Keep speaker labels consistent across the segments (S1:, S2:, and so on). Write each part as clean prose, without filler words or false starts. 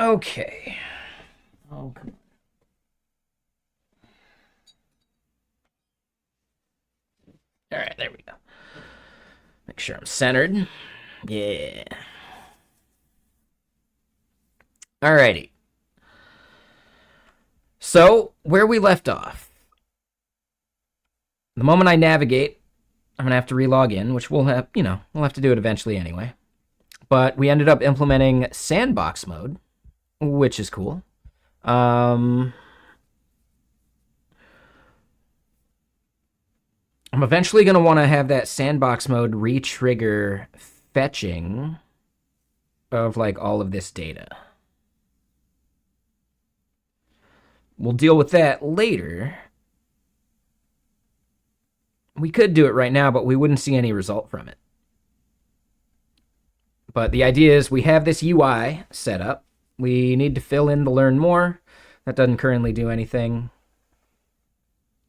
S1: Okay. Oh, come on. All right, there we go. Make sure I'm centered. Yeah. Alrighty. So, where we left off. The moment I navigate, I'm going to have to relog in, which we'll have, we'll have to do it eventually anyway. But we ended up implementing sandbox mode, which is cool. I'm eventually going to want to have that sandbox mode re-trigger fetching of like all of this data. We'll deal with that later. We could do it right now, but we wouldn't see any result from it. But the idea is we have this UI set up. We need to fill in the learn more. That doesn't currently do anything.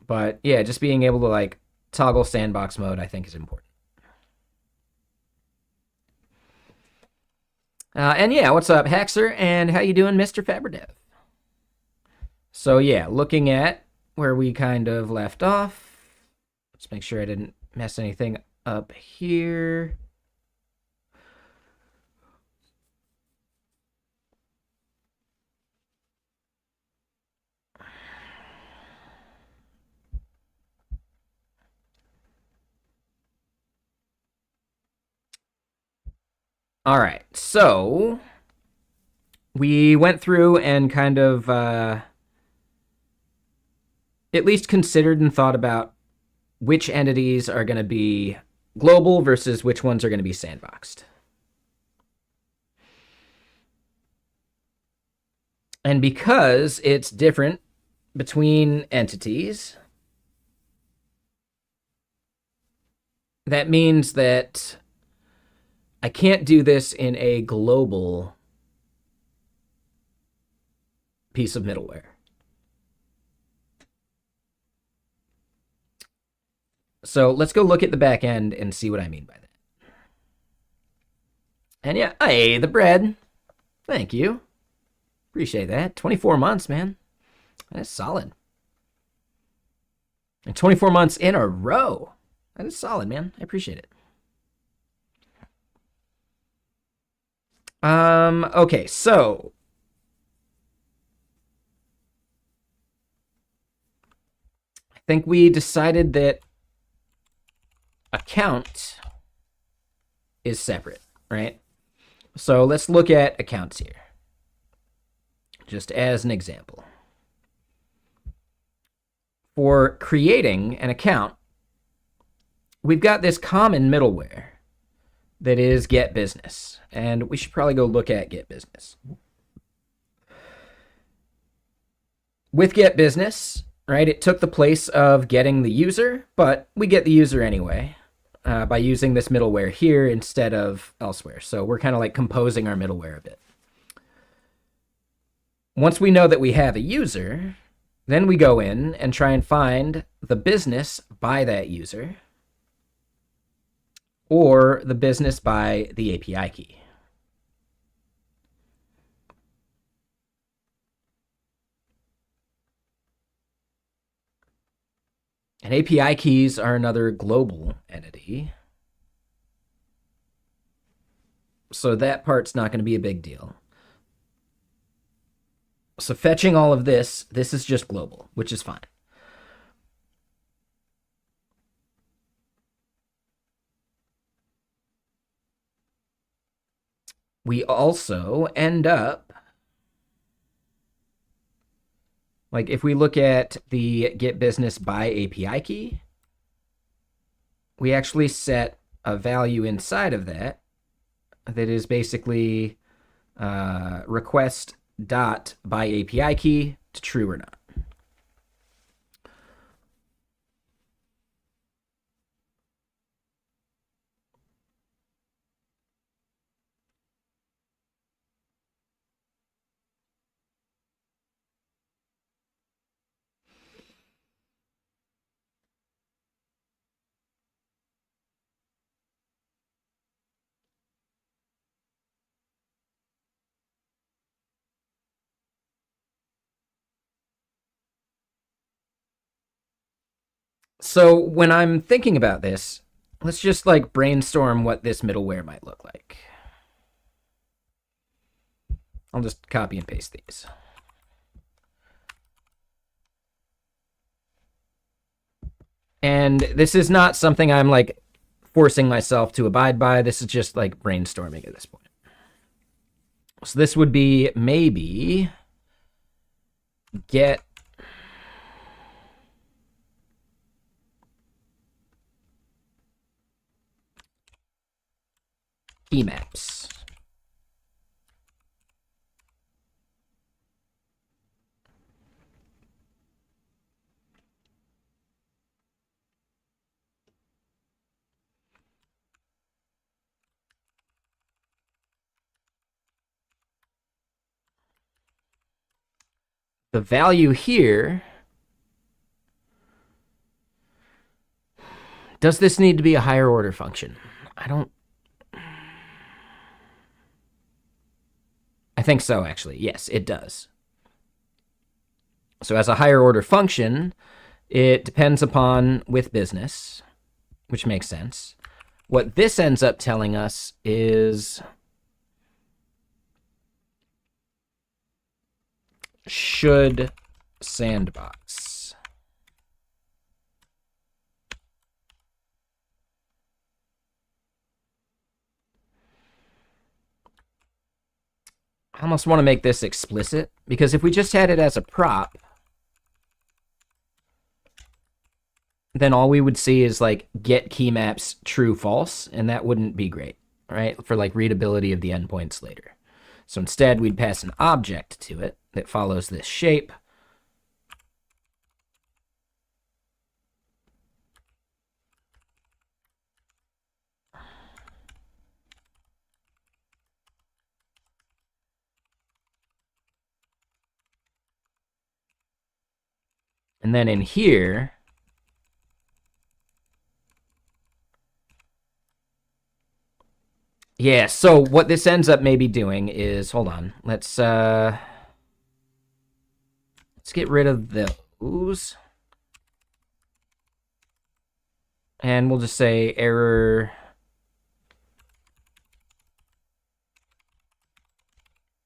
S1: But yeah, just being able to like toggle sandbox mode, I think is important. And yeah, what's up, Haxer? And how you doing, Mr. Faberdev? So yeah, looking at where we kind of left off. Let's make sure I didn't mess anything up here. All right, so we went through and kind of at least considered and thought about which entities are going to be global versus which ones are going to be sandboxed. And because it's different between entities, that means that I can't do this in a global piece of middleware. So let's go look at the back end and see what I mean by that. And yeah, hey, the bread. Thank you. Appreciate that. 24 months, man. That's solid. And 24 months in a row. That is solid, man. I appreciate it. Okay, so I think we decided that account is separate, right? So let's look at accounts here, just as an example. For creating an account, we've got this common middleware that is Get Business, and we should probably go look at Get Business. With Get Business, right, it took the place of getting the user, but we get the user anyway by using this middleware here instead of elsewhere. So we're kind of like composing our middleware a bit. Once we know that we have a user, then we go in and try and find the business by that user or the business by the API key. And API keys are another global entity. So that part's not going to be a big deal. So fetching all of this is just global, which is fine. We also end up, like if we look at the Get Business by API key, we actually set a value inside of that is basically request dot by API key to true or not. So when I'm thinking about this, let's just like brainstorm what this middleware might look like. I'll just copy and paste these. And this is not something I'm like forcing myself to abide by. This is just like brainstorming at this point. So this would be maybe get key maps. The value here, does this need to be a higher order function? I think so, actually. Yes, it does. So as a higher order function, it depends upon with business, which makes sense. What this ends up telling us is should sandbox. I almost want to make this explicit, because if we just had it as a prop, then all we would see is like get key maps true false, and that wouldn't be great, right? For like readability of the endpoints later. So instead we'd pass an object to it that follows this shape. And then in here, yeah, so what this ends up maybe doing is, hold on, let's get rid of those. And we'll just say error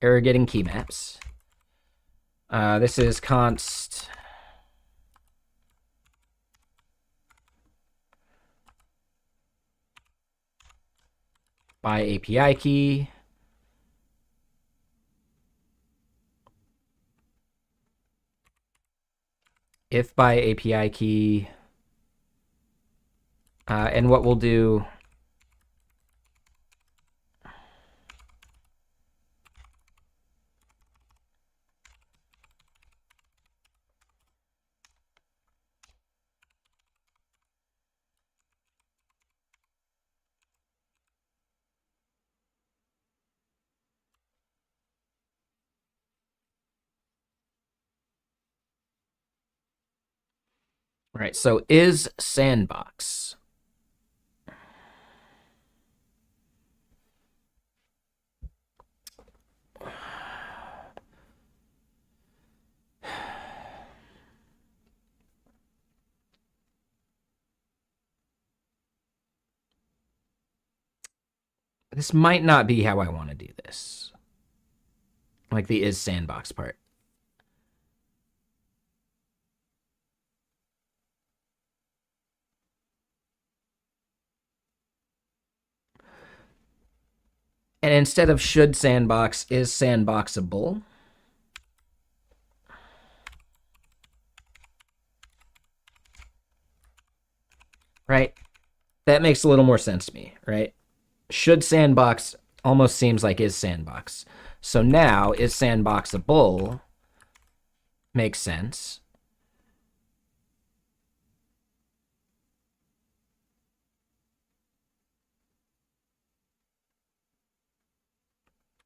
S1: getting key maps. This is const by API key. If by API key. And what we'll do, right, so is sandbox. This might not be how I want to do this. Like the is sandbox part. And instead of should sandbox, is sandboxable. Right? That makes a little more sense to me, right? Should sandbox almost seems like is sandbox. So now is sandboxable makes sense.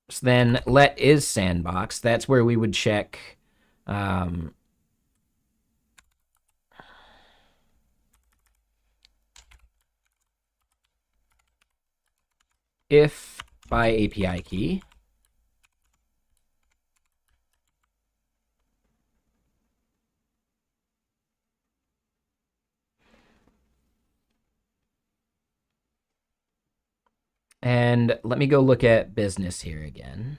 S1: So then let is sandbox. That's where we would check if by API key. And let me go look at business here again.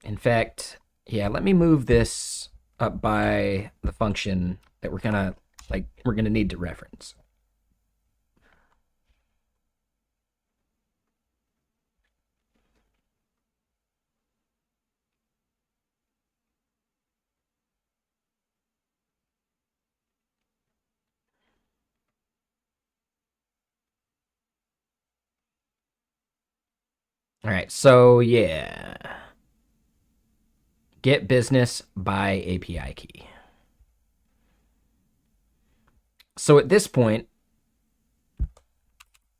S1: In fact, yeah, let me move this up by the function that we're gonna need to reference. All right, so yeah. Get business by API key. So at this point,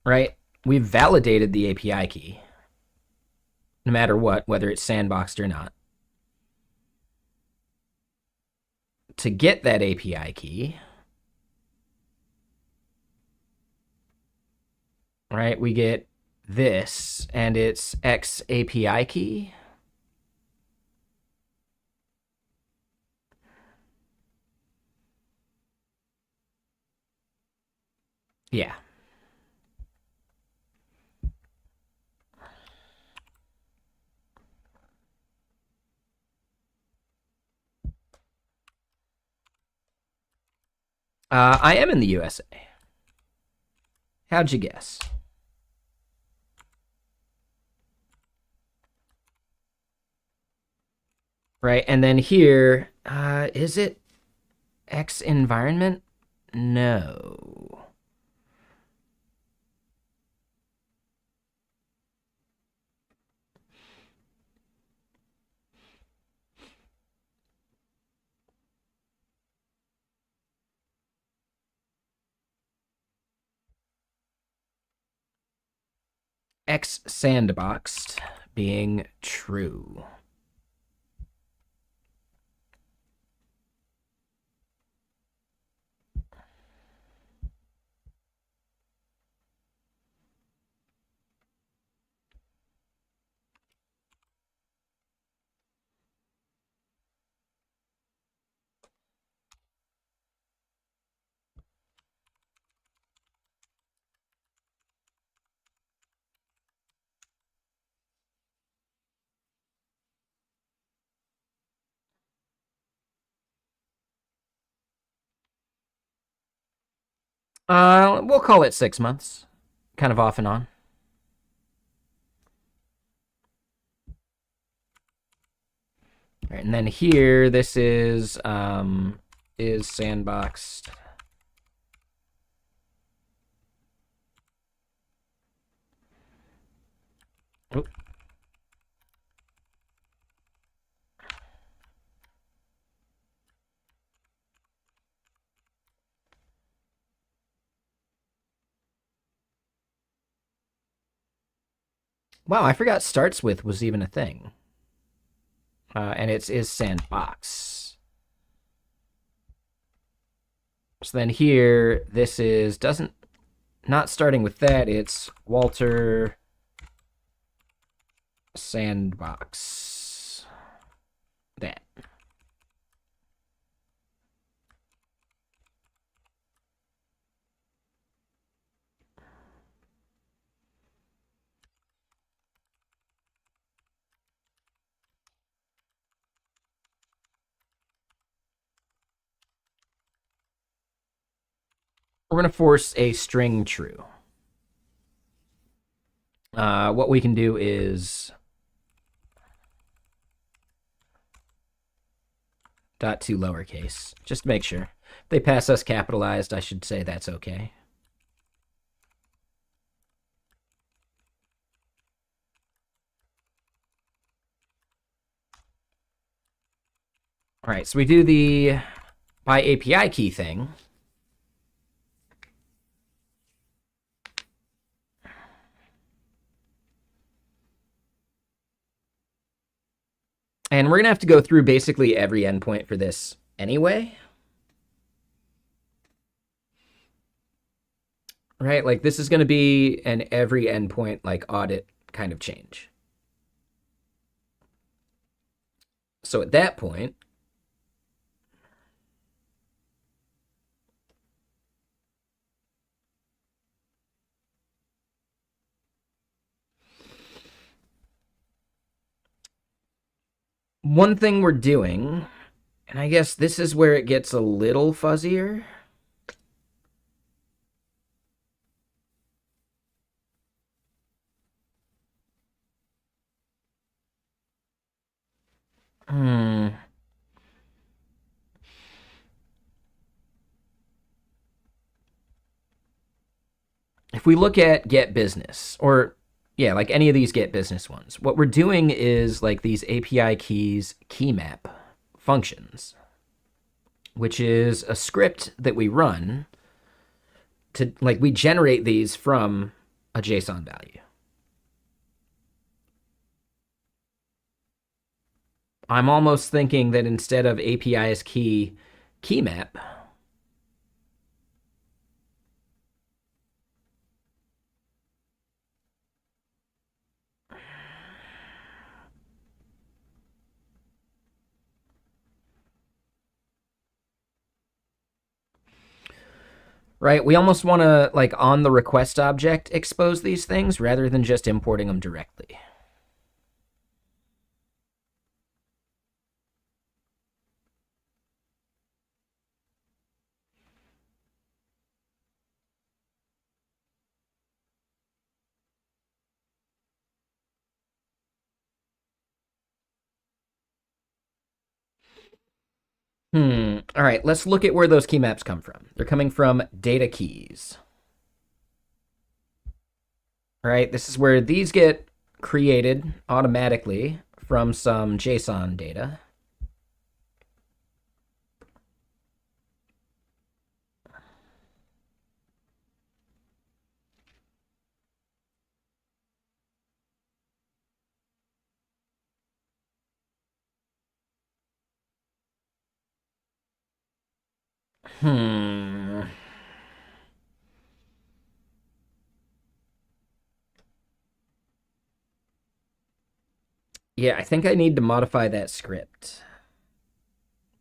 S1: right, we've validated the API key, no matter what, whether it's sandboxed or not. To get that API key, right, we get this, and it's X API key. Yeah. I am in the USA. How'd you guess? Right, and then here, is it X environment? No. X sandboxed being true. We'll call it 6 months, kind of off and on. All right, and then here, this is sandboxed. Oop. Wow, I forgot starts with was even a thing. And it's is sandbox. So then here, this is not starting with that, it's Waltr sandbox. That. We're going to force a string true. What we can do is .2 lowercase, just to make sure. If they pass us capitalized, I should say that's okay. All right, so we do the by API key thing. And we're going to have to go through basically every endpoint for this anyway. Right? Like this is going to be an every endpoint like audit kind of change. So at that point, One thing we're doing, and I guess this is where it gets a little fuzzier. Hmm. If we look at get business, or yeah, like any of these get business ones, what we're doing is like these API keys key map functions, which is a script that we run to, like, we generate these from a JSON value. I'm almost thinking that instead of API as key map, right? We almost want to, like, on the request object expose these things rather than just importing them directly. All right, let's look at where those key maps come from. They're coming from data keys. All right, this is where these get created automatically from some JSON data. Hmm. Yeah, I think I need to modify that script.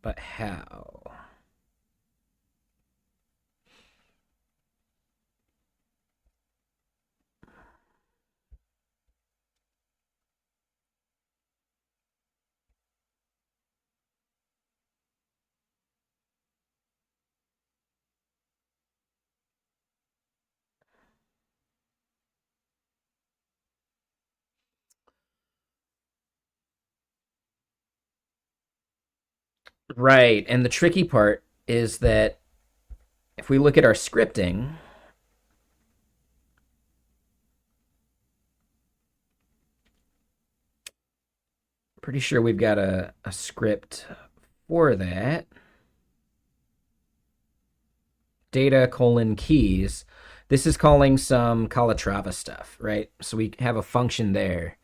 S1: But how? Right, and the tricky part is that if we look at our scripting, pretty sure we've got a script for that. Data colon keys. This is calling some Calatrava stuff, right? So we have a function there.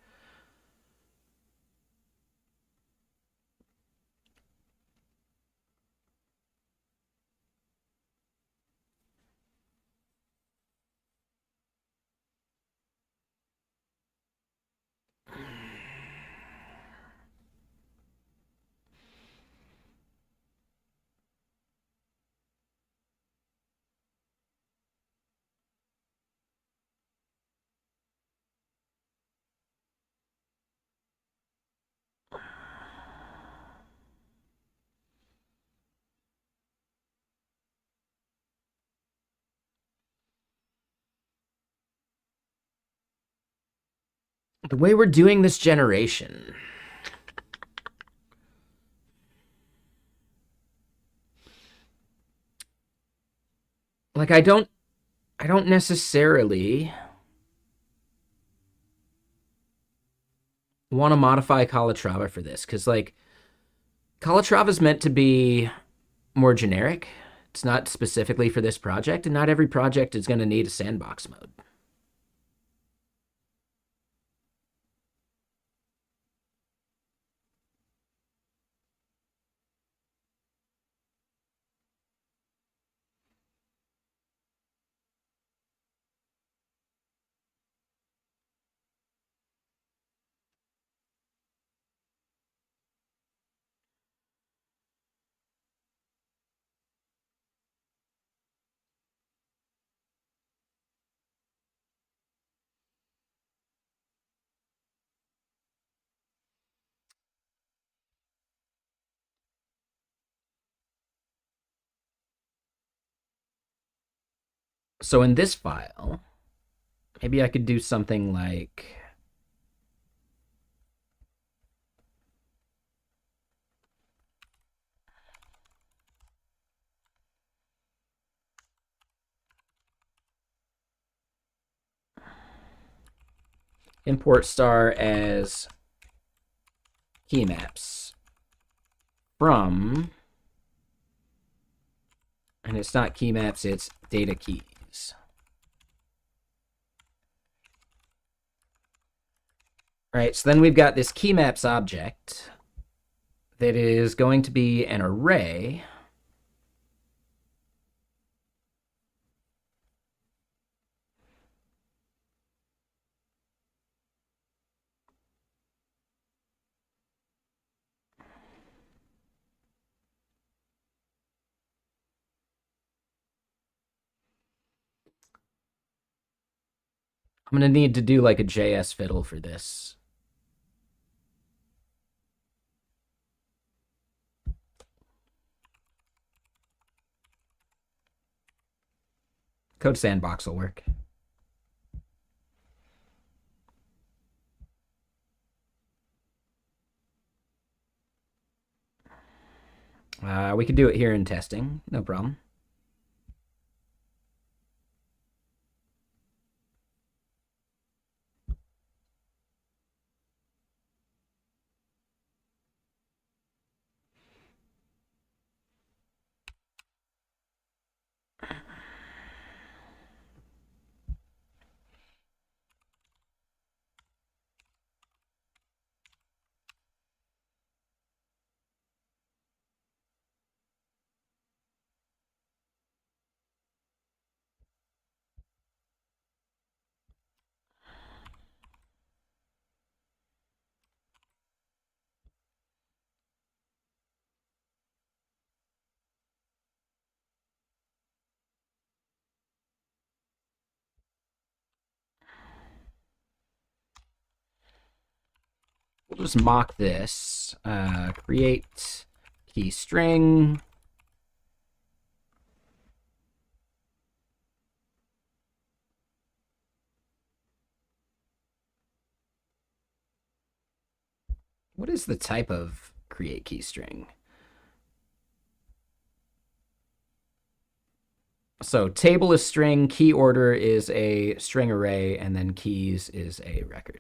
S1: The way we're doing this generation, like I don't necessarily want to modify Calatrava for this because like Calatrava is meant to be more generic. It's not specifically for this project, and not every project is going to need a sandbox mode. So in this file, maybe I could do something like import star as key maps from, and it's not key maps, it's data keys. All right, so then we've got this key maps object that is going to be an array. I'm going to need to do like a JS fiddle for this. Code Sandbox will work. We could do it here in testing, no problem. We'll just mock this. Create key string. What is the type of create key string? So table is string, key order is a string array, and then keys is a record.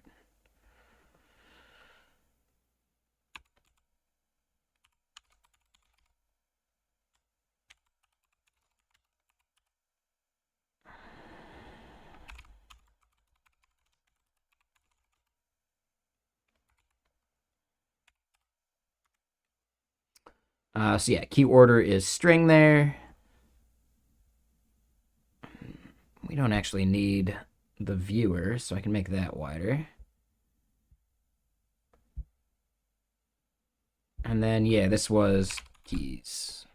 S1: So yeah, key order is string there. We don't actually need the viewer, so I can make that wider. And then, yeah, this was keys.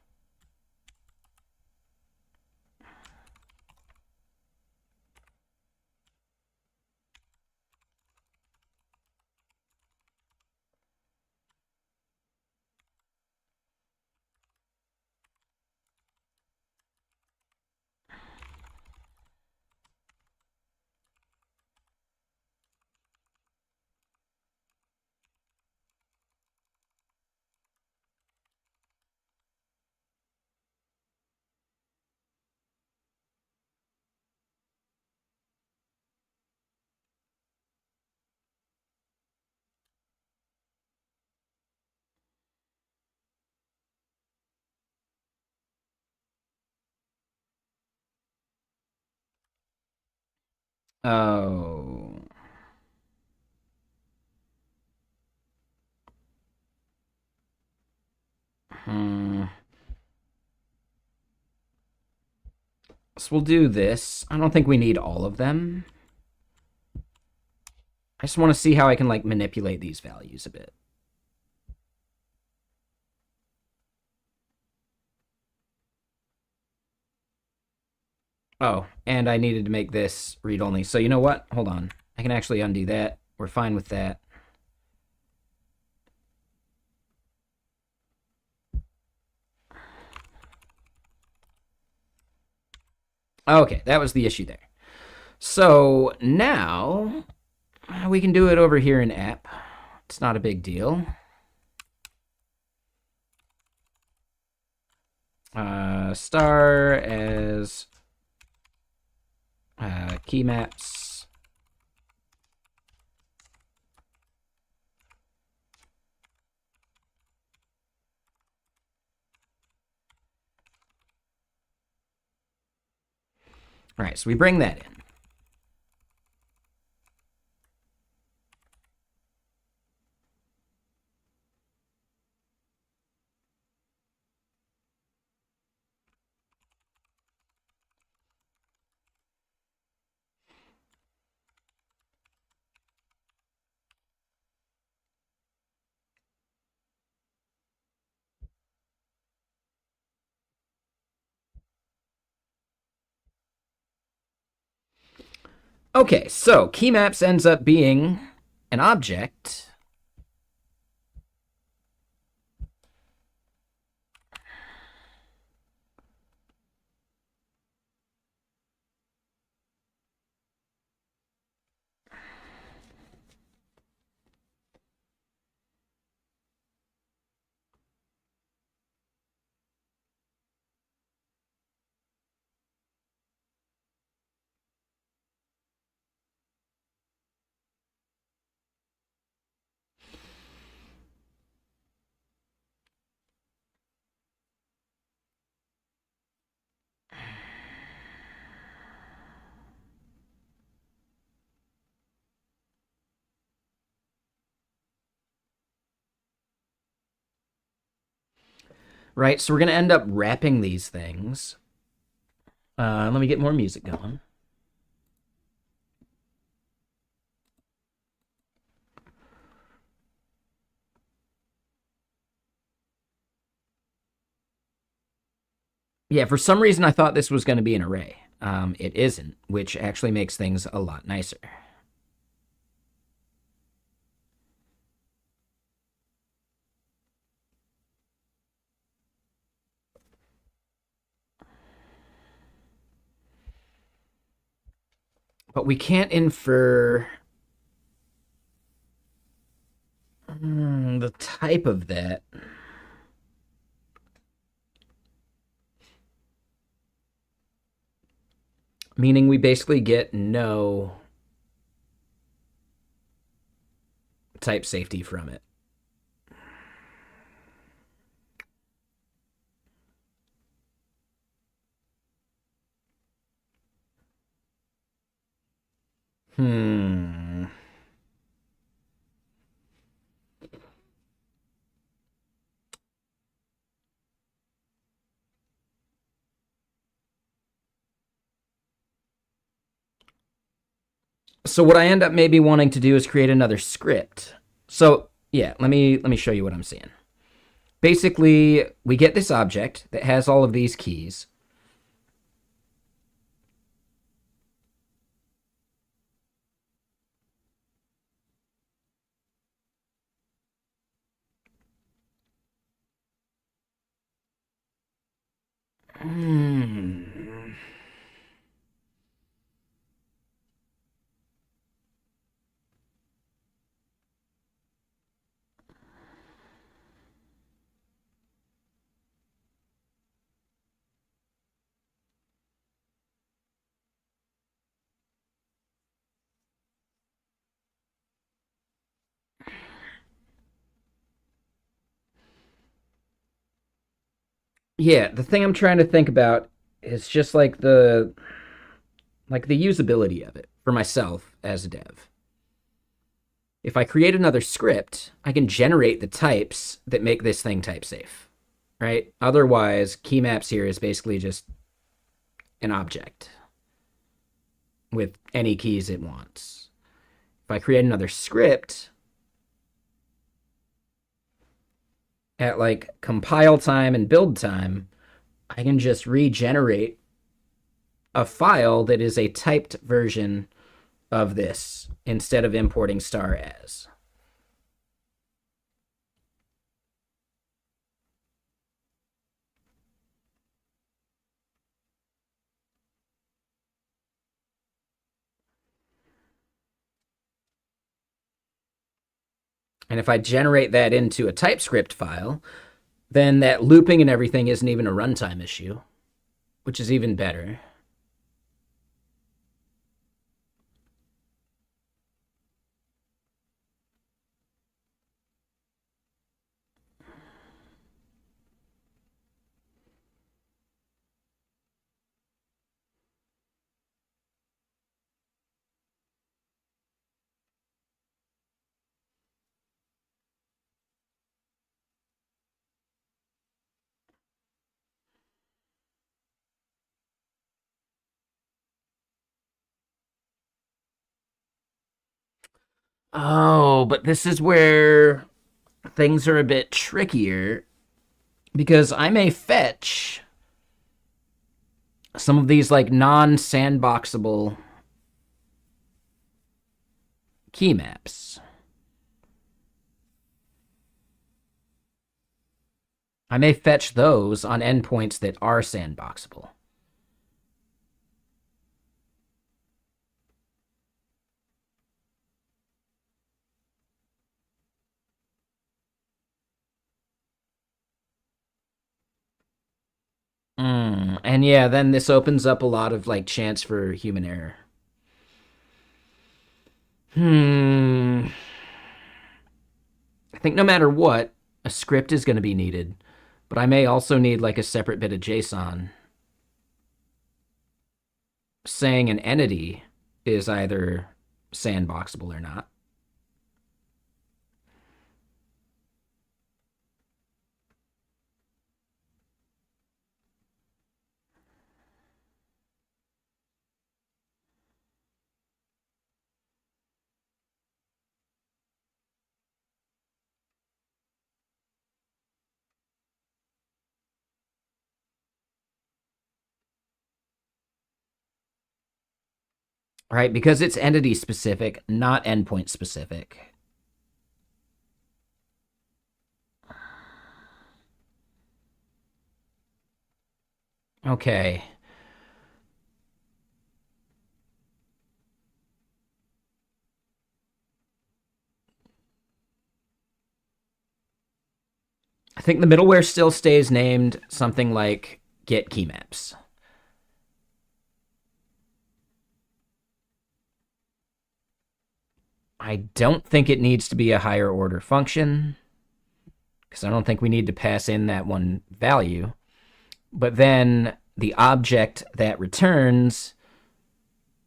S1: Oh. Hmm. So we'll do this. I don't think we need all of them. I just want to see how I can like manipulate these values a bit. Oh, and I needed to make this read only. So you know what? Hold on. I can actually undo that. We're fine with that. Okay, that was the issue there. So now we can do it over here in app. It's not a big deal. Star as key maps. All right, so we bring that in. Okay, so key maps ends up being an object. Right, so we're going to end up wrapping these things. Let me get more music going. Yeah, for some reason I thought this was going to be an array. It isn't, which actually makes things a lot nicer. But we can't infer the type of that. Meaning we basically get no type safety from it. Hmm. So what I end up maybe wanting to do is create another script. So yeah, let me show you what I'm seeing. Basically, we get this object that has all of these keys. Hmm. Yeah, the thing I'm trying to think about is just like the usability of it for myself as a dev. If I create another script, I can generate the types that make this thing type safe, right? Otherwise, key maps here is basically just an object with any keys it wants. If I create another script at like compile time and build time, I can just regenerate a file that is a typed version of this instead of importing star as. And if I generate that into a TypeScript file, then that looping and everything isn't even a runtime issue, which is even better. Oh, but this is where things are a bit trickier because I may fetch some of these like non-sandboxable key maps. I may fetch those on endpoints that are sandboxable. And yeah, then this opens up a lot of like chance for human error. I think no matter what, a script is going to be needed, but I may also need like a separate bit of JSON saying an entity is either sandboxable or not. Right? Because it's entity specific, not endpoint specific. Okay. I think the middleware still stays named something like get keymaps. I don't think it needs to be a higher order function because I don't think we need to pass in that one value. But then the object that returns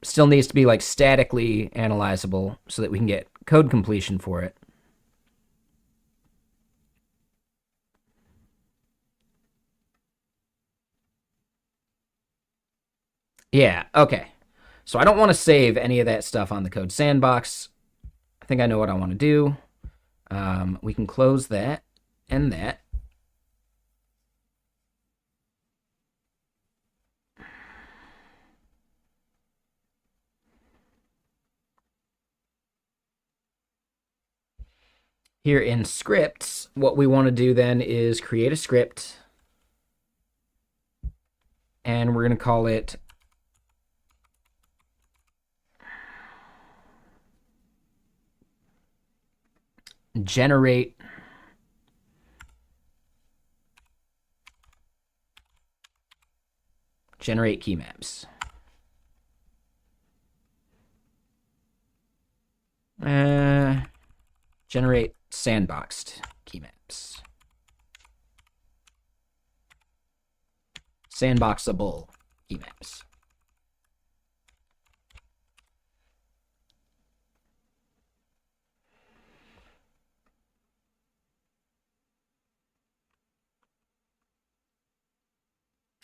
S1: still needs to be like statically analyzable so that we can get code completion for it. Yeah, okay. So I don't want to save any of that stuff on the code sandbox. I think I know what I want to do. We can close that and that. Here in scripts, what we want to do then is create a script, and we're going to call it generate key maps. Generate sandboxed key maps. Sandboxable key maps.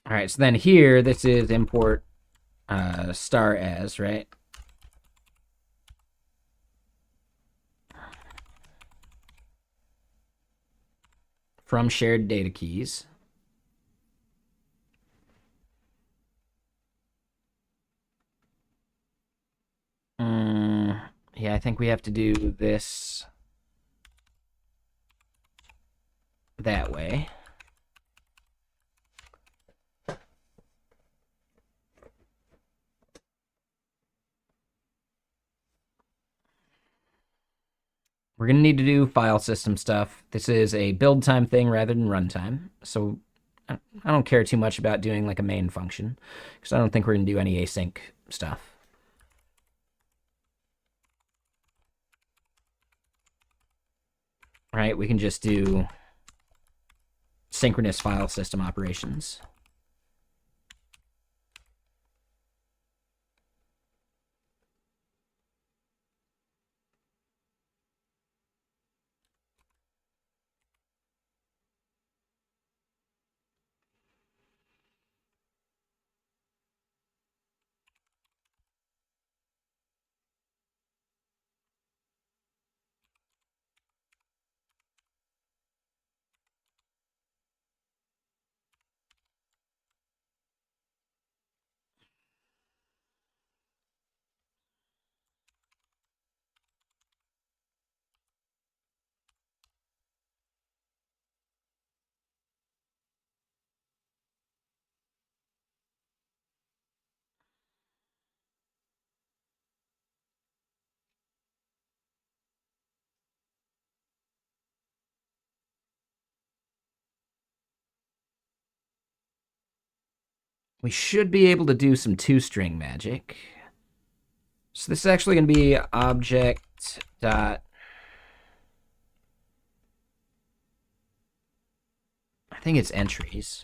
S1: All right, so then here, this is import star as, right? From shared data keys. Yeah, I think we have to do this that way. We're going to need to do file system stuff. This is a build time thing rather than runtime. So I don't care too much about doing like a main function because I don't think we're going to do any async stuff. Right, we can just do synchronous file system operations. We should be able to do some two-string magic. So this is actually going to be object dot. I think it's entries.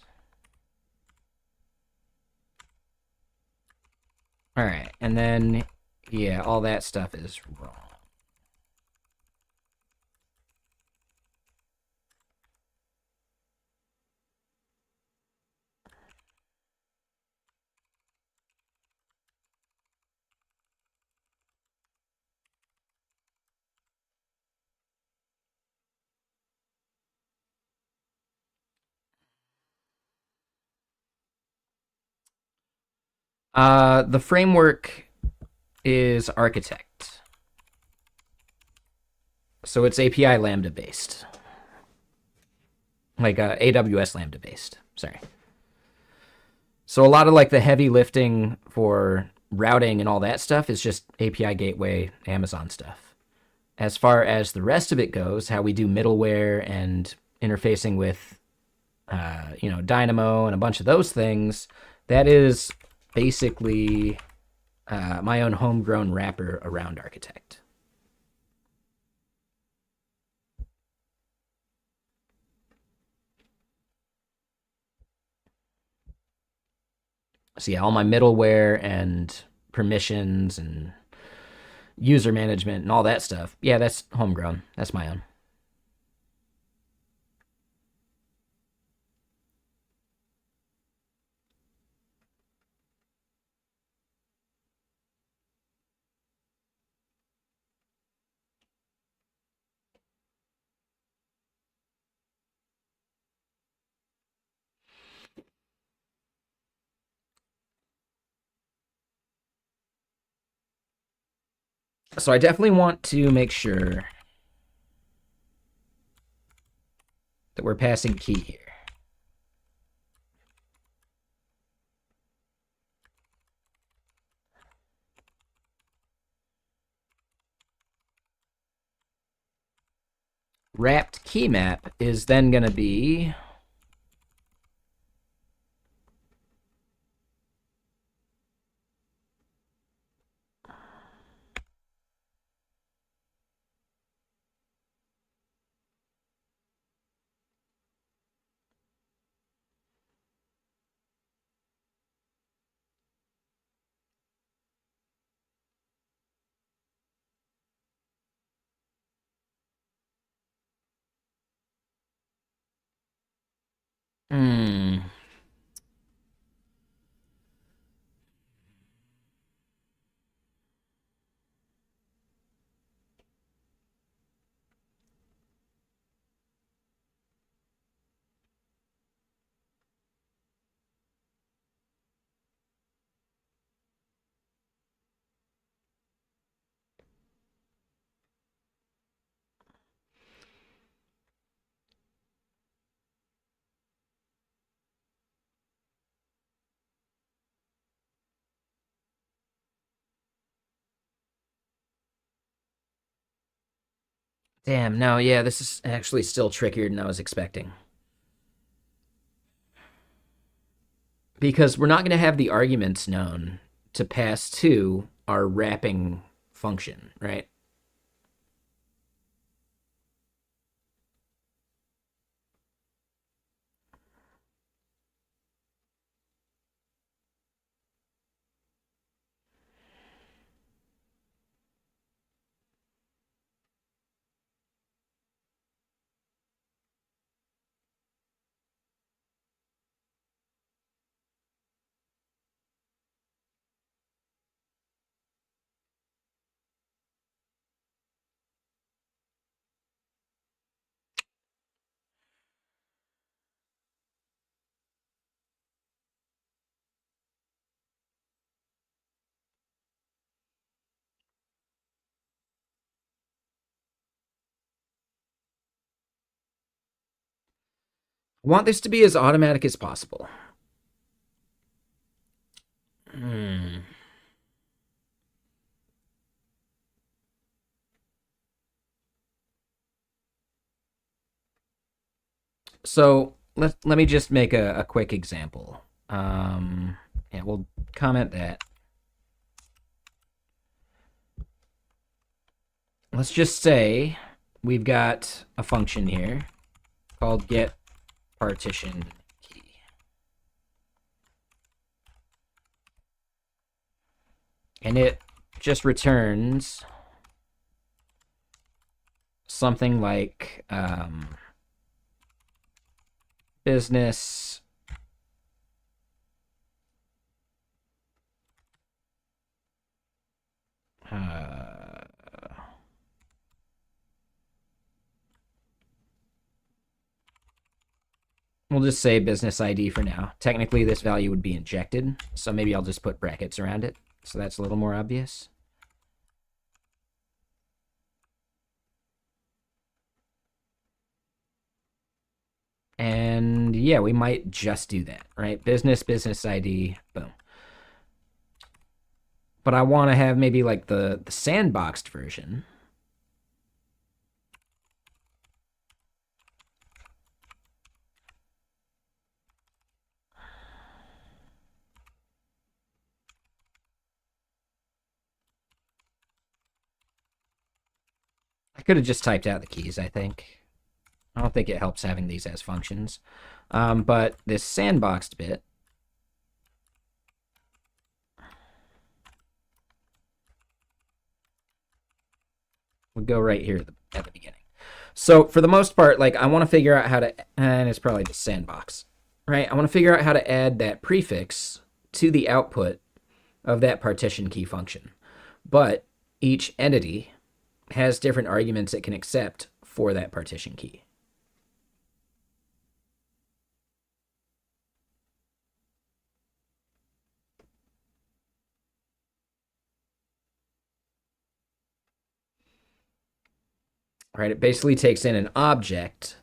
S1: All right, and then yeah, all that stuff is wrong. The framework is Architect. So it's API Lambda based. Like AWS Lambda based. Sorry. So a lot of like the heavy lifting for routing and all that stuff is just API Gateway, Amazon stuff. As far as the rest of it goes, how we do middleware and interfacing with, Dynamo and a bunch of those things, that is basically my own homegrown wrapper around Architect. So yeah, all my middleware and permissions and user management and all that stuff, yeah, that's homegrown. That's my own. So I definitely want to make sure that we're passing key here. Wrapped key map is then going to be hmm. Damn, no, yeah, this is actually still trickier than I was expecting. Because we're not going to have the arguments known to pass to our wrapping function, right? I want this to be as automatic as possible. Hmm. So let me just make a quick example. Yeah, we'll comment that. Let's just say we've got a function here called get partition key. And it just returns something like business uh, we'll just say business ID for now. Technically, this value would be injected, so maybe I'll just put brackets around it, so that's a little more obvious. And yeah, we might just do that, right? Business ID, boom. But I want to have maybe like the sandboxed version. I could have just typed out the keys, I think. I don't think it helps having these as functions. But this sandboxed bit would go right here at the beginning. So for the most part, like I want to figure out how to, and it's probably just sandbox, right? I want to figure out how to add that prefix to the output of that partition key function. But each entity has different arguments it can accept for that partition key. Right? It basically takes in an object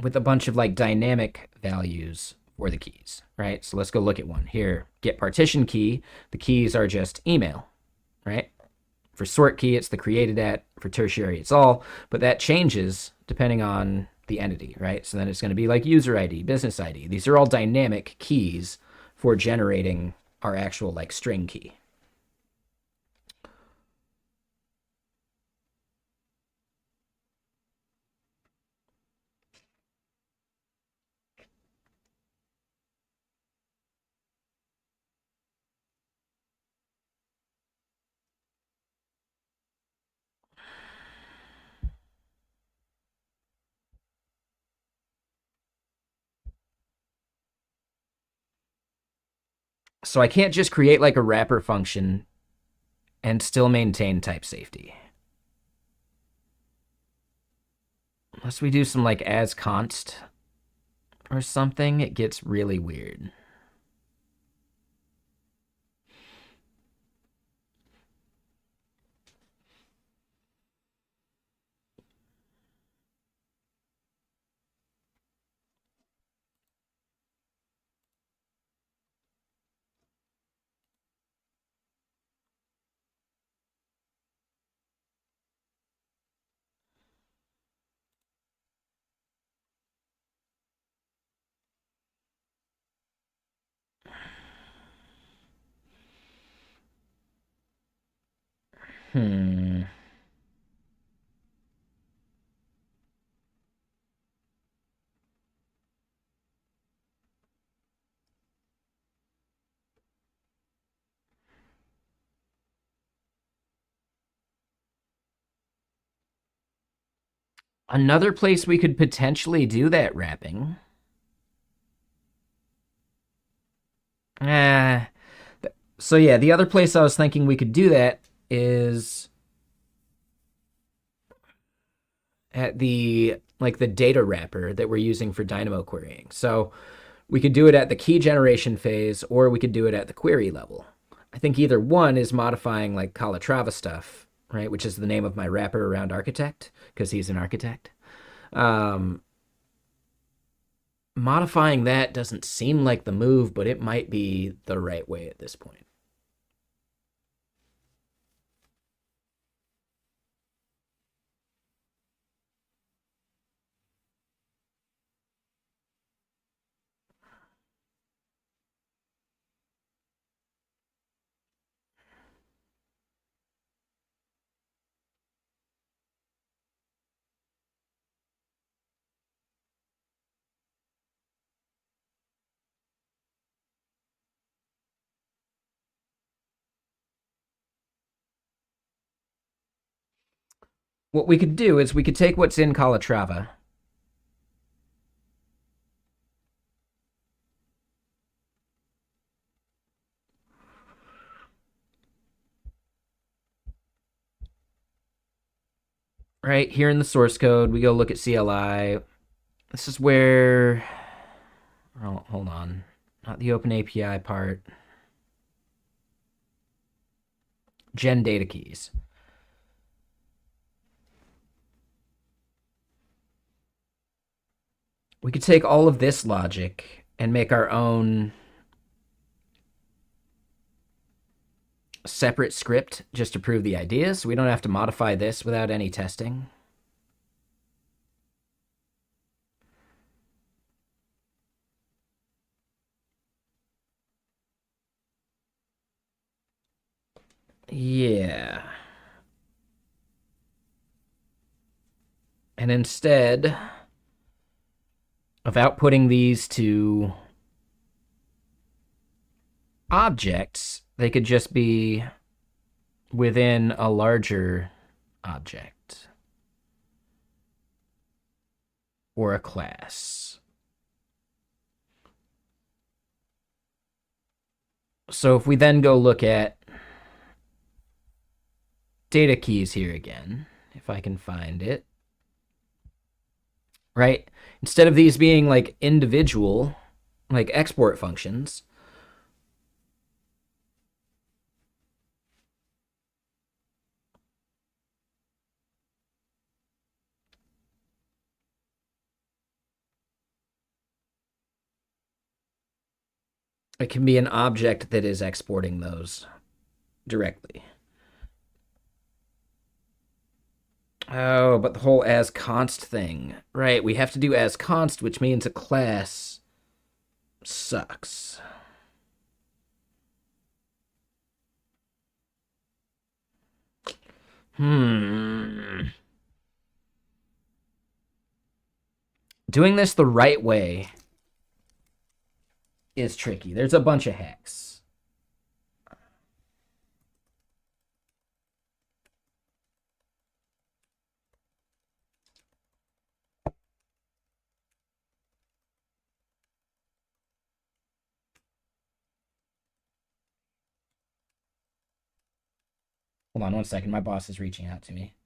S1: with a bunch of like dynamic values for the keys, right? So let's go look at one here. Get partition key. The keys are just email, right? For sort key, it's the created at. For tertiary, it's all. But that changes depending on the entity, right? So then it's going to be like user ID, business ID. These are all dynamic keys for generating our actual like string key. So I can't just create like a wrapper function and still maintain type safety. Unless we do some like as const or something, it gets really weird. Hmm. Another place we could potentially do that wrapping. Ah. So yeah, the other place I was thinking we could do that is at the like the data wrapper that we're using for Dynamo querying. So we could do it at the key generation phase, or we could do it at the query level. I think either one is modifying like Calatrava stuff, right? Which is the name of my wrapper around architect because he's an architect. Um, Modifying that doesn't seem like the move, but it might be the right way at this point. What we could do is we could take what's in Calatrava. Right here in the source code, we go look at CLI. This is where. Oh, hold on. Not the open API part. Gen data keys. We could take all of this logic and make our own separate script just to prove the idea, so we don't have to modify this without any testing. Yeah. And instead of outputting these to objects, they could just be within a larger object or a class. So if we then go look at data keys here again, if I can find it, right? Instead of these being like individual, like export functions, it can be an object that is exporting those directly. Oh, but the whole as const thing. Right, we have to do as const, which means a class sucks. Hmm. Doing this the right way is tricky. There's a bunch of hacks. Hold on 1 second. My boss is reaching out to me.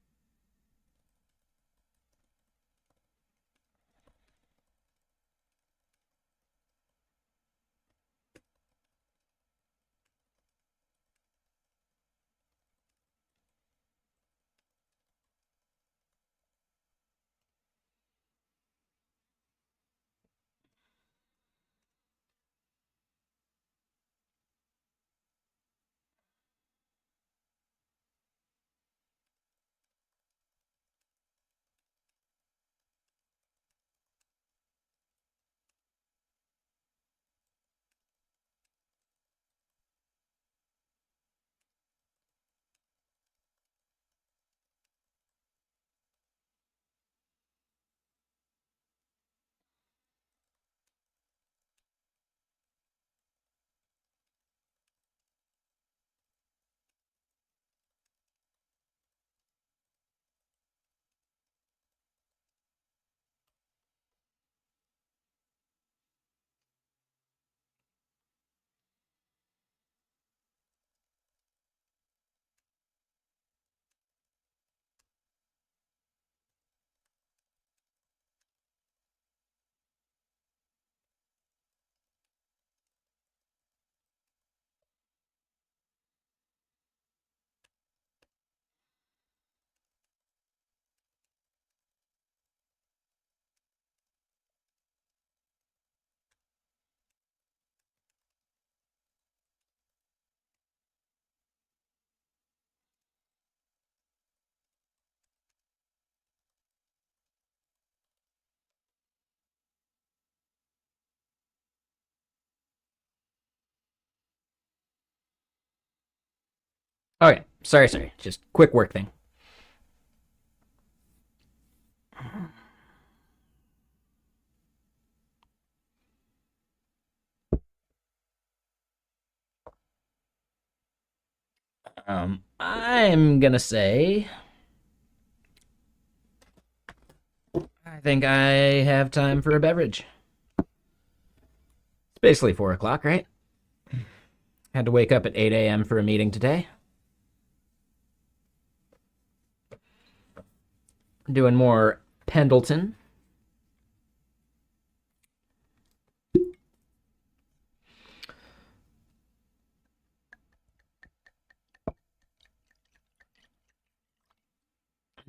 S1: Okay, sorry. Just quick work thing. I'm gonna say I think I have time for a beverage. It's basically 4 o'clock, right? Had to wake up at 8 a.m. for a meeting today. Doing more Pendleton.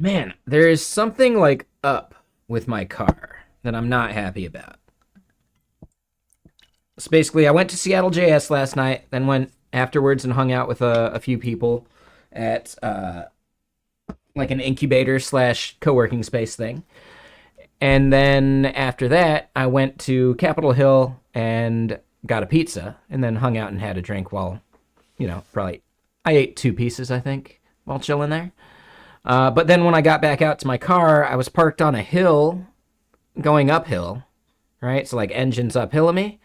S1: Man, there is something like up with my car that I'm not happy about. So basically, I went to Seattle JS last night, then went afterwards and hung out with a few people at like an incubator slash co-working space thing. And then after that, I went to Capitol Hill and got a pizza and then hung out and had a drink while, probably I ate 2 pieces, I think, while chilling there. But then when I got back out to my car, I was parked on a hill going uphill, right? So like engine's uphill of me,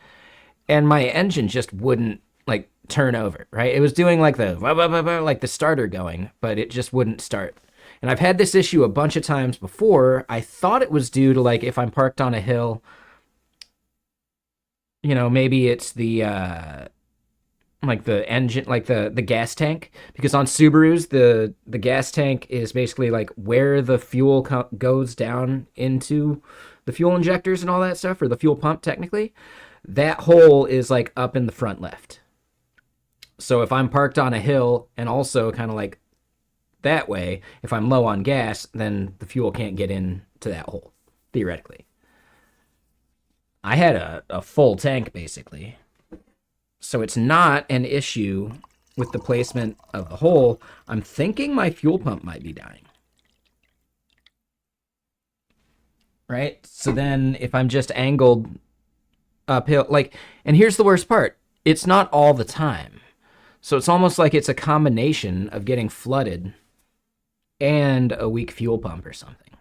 S1: and my engine just wouldn't like turn over, right? It was doing like the starter going, but it just wouldn't start. And I've had this issue a bunch of times before. I thought it was due to like if I'm parked on a hill, maybe it's the like the engine, like the gas tank, because on Subarus the gas tank is basically like where the fuel goes down into the fuel injectors and all that stuff, or the fuel pump technically. That hole is like up in the front left. So if I'm parked on a hill and also kind of like that way, if I'm low on gas, then the fuel can't get into that hole, theoretically. I had a full tank basically. So it's not an issue with the placement of the hole. I'm thinking my fuel pump might be dying. Right? So then if I'm just angled uphill, like, and here's the worst part. It's not all the time. So it's almost like it's a combination of getting flooded and a weak fuel pump or something.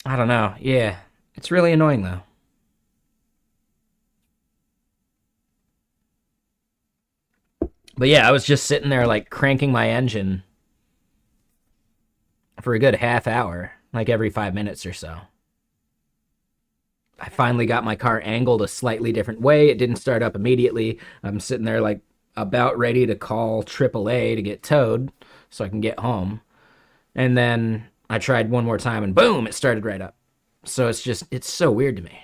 S1: I don't know. Yeah. It's really annoying though. But yeah, I was just sitting there like cranking my engine for a good half hour, like every 5 minutes or so. I finally got my car angled a slightly different way. It didn't start up immediately. I'm sitting there like about ready to call AAA to get towed so I can get home. And then I tried one more time and boom, it started right up. So it's so weird to me.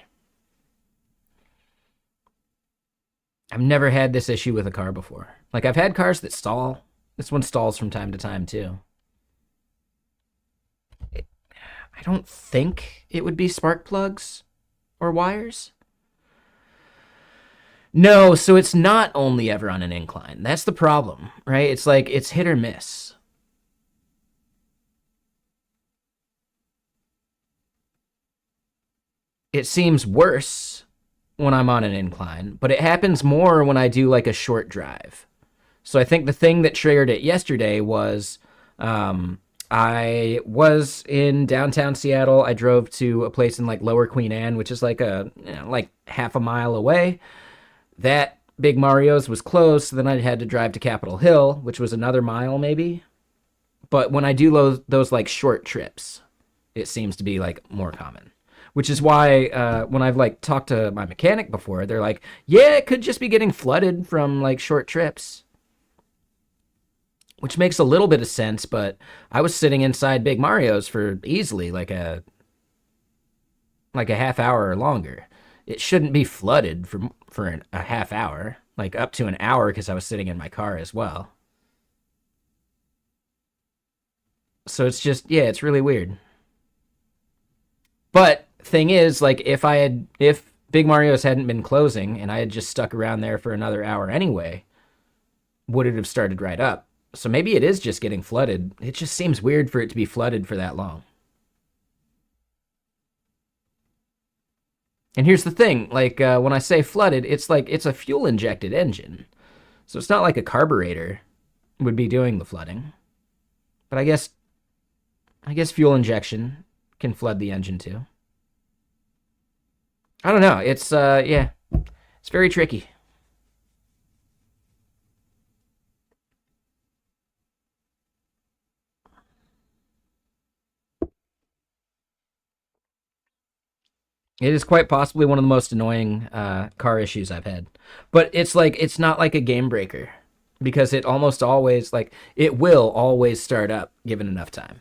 S1: I've never had this issue with a car before. Like I've had cars that stall. This one stalls from time to time too. It, I don't think it would be spark plugs or wires. No, so it's not only ever on an incline. That's the problem, right? It's like it's hit or miss. It seems worse when I'm on an incline, but it happens more when I do like a short drive. So I think the thing that triggered it yesterday was I was in downtown Seattle. I drove to a place in like Lower Queen Anne, which is like like half a mile away. That Big Mario's was closed, so then I had to drive to Capitol Hill, which was another mile maybe. But when I do those like short trips, it seems to be like more common. Which is why when I've like talked to my mechanic before, they're like, "Yeah, it could just be getting flooded from like short trips," which makes a little bit of sense. But I was sitting inside Big Mario's for easily like a half hour or longer. It shouldn't be flooded for a half hour, like up to an hour, because I was sitting in my car as well. So it's just yeah, it's really weird. But thing is, like if Big Mario's hadn't been closing and I had just stuck around there for another hour anyway, would it have started right up? So maybe it is just getting flooded. It just seems weird for it to be flooded for that long. And here's the thing, like when I say flooded, it's like it's a fuel injected engine. So it's not like a carburetor would be doing the flooding. But I guess fuel injection can flood the engine too. I don't know. It's yeah. It's very tricky. It is quite possibly one of the most annoying car issues I've had. But it's not like a game breaker because it almost always it will always start up given enough time.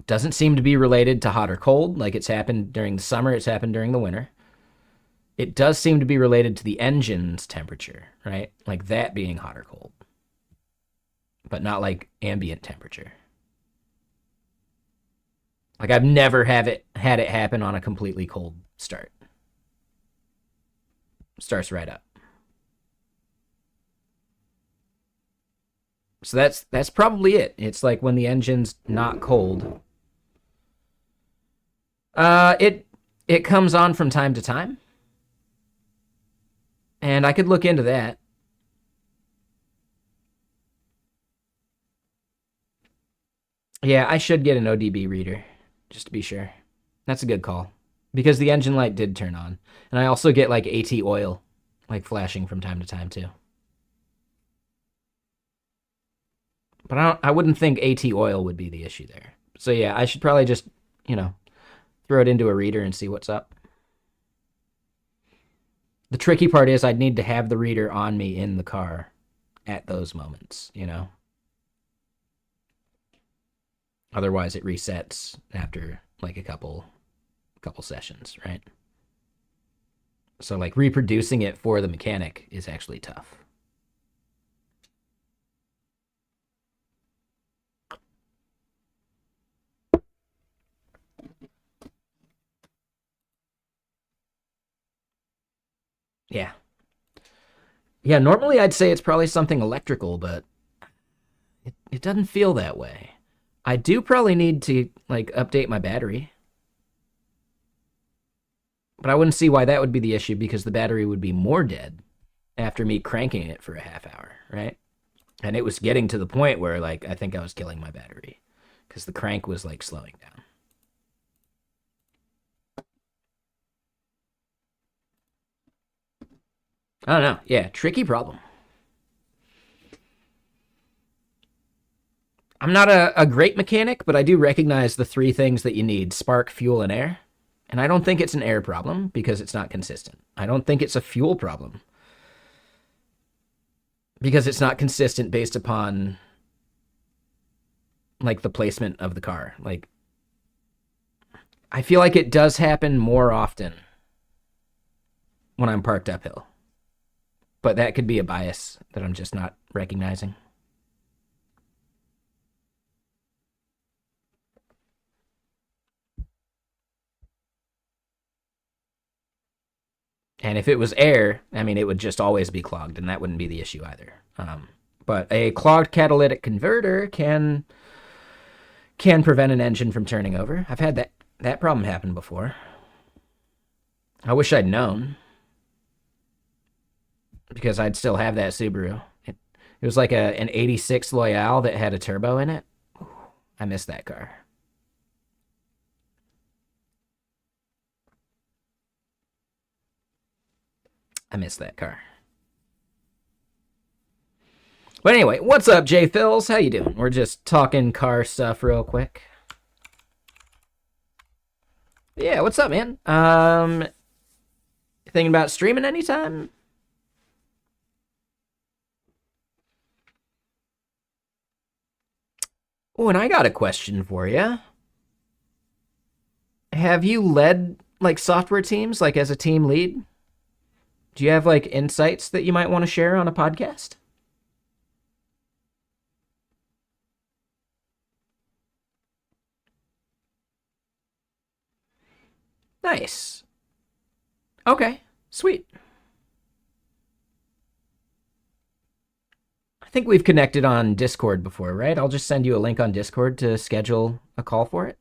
S1: Doesn't seem to be related to hot or cold, like it's happened during the summer, it's happened during the winter. It does seem to be related to the engine's temperature, right? Like that being hot or cold, but not like ambient temperature. Like I've never had it happen on a completely cold start. Starts right up. So that's probably it. It's like when the engine's not cold. It comes on from time to time. And I could look into that. Yeah, I should get an ODB reader, just to be sure. That's a good call. Because the engine light did turn on. And I also get like AT oil, like flashing from time to time too. But I wouldn't think AT oil would be the issue there. So yeah, I should probably just, throw it into a reader and see what's up. The tricky part is I'd need to have the reader on me in the car at those moments, Otherwise it resets after like a couple sessions, right? So like reproducing it for the mechanic is actually tough. Yeah. Yeah, normally I'd say it's probably something electrical, but it doesn't feel that way. I do probably need to like update my battery. But I wouldn't see why that would be the issue because the battery would be more dead after me cranking it for a half hour, right? And it was getting to the point where like I think I was killing my battery because the crank was like slowing down. I don't know. Yeah, tricky problem. I'm not a great mechanic, but I do recognize the three things that you need: spark, fuel, and air. And I don't think it's an air problem because it's not consistent. I don't think it's a fuel problem because it's not consistent based upon like the placement of the car. Like I feel like it does happen more often when I'm parked uphill. But that could be a bias that I'm just not recognizing. And if it was air, I mean, it would just always be clogged, and that wouldn't be the issue either. But a clogged catalytic converter can prevent an engine from turning over. I've had that problem happen before. I wish I'd known, because I'd still have that Subaru. It was like an 86 Loyale that had a turbo in it. I miss that car. I miss that car. But anyway, what's up, J Phils? How you doing? We're just talking car stuff real quick. Yeah, what's up, man? Thinking about streaming anytime? Oh, and I got a question for you. Have you led like software teams, like as a team lead? Do you have like insights that you might want to share on a podcast? Nice. Okay, sweet. I think we've connected on Discord before, right? I'll just send you a link on Discord to schedule a call for it.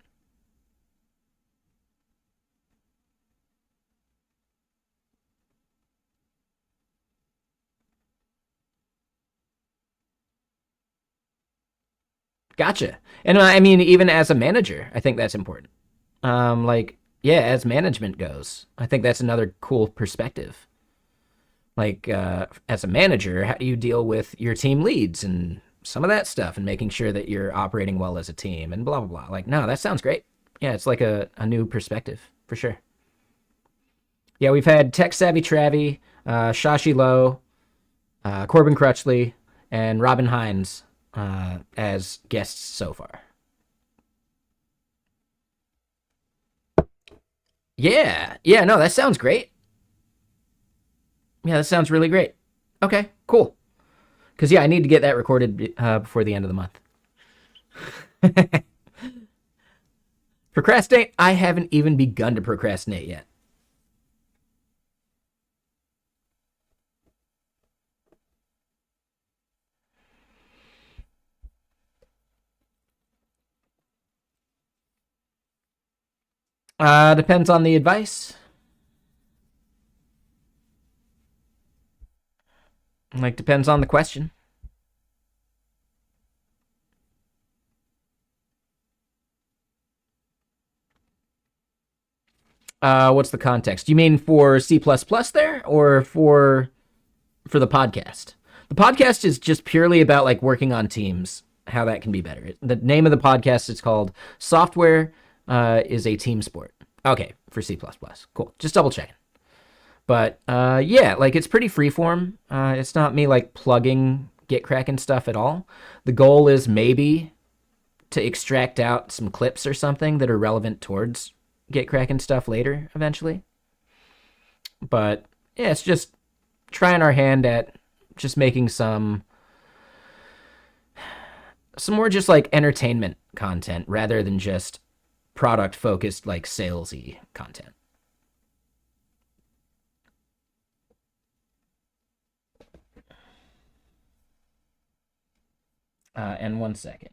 S1: Gotcha. And I mean, even as a manager, I think that's important. Like, yeah, as management goes, I think that's another cool perspective. Like, as a manager, how do you deal with your team leads and some of that stuff and making sure that you're operating well as a team and blah, blah, blah. Like, no, that sounds great. Yeah, it's like a new perspective for sure. Yeah, we've had Tech Savvy Travy, Shashi Lowe, Corbin Crutchley, and Robin Hines as guests so far. Yeah, yeah, no, that sounds great. Yeah, that sounds really great. Okay, cool. Because, yeah, I need to get that recorded before the end of the month. Procrastinate? I haven't even begun to procrastinate yet. Depends on the advice. Like, depends on the question. What's the context? You mean for C++ there, or for the podcast? The podcast is just purely about like working on teams, how that can be better. The name of the podcast is called "Software is a Team Sport." Okay, for C++. Cool. Just double checking. But yeah, like it's pretty freeform. It's not me like plugging GitKraken stuff at all. The goal is maybe to extract out some clips or something that are relevant towards GitKraken stuff later eventually. But yeah, it's just trying our hand at just making some more just like entertainment content rather than just product focused like salesy content. And 1 second.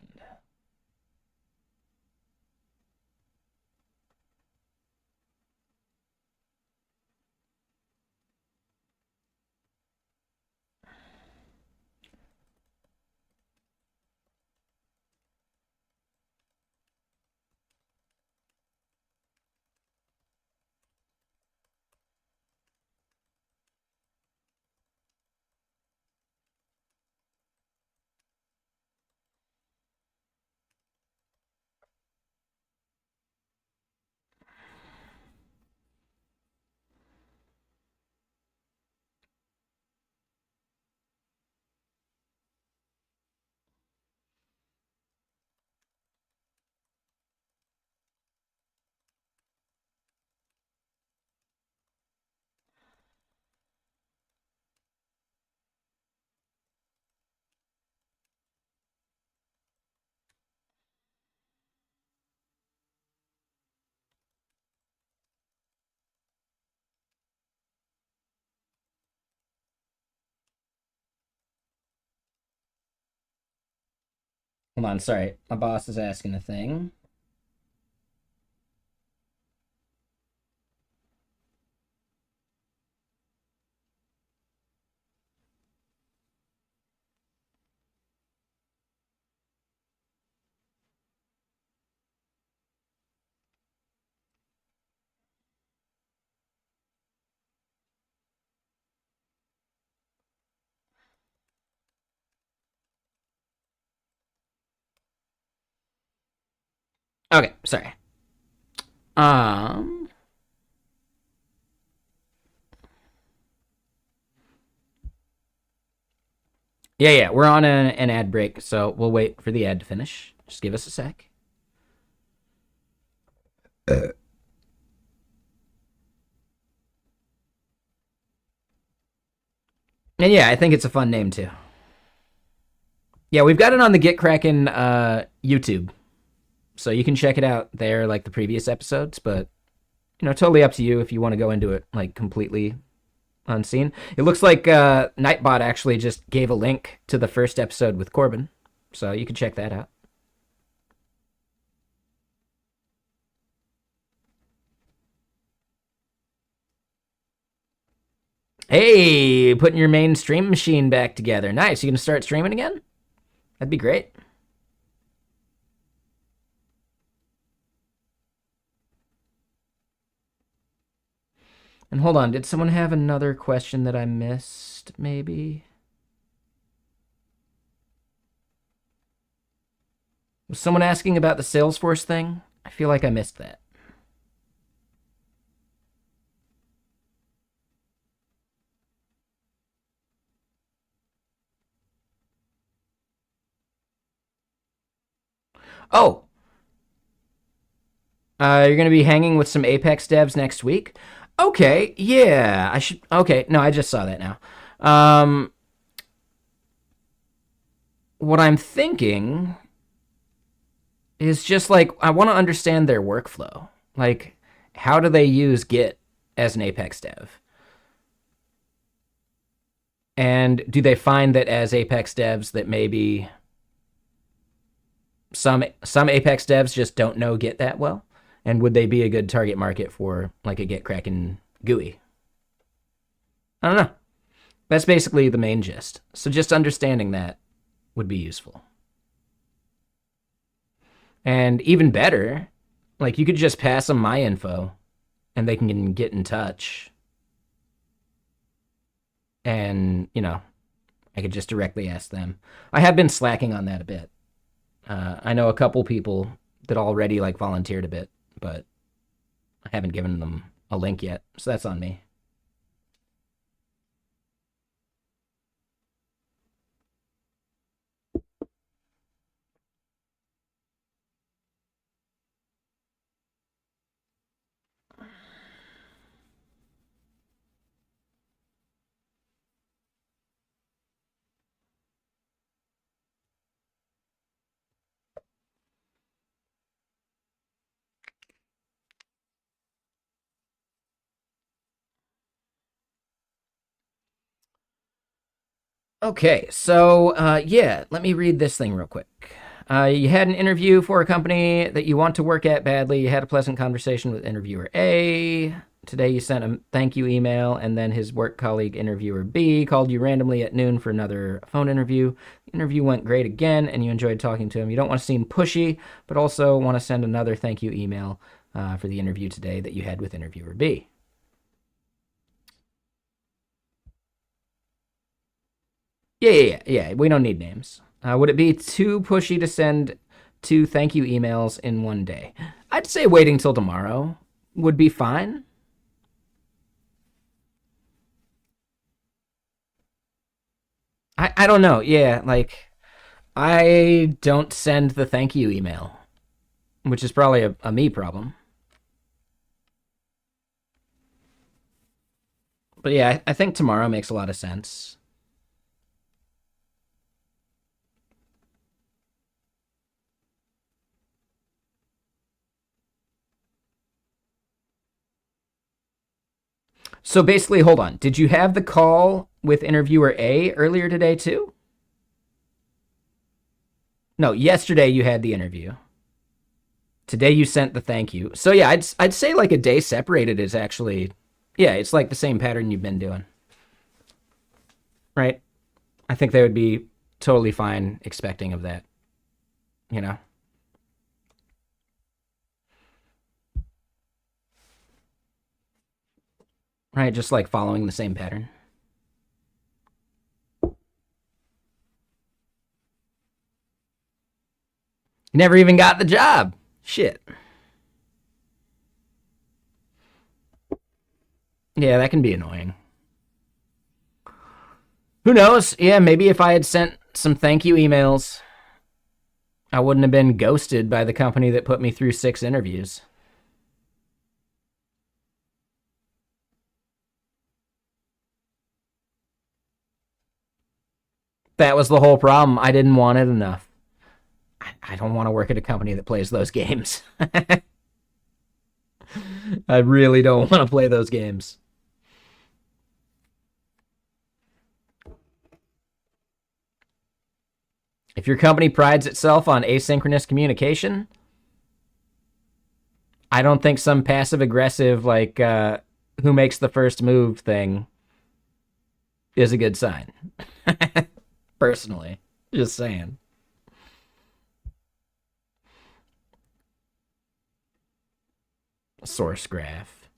S1: Hold on, sorry. My boss is asking a thing. Okay, sorry. Um, yeah, we're on an ad break, so we'll wait for the ad to finish. Just give us a sec. And yeah, I think it's a fun name too. Yeah, we've got it on the GitKraken YouTube, so you can check it out there, like the previous episodes. But totally up to you if you want to go into it like completely unseen. It looks like Nightbot actually just gave a link to the first episode with Corbin, so you can check that out. Hey, putting your main stream machine back together. Nice. You gonna start streaming again? That'd be great. And hold on, did someone have another question that I missed, maybe? Was someone asking about the Salesforce thing? I feel like I missed that. Oh, you're going to be hanging with some Apex devs next week? Okay, yeah, I should. Okay, no, I just saw that now. Um, what I'm thinking is just like, I want to understand their workflow. Like, how do they use Git as an Apex dev? And do they find that as Apex devs that maybe some Apex devs just don't know Git that well? And would they be a good target market for like a Git Kraken GUI? I don't know. That's basically the main gist. So just understanding that would be useful. And even better, like you could just pass them my info and they can get in touch. And, I could just directly ask them. I have been slacking on that a bit. I know a couple people that already like volunteered a bit, but I haven't given them a link yet. So that's on me. Okay, so yeah, let me read this thing real quick. You had an interview for a company that you want to work at badly. You had a pleasant conversation with interviewer A. Today you sent a thank you email, and then his work colleague, interviewer B, called you randomly at noon for another phone interview. The interview went great again, and you enjoyed talking to him. You don't want to seem pushy, but also want to send another thank you email for the interview today that you had with interviewer B. Yeah. We don't need names. Would it be too pushy to send two thank you emails in one day? I'd say waiting till tomorrow would be fine. I don't know. Yeah, like I don't send the thank you email, which is probably a me problem. But yeah, I think tomorrow makes a lot of sense. So basically, hold on. Did you have the call with interviewer A earlier today too? No, yesterday you had the interview. Today you sent the thank you. So yeah, I'd say like a day separated is actually, yeah, it's like the same pattern you've been doing, right? I think they would be totally fine expecting of that, you know? Right? Just like following the same pattern. You never even got the job. Shit. Yeah, that can be annoying. Who knows? Yeah, maybe if I had sent some thank you emails, I wouldn't have been ghosted by the company that put me through 6 interviews. That was the whole problem. I didn't want it enough. I don't want to work at a company that plays those games. I really don't want to play those games. If your company prides itself on asynchronous communication, I don't think some passive aggressive, like, who makes the first move thing is a good sign. Personally. Just saying. Source graph.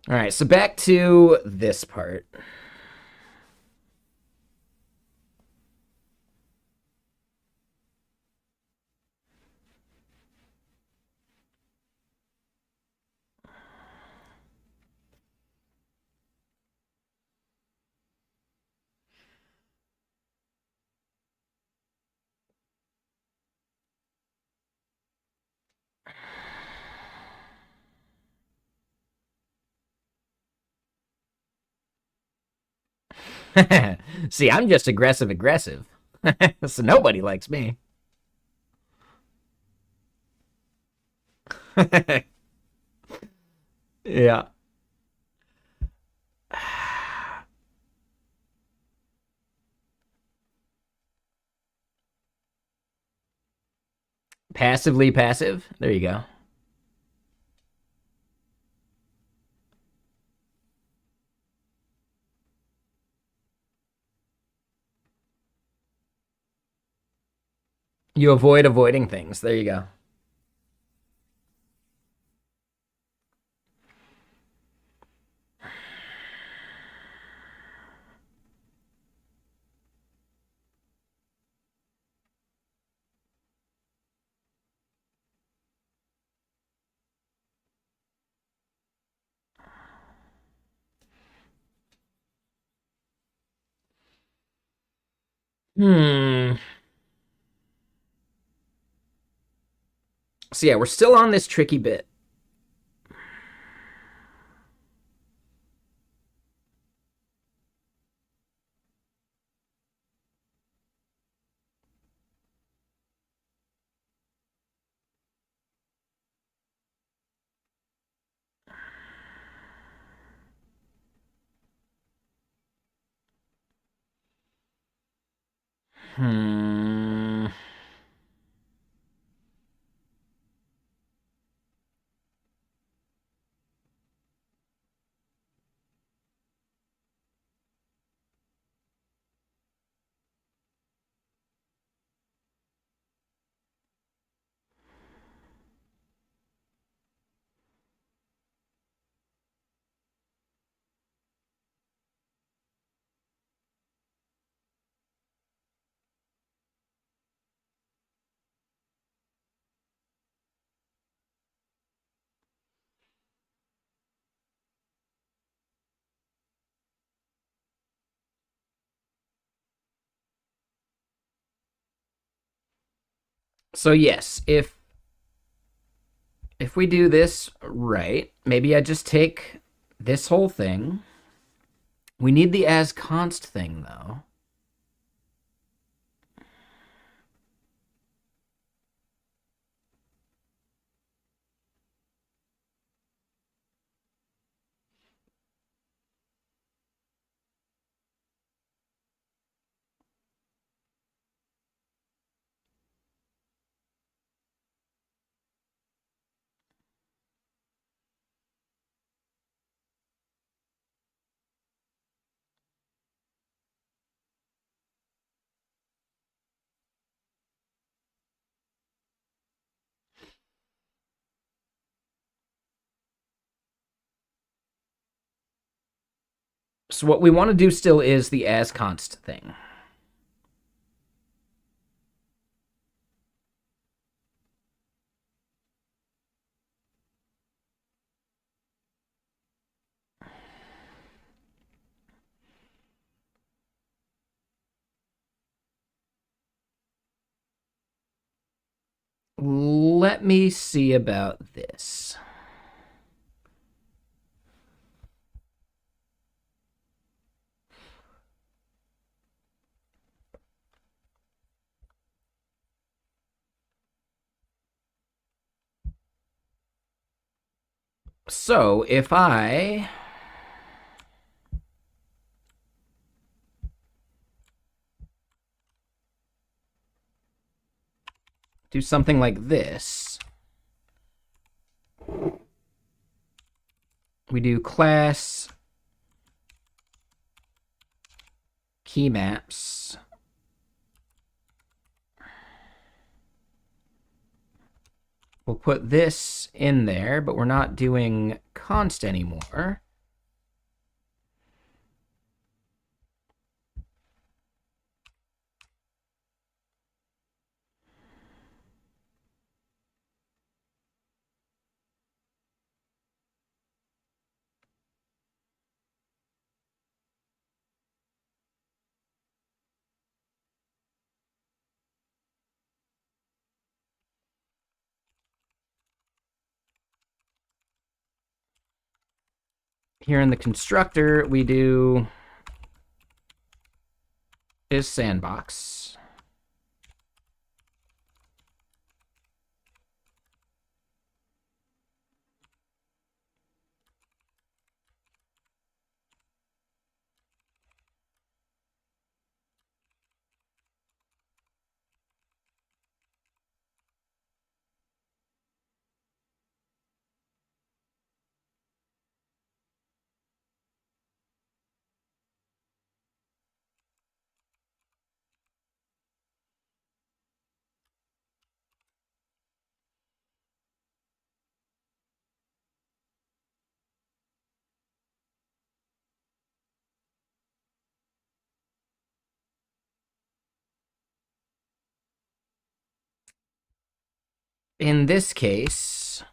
S1: All right, so back to this part. See, I'm just aggressive. So nobody likes me. Yeah. Passively passive. There you go. You avoid avoiding things. There you go. Hmm. So yeah, we're still on this tricky bit. Hmm. So yes, if we do this right, maybe I just take this whole thing. We need the as const thing though. So what we want to do still is the as const thing. Let me see about this. So if I do something like this, we do class key maps. We'll put this in there, but we're not doing const anymore. here in the constructor, we do is sandbox. In this case,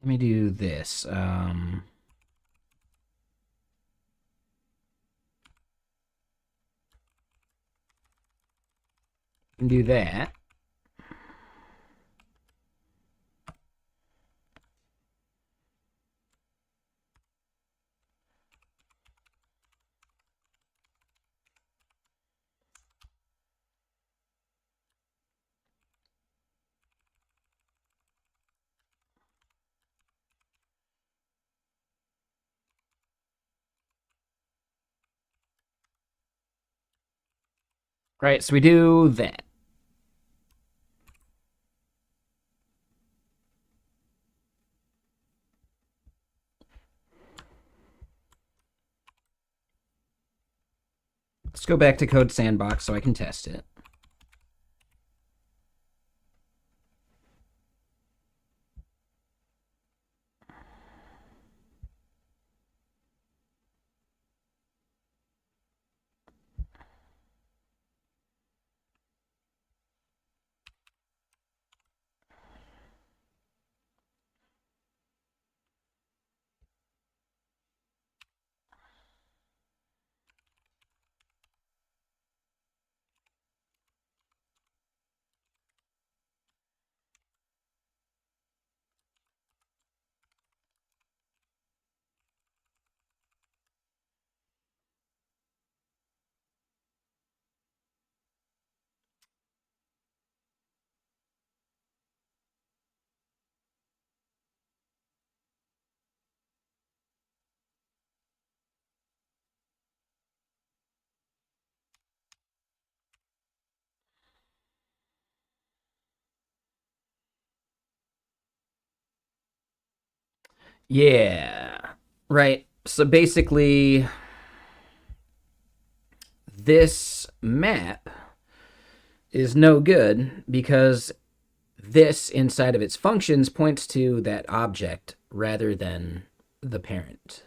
S1: let me do this. Do that. Right, so we do that. Let's go back to code sandbox so I can test it. Yeah. Right. So basically, this map is no good because this inside of its functions points to that object rather than the parent.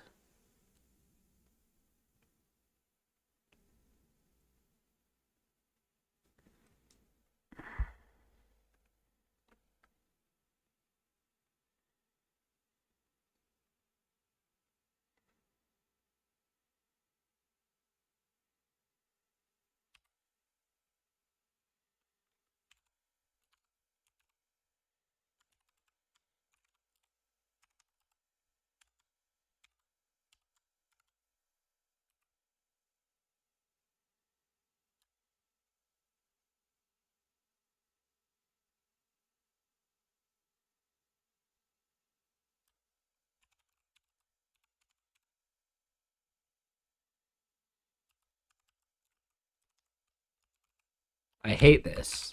S1: I hate this.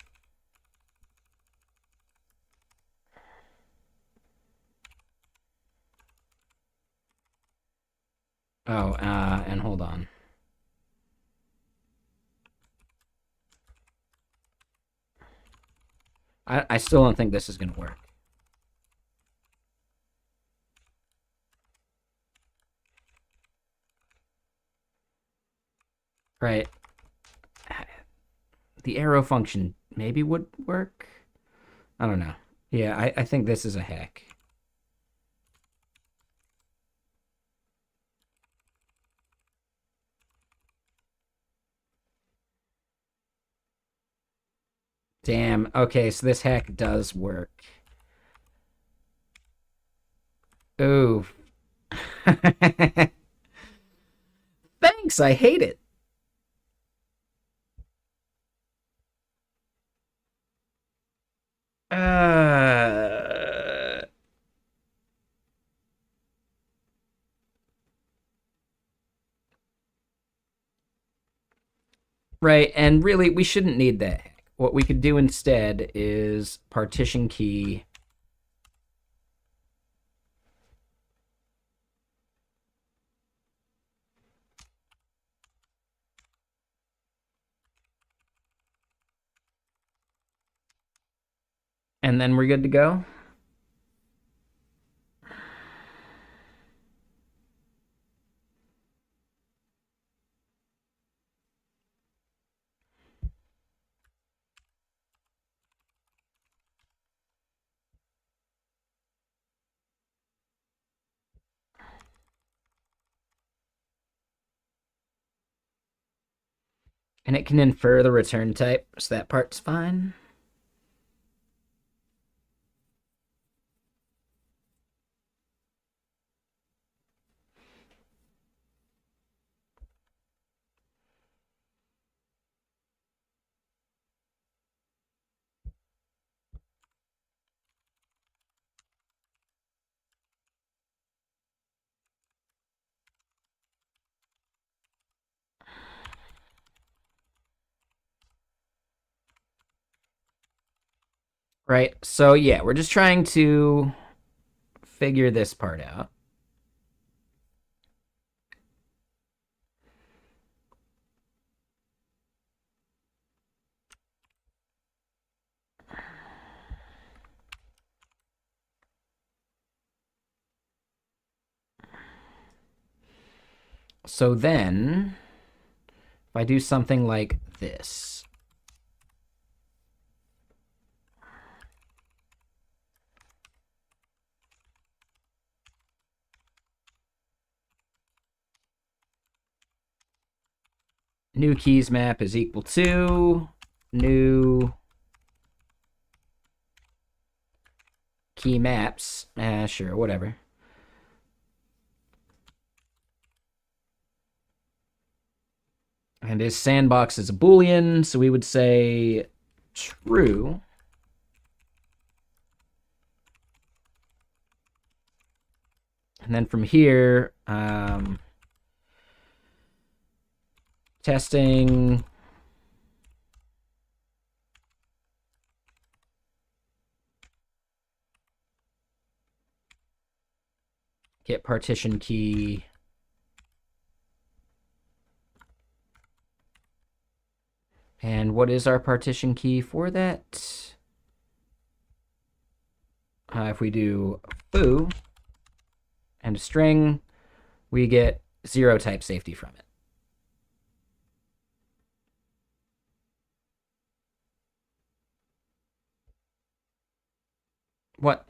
S1: Oh, and hold on. I still don't think this is going to work. Right. The arrow function maybe would work. I don't know. Yeah, I think this is a hack. Damn. Okay, so this hack does work. Ooh. Thanks, I hate it. Uh, right, and really, we shouldn't need that hack. What we could do instead is partition key. And then we're good to go. And it can infer the return type, so that part's fine. Right, so yeah, we're just trying to figure this part out. So then, if I do something like this, new keys map is equal to new key maps. Sure, whatever. And his sandbox is a Boolean, so we would say true. And then from here, testing. Get partition key. And what is our partition key for that? If we do foo and a string, we get 0 type safety from it. What?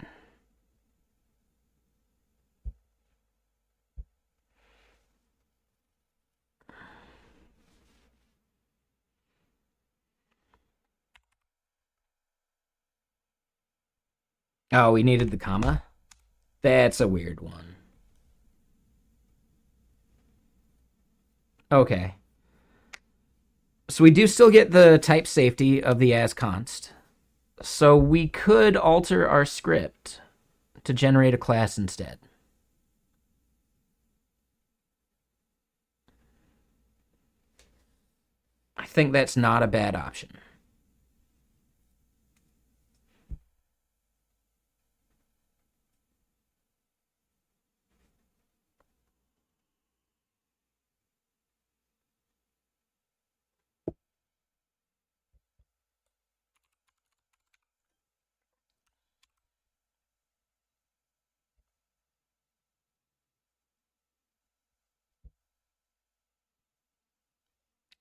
S1: Oh, we needed the comma? That's a weird one. Okay. So we do still get the type safety of the as const. So we could alter our script to generate a class instead. I think that's not a bad option.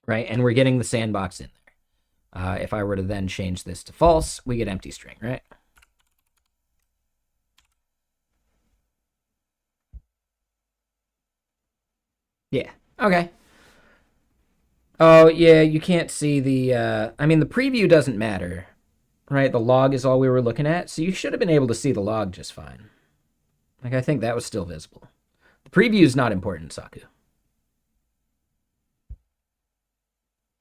S1: Right, and we're getting the sandbox in there. If I were to then change this to false, we get empty string, right? Yeah. Okay. Oh, yeah, you can't see the, I mean, the preview doesn't matter, right? The log is all we were looking at, so you should have been able to see the log just fine. Like, I think that was still visible. The preview is not important, Saku.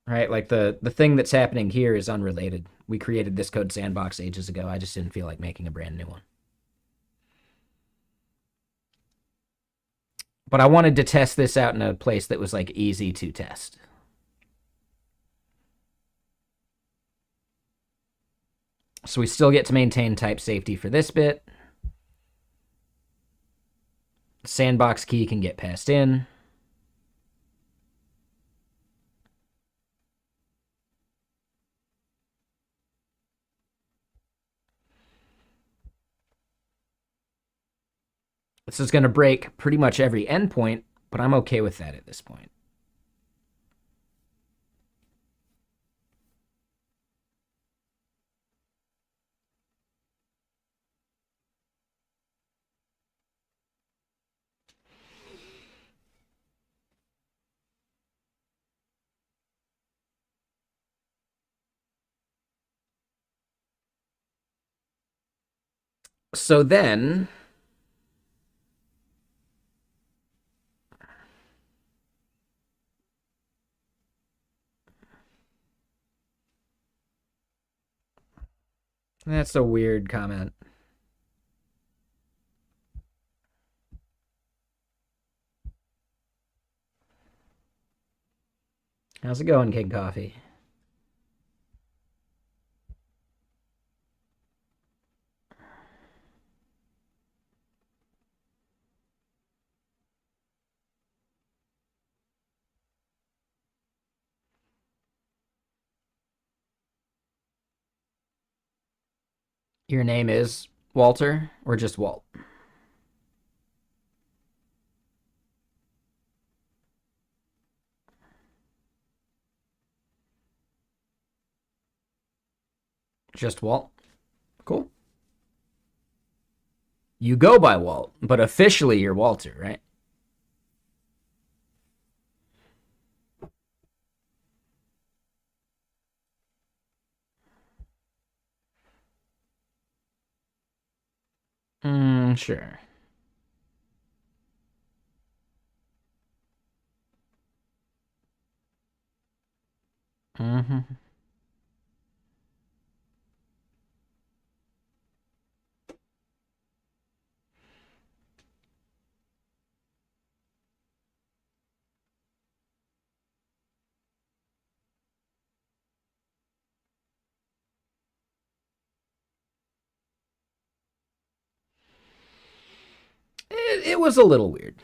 S1: Right? Like, the thing that's happening here is unrelated. We created this code sandbox ages ago. I just didn't feel like making a brand new one. But I wanted to test this out in a place that was, like, easy to test. So we still get to maintain type safety for this bit. Sandbox key can get passed in. This is going to break pretty much every endpoint, but I'm okay with that at this point. So then, that's a weird comment. How's it going, King Coffee? Your name is Waltr or just Walt? Just Walt? Cool. You go by Walt, but officially you're Waltr, right? Sure. Mm-hmm. It was a little weird.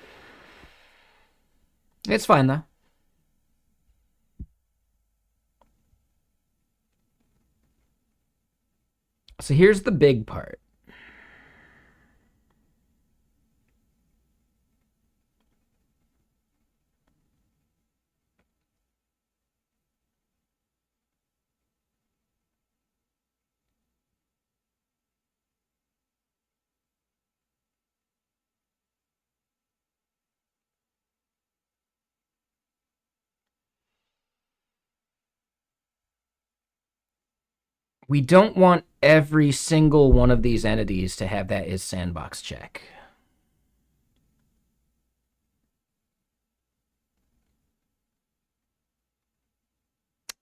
S1: It's fine, though. So here's the big part. We don't want every single one of these entities to have that is sandbox check.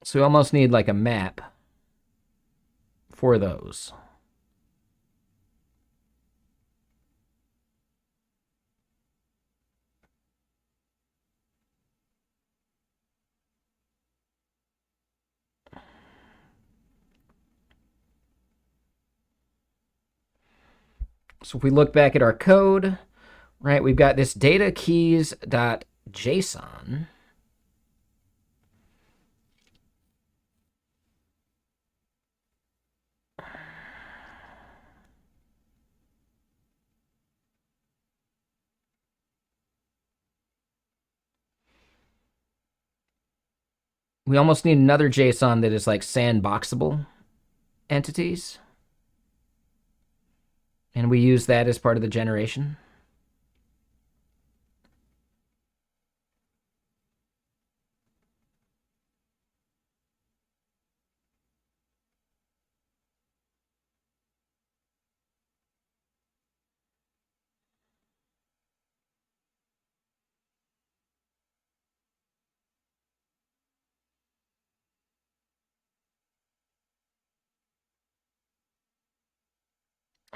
S1: So we almost need like a map for those. So if we look back at our code, right, we've got this data keys.json. We almost need another JSON that is like sandboxable entities. And we use that as part of the generation.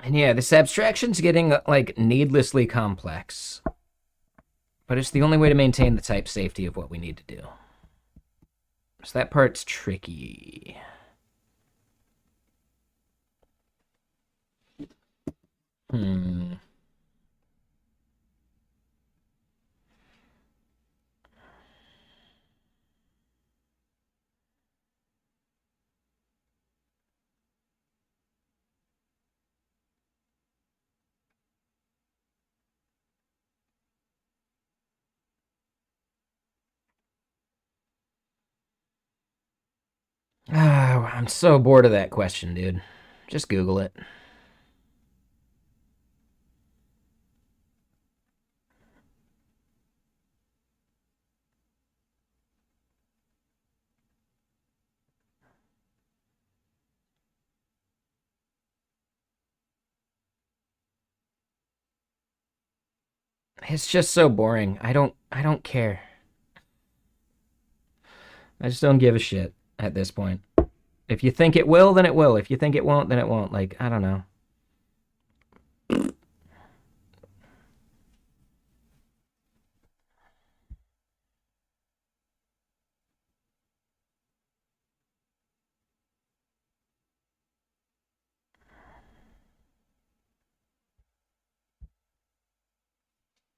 S1: And yeah, this abstraction's getting like needlessly complex. But it's the only way to maintain the type safety of what we need to do. So that part's tricky. Hmm. Oh, I'm so bored of that question, dude. Just Google it. It's just so boring. I don't care. I just don't give a shit at this point. If you think it will, then it will. If you think it won't, then it won't. Like, I don't know.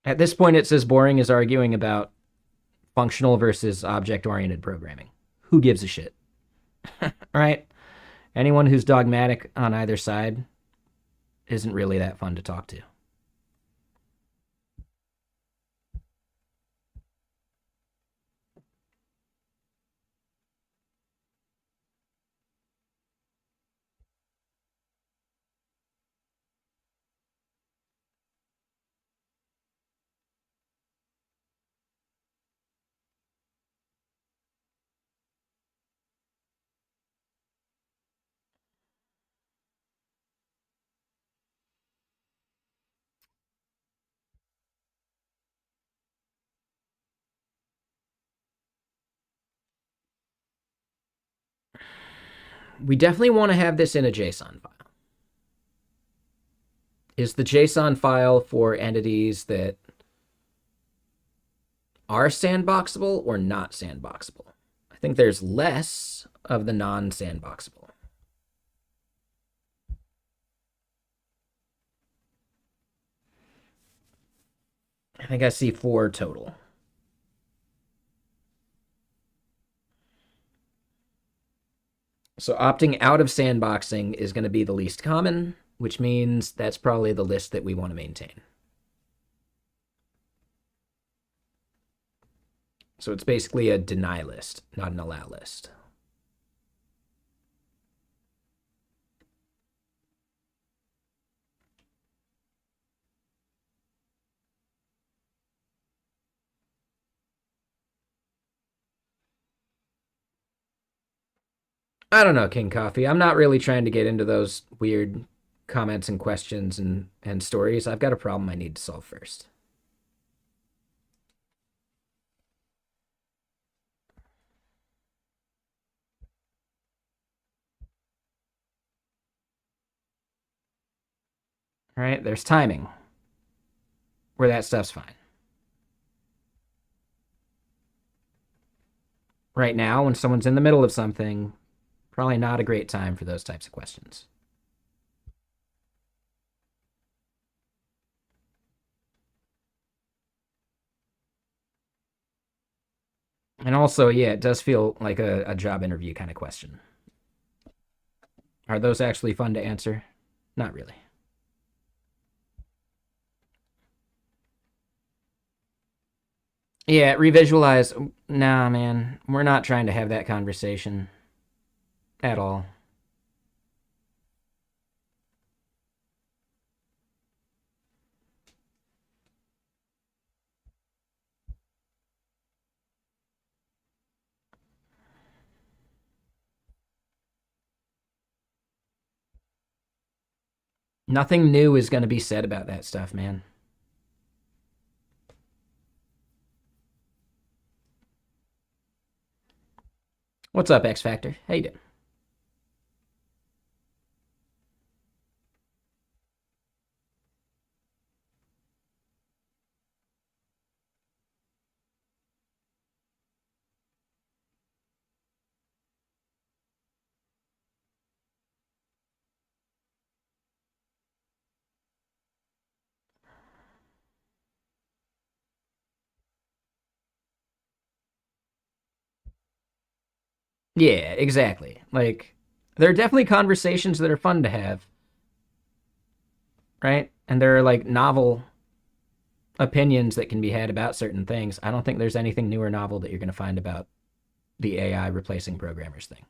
S1: At this point, it's as boring as arguing about functional versus object oriented programming. Who gives a shit? Right? Anyone who's dogmatic on either side isn't really that fun to talk to. We definitely want to have this in a JSON file. Is the JSON file for entities that are sandboxable or not sandboxable? I think there's less of the non-sandboxable. I think I see 4 total. So opting out of sandboxing is going to be the least common, which means that's probably the list that we want to maintain. So it's basically a deny list, not an allow list. I don't know, King Coffee. I'm not really trying to get into those weird comments and questions and stories. I've got a problem I need to solve first. All right, there's timing where that stuff's fine. Right now, when someone's in the middle of something, probably not a great time for those types of questions. And also, yeah, it does feel like a job interview kind of question. Are those actually fun to answer? Not really. Yeah, revisualize. Nah, man. We're not trying to have that conversation at all. Nothing new is going to be said about that stuff, man. What's up, X Factor? How you doing? Yeah, exactly. Like, there are definitely conversations that are fun to have, right? And there are like novel opinions that can be had about certain things. I don't think there's anything new or novel that you're going to find about the AI replacing programmers thing.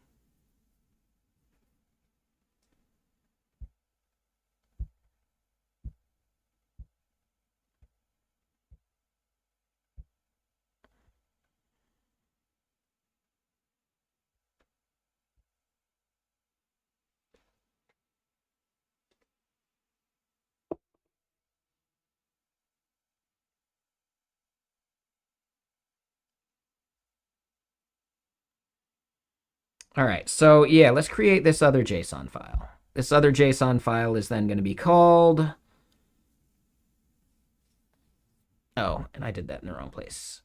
S1: All right, so yeah, let's create this other JSON file. This other JSON file is then going to be called. Oh, and I did that in the wrong place.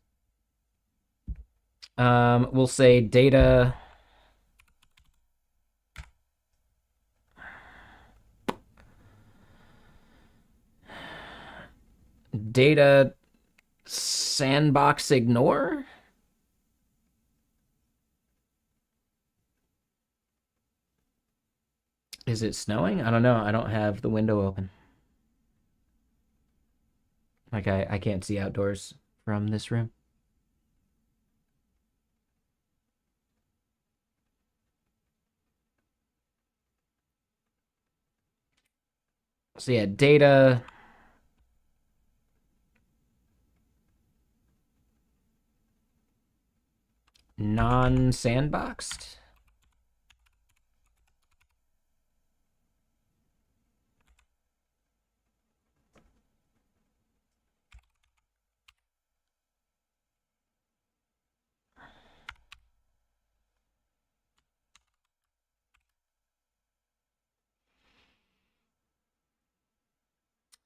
S1: We'll say data. Data sandbox ignore. Is it snowing? I don't know. I don't have the window open. Like I can't see outdoors from this room. So yeah, data non-sandboxed.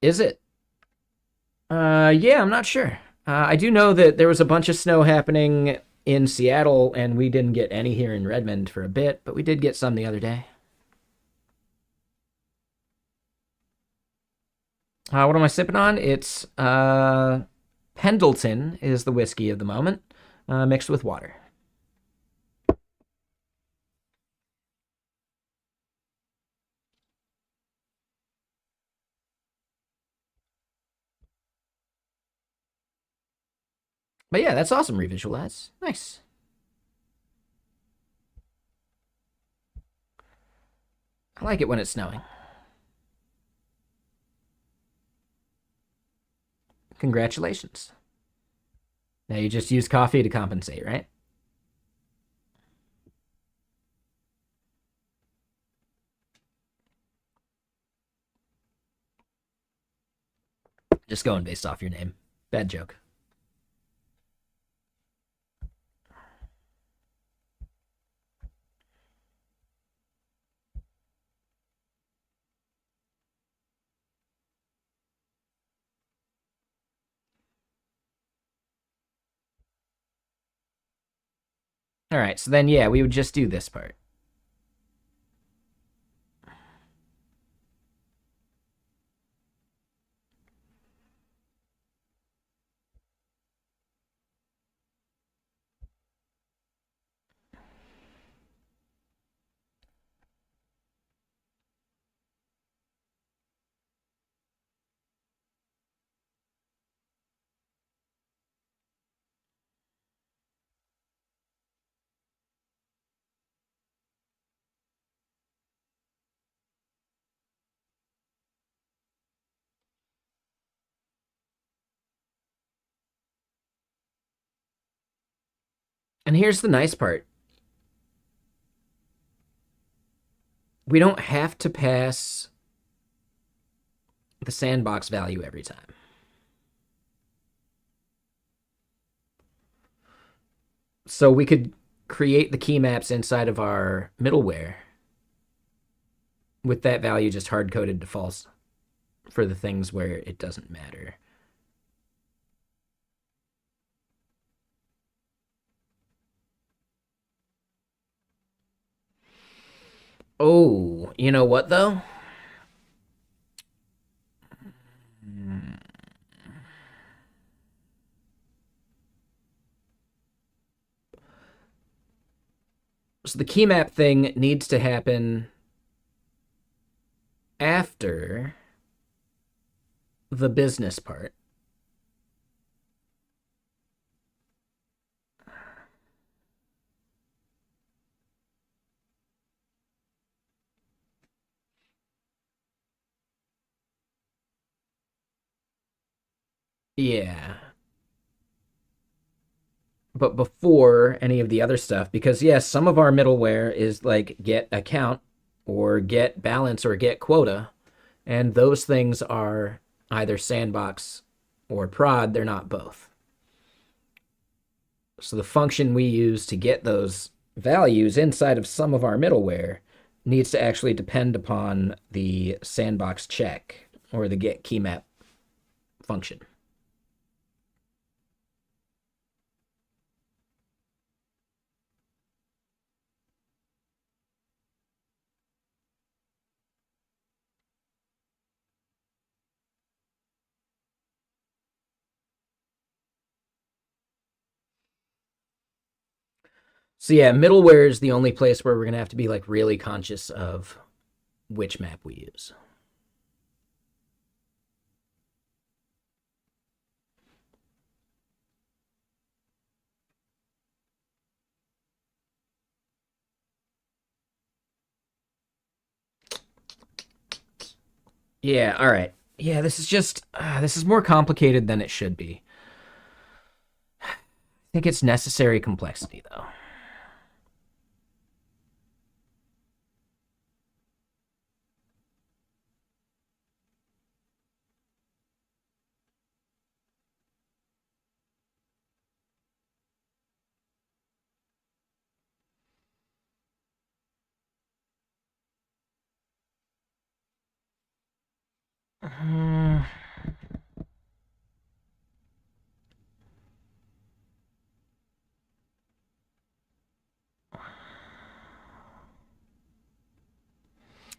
S1: Is it? Yeah, I'm not sure. I do know that there was a bunch of snow happening in Seattle, and we didn't get any here in Redmond for a bit, but we did get some the other day. What am I sipping on? It's Pendleton is the whiskey of the moment, mixed with water. But yeah, that's awesome. Revisualize. Nice. I like it when it's snowing. Congratulations. Now you just use coffee to compensate, right? Just going based off your name. Bad joke. All right, so then yeah, we would just do this part. And here's the nice part. We don't have to pass the sandbox value every time. So we could create the key maps inside of our middleware with that value just hard coded to false for the things where it doesn't matter. Oh, you know what though? So the key map thing needs to happen after the business part. Yeah. But before any of the other stuff, because yes, some of our middleware is like get account or get balance or get quota, and those things are either sandbox or prod, they're not both. So the function we use to get those values inside of some of our middleware needs to actually depend upon the sandbox check or the get key map function. So yeah, middleware is the only place where we're gonna have to be like really conscious of which map we use. Yeah, all right. Yeah, this is more complicated than it should be. I think it's necessary complexity though.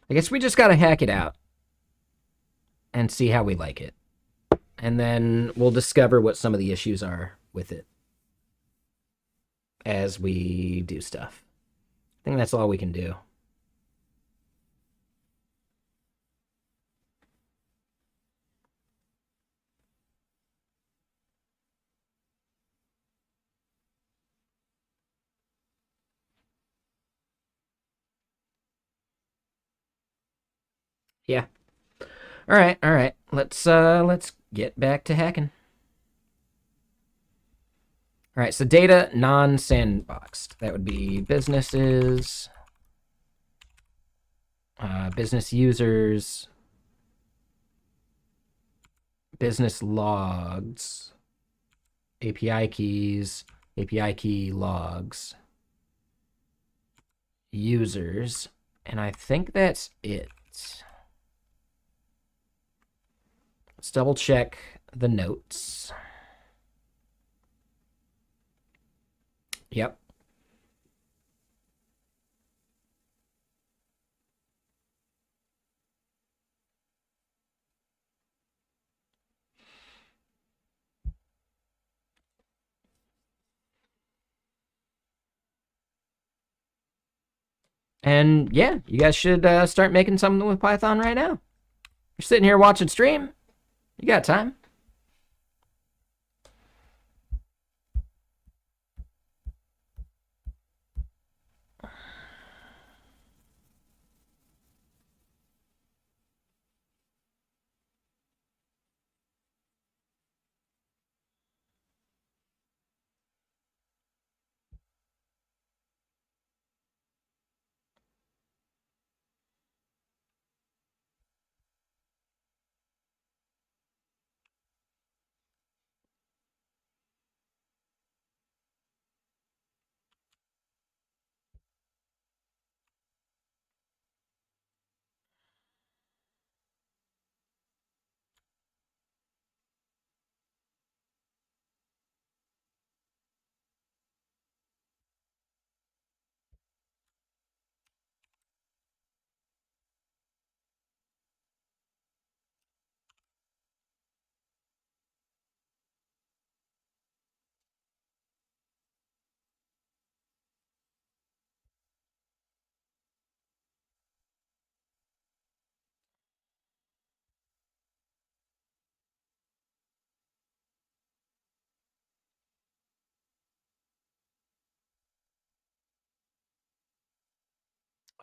S1: I guess we just gotta hack it out and see how we like it. And then we'll discover what some of the issues are with it as we do stuff. I think that's all we can do. Yeah. All right, all right. Let's get back to hacking. All right, so data non-sandboxed. That would be businesses, business users, business logs, API keys, API key logs, users, and I think that's it. Let's double check the notes. Yep. And yeah, you guys should start making something with Python right now. You're sitting here watching stream. You got time.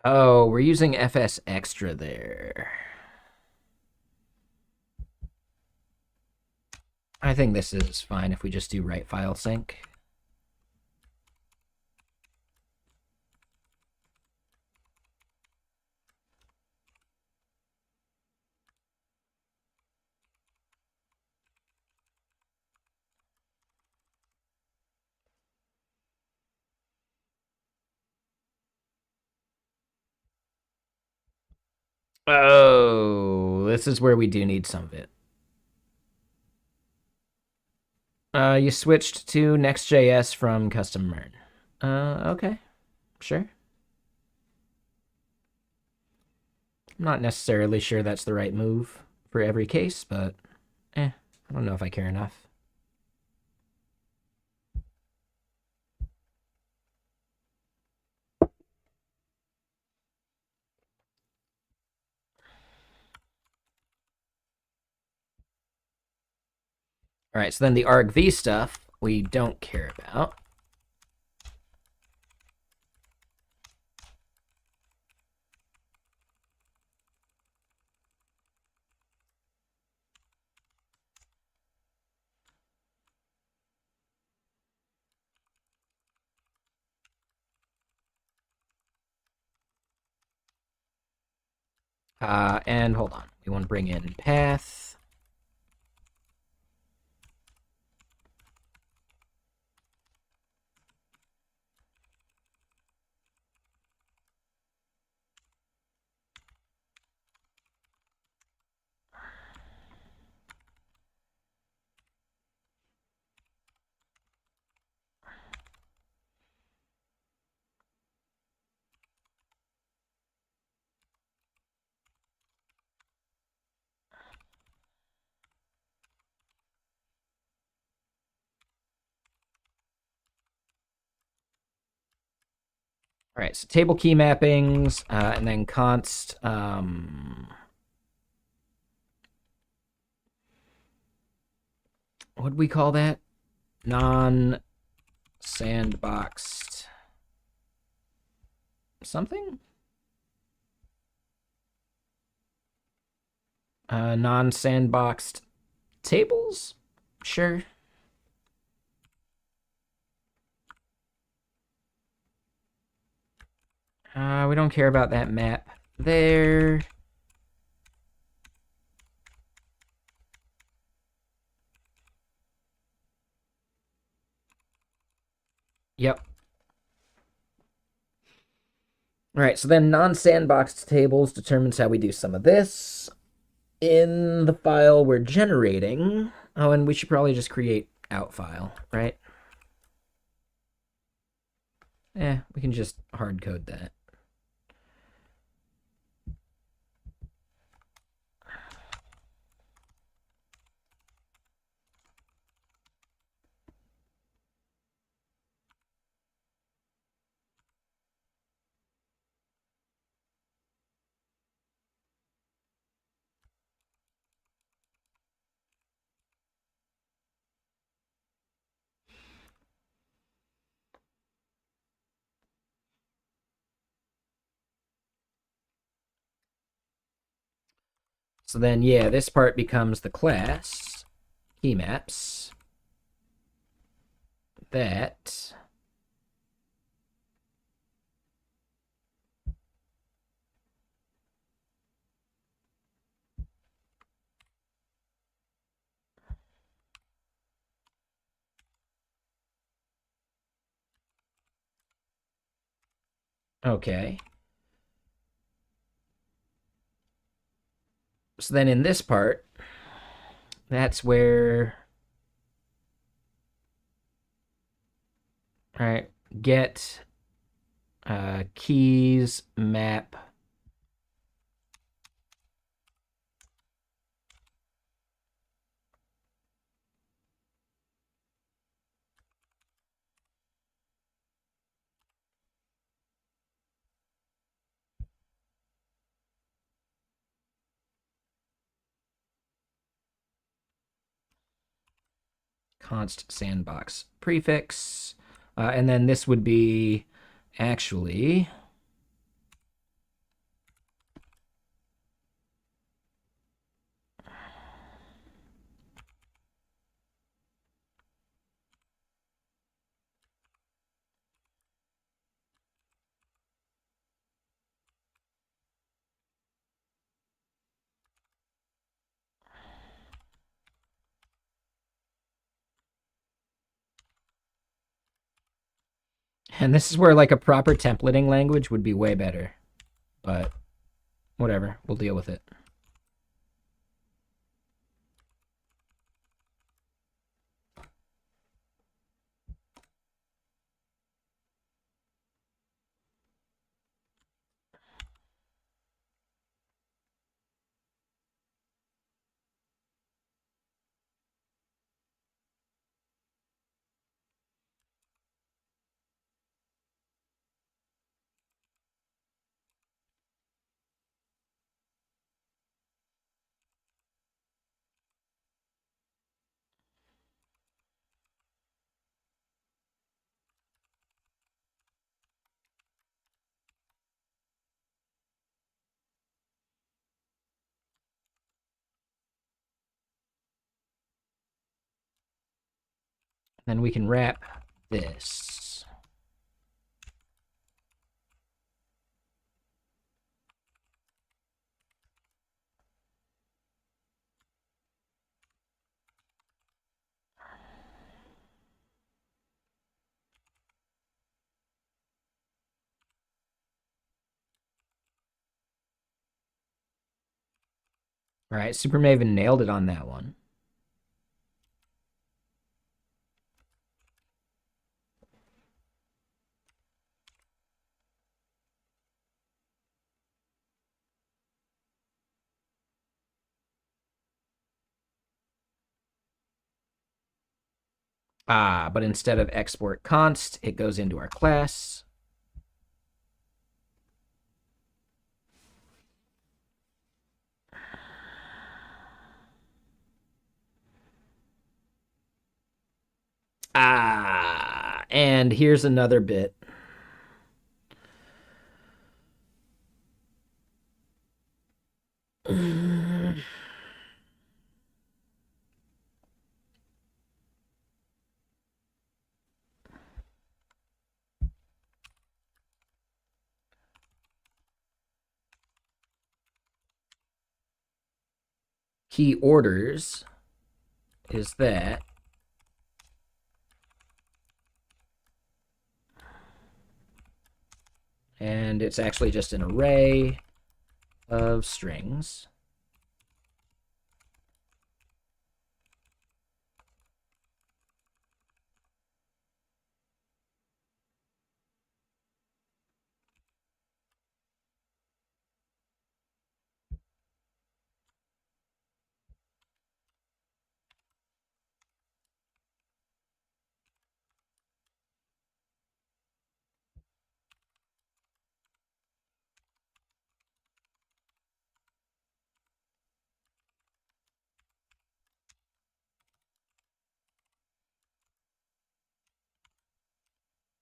S1: Oh, we're using FS extra there. I think this is fine if we just do write file sync. Oh, this is where we do need some of it. You switched to Next.js from custom MERN. Okay, sure. I'm not necessarily sure that's the right move for every case, but I don't know if I care enough. All right, so then the argv stuff we don't care about. And hold on, we want to bring in path. All right, so table key mappings, and then const. What do we call that? Non-sandboxed something? Non-sandboxed tables? Sure. We don't care about that map there. Yep. All right, so then non-sandboxed tables determines how we do some of this. In the file we're generating, oh, and we should probably just create out file, right? We can just hard code that. So then, yeah, this part becomes the class key maps that okay. So then in this part, that's where, all right, get keys map. Const sandbox prefix. And then this would be actually And this is where like a proper templating language would be way better. But whatever, we'll deal with it. Then we can wrap this. All right, Super Maven nailed it on that one. But instead of export const, it goes into our class. And here's another bit. Key orders is that and it's actually just an array of strings.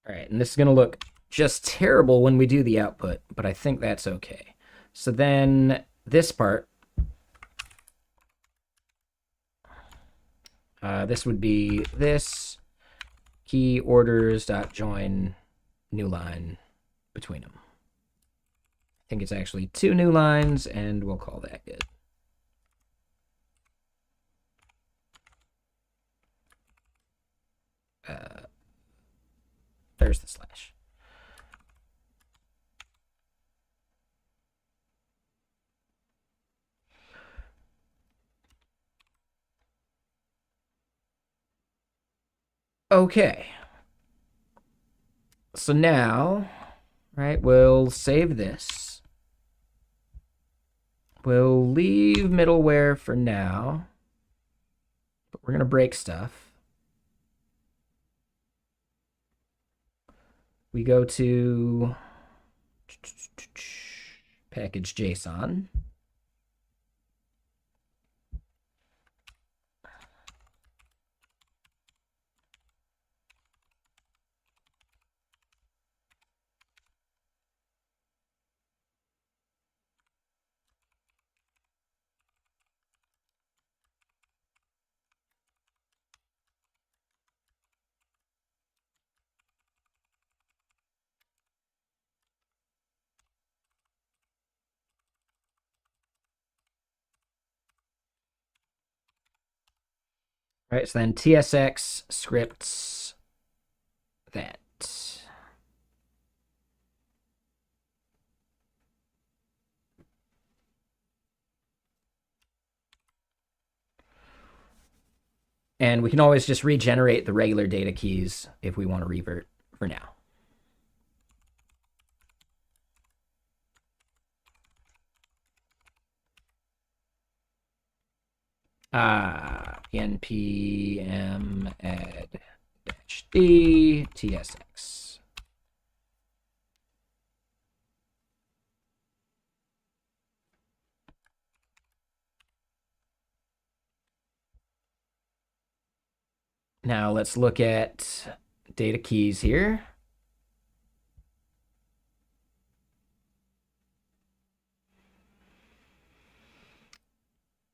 S1: All right, and this is going to look just terrible when we do the output, but I think that's okay. So then this part, this would be this key orders dot join new line between them. I think it's actually 2 new lines, and we'll call that good. There's the slash. Okay. So now, right, we'll save this. We'll leave middleware for now, but we're going to break stuff. We go to package JSON. Right, so then TSX scripts that. And we can always just regenerate the regular data keys if we want to revert for now. npm add -d tsx. Now let's look at data keys here.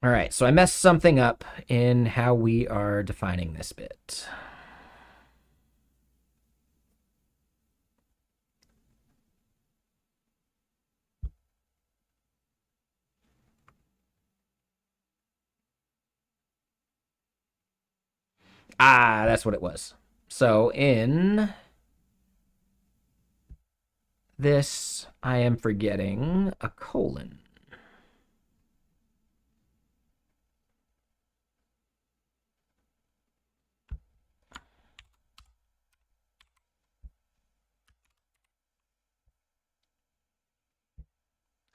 S1: All right, so I messed something up in how we are defining this bit. That's what it was. So in this, I am forgetting a colon.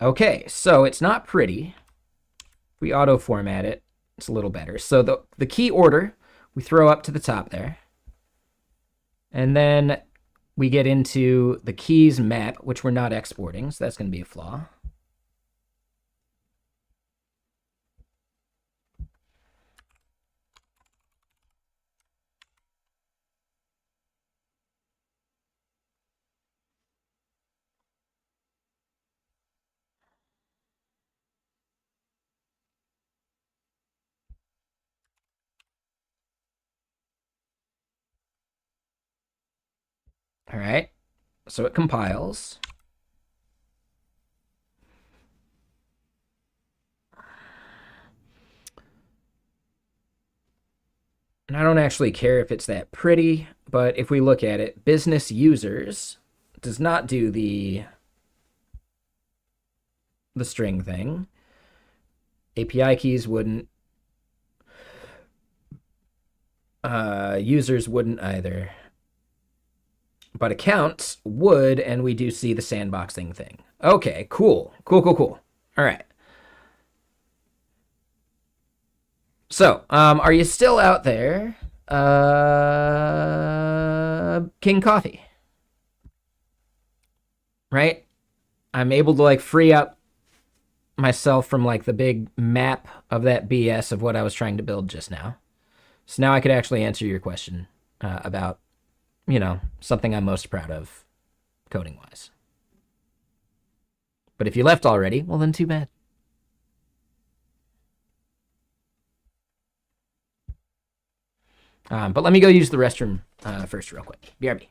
S1: Okay, so it's not pretty. If we auto format it, it's a little better. So the key order we throw up to the top there. And then we get into the keys map, which we're not exporting, so that's going to be a flaw. All right, so it compiles. And I don't actually care if it's that pretty, but if we look at it, business users does not do the string thing. API keys wouldn't. Users wouldn't either. But accounts would, and we do see the sandboxing thing. Okay, cool. All right. So, are you still out there? King Coffee. Right? I'm able to like free up myself from like the big map of that BS of what I was trying to build just now. So now I could actually answer your question about, something I'm most proud of coding wise. But if you left already, well, then too bad. But let me go use the restroom first real quick. BRB.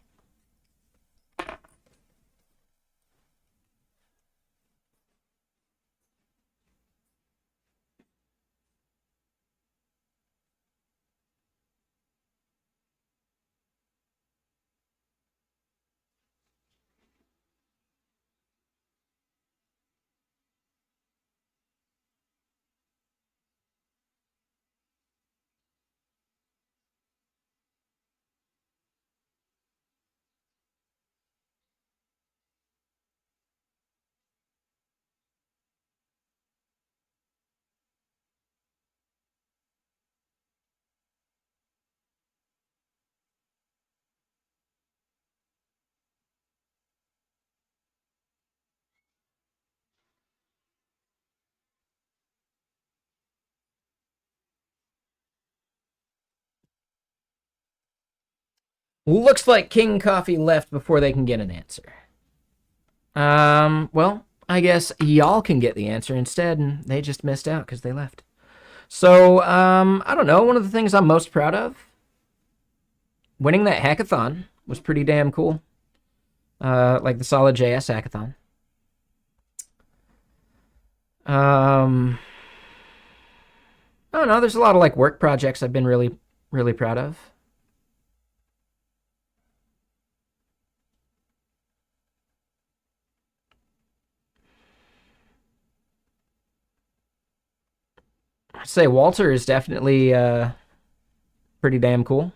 S1: Looks like King Coffee left before they can get an answer. Well, I guess y'all can get the answer instead, and they just missed out because they left. So, I don't know. One of the things I'm most proud of, winning that hackathon was pretty damn cool. Like the Solid JS hackathon. I don't know. There's a lot of like work projects I've been really, really proud of. I'd say Waltr is definitely Pretty damn cool.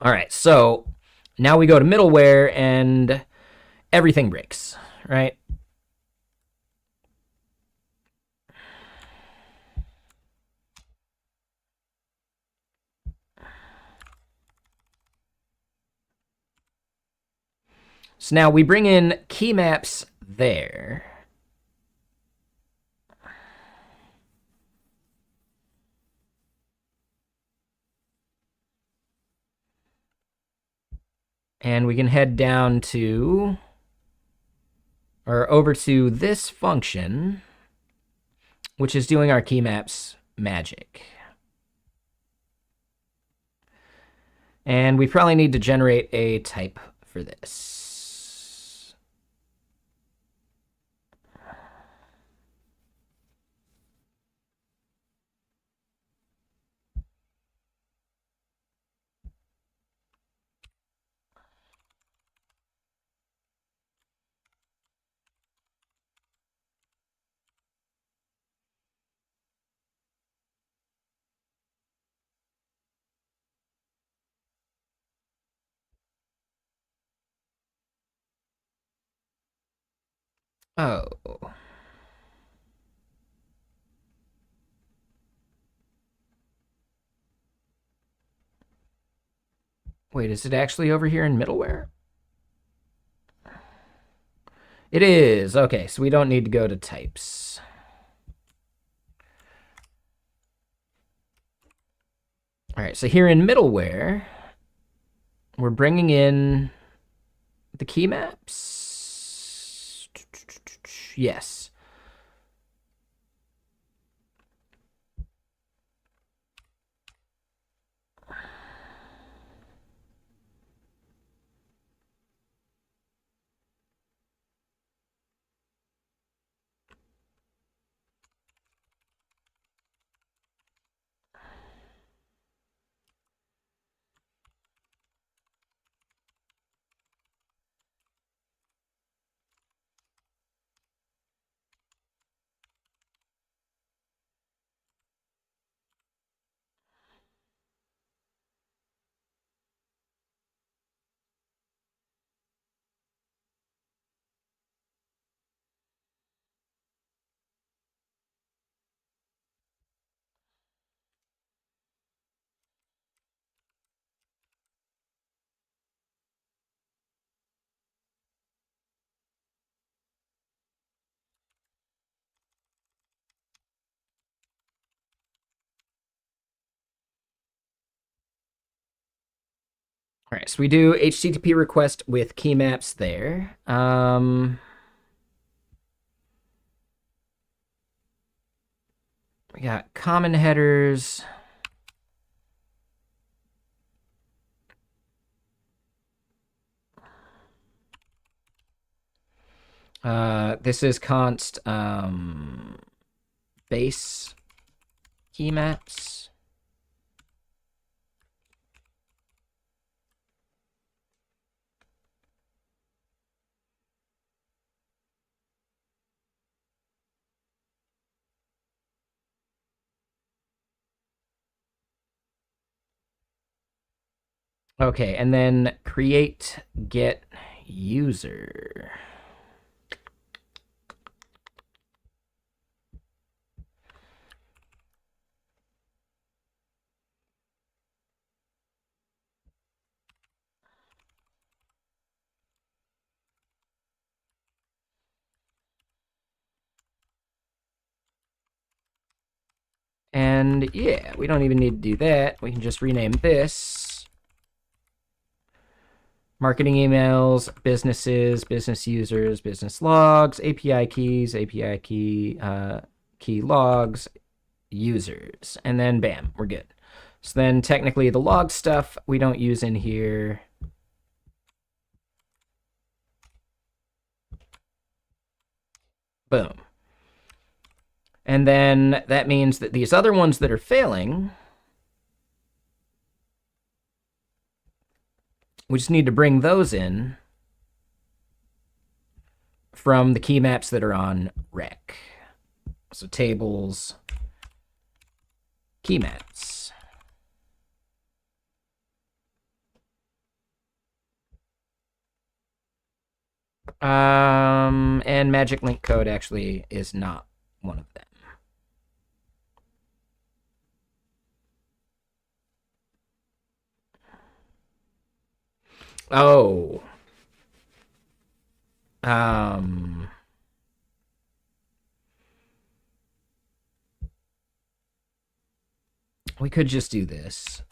S1: All right, so now we go to middleware and everything breaks, right? So now we bring in key maps there. And we can head down to, or over to this function, which is doing our key maps magic. And we probably need to generate a type for this. Oh. Wait, is it actually over here in middleware? It is. Okay, so we don't need to go to types. All right, so here in middleware, we're bringing in the key maps. Yes. All right, so we do HTTP request with key maps there. We got common headers. This is const base key maps. Okay, and then create get user. And yeah, we don't even need to do that. We can just rename this marketing emails, businesses, business users, business logs, API keys, API key logs, users. And then bam, we're good. So then technically the log stuff we don't use in here. Boom. And then that means that these other ones that are failing, we just need to bring those in from the key maps that are on rec. So tables, key maps. And magic link code actually is not one of them. Oh. We could just do this.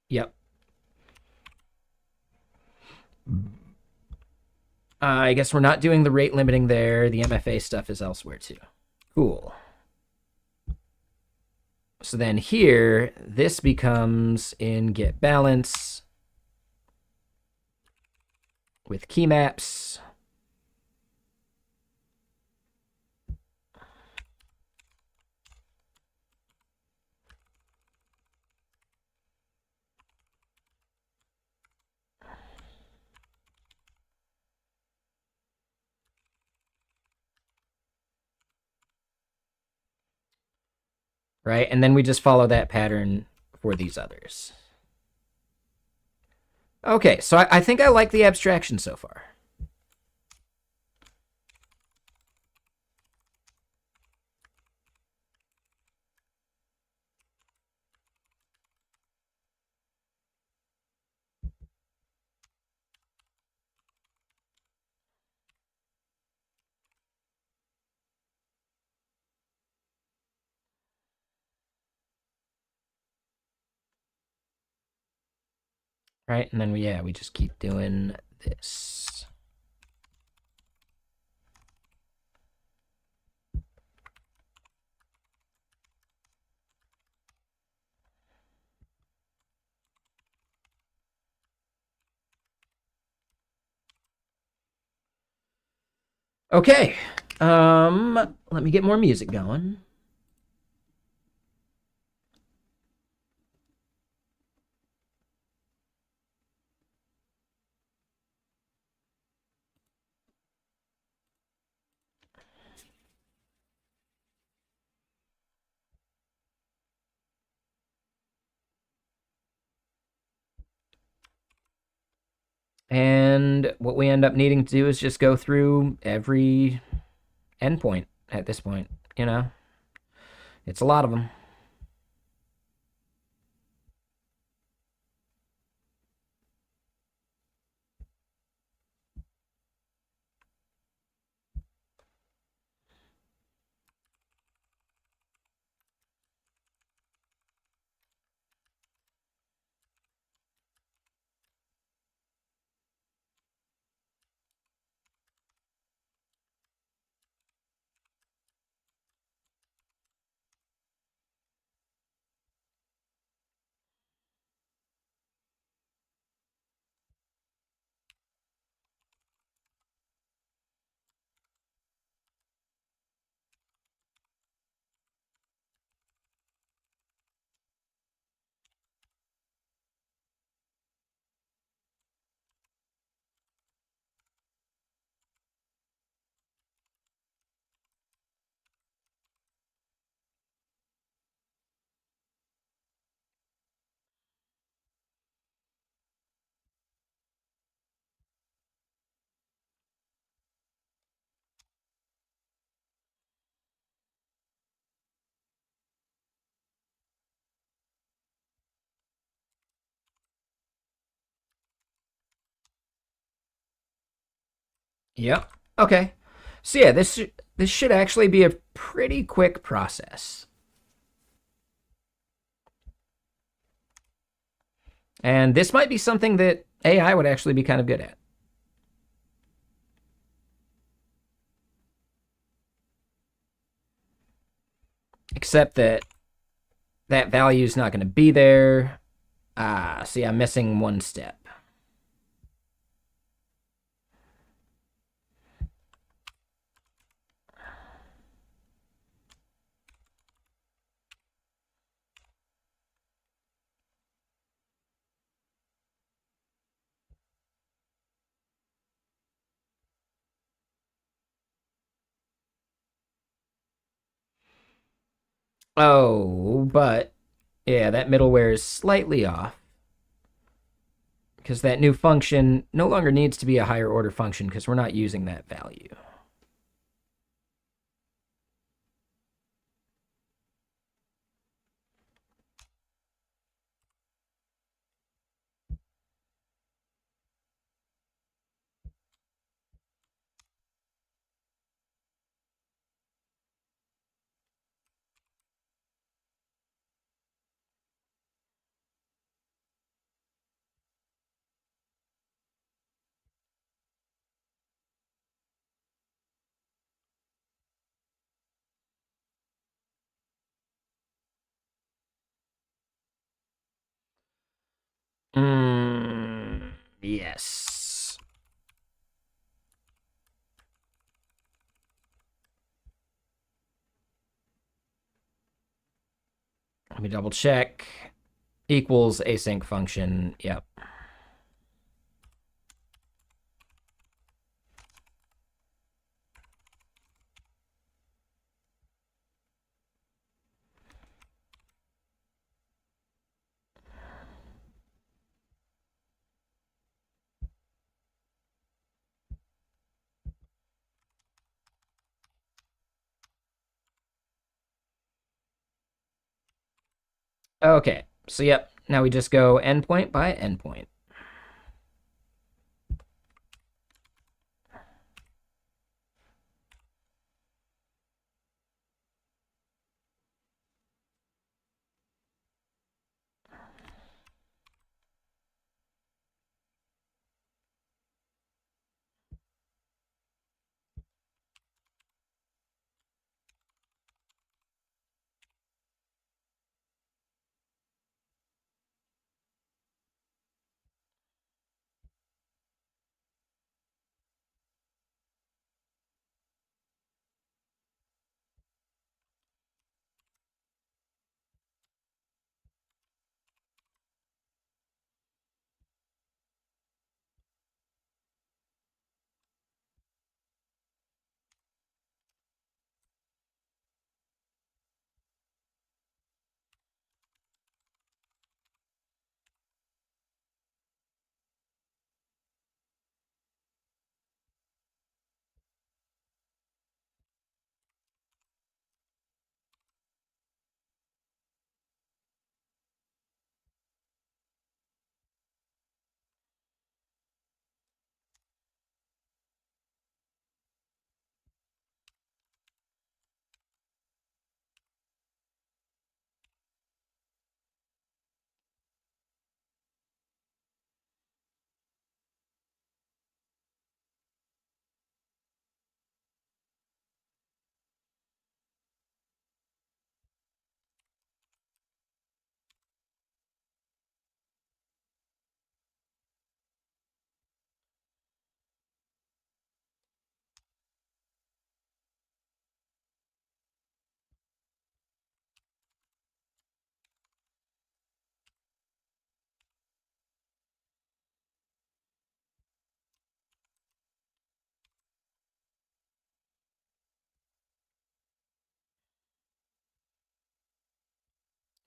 S1: Yep. I guess we're not doing the rate limiting there. The MFA stuff is elsewhere too. Cool. So then here, this becomes in get balance with key maps. Right, and then we just follow that pattern for these others. Okay, so I think I like the abstraction so far. Right, and then we just keep doing this. Okay, let me get more music going. And what we end up needing to do is just go through every endpoint at this point, you know? It's a lot of them. Yep. Okay. So yeah, this should actually be a pretty quick process. And this might be something that AI would actually be kind of good at. Except that that value is not going to be there. See, I'm missing one step. Oh, but yeah, that middleware is slightly off because that new function no longer needs to be a higher order function because we're not using that value. Yes. Let me double check. Equals async function. Yep. Okay. So, yep. Now we just go endpoint by endpoint.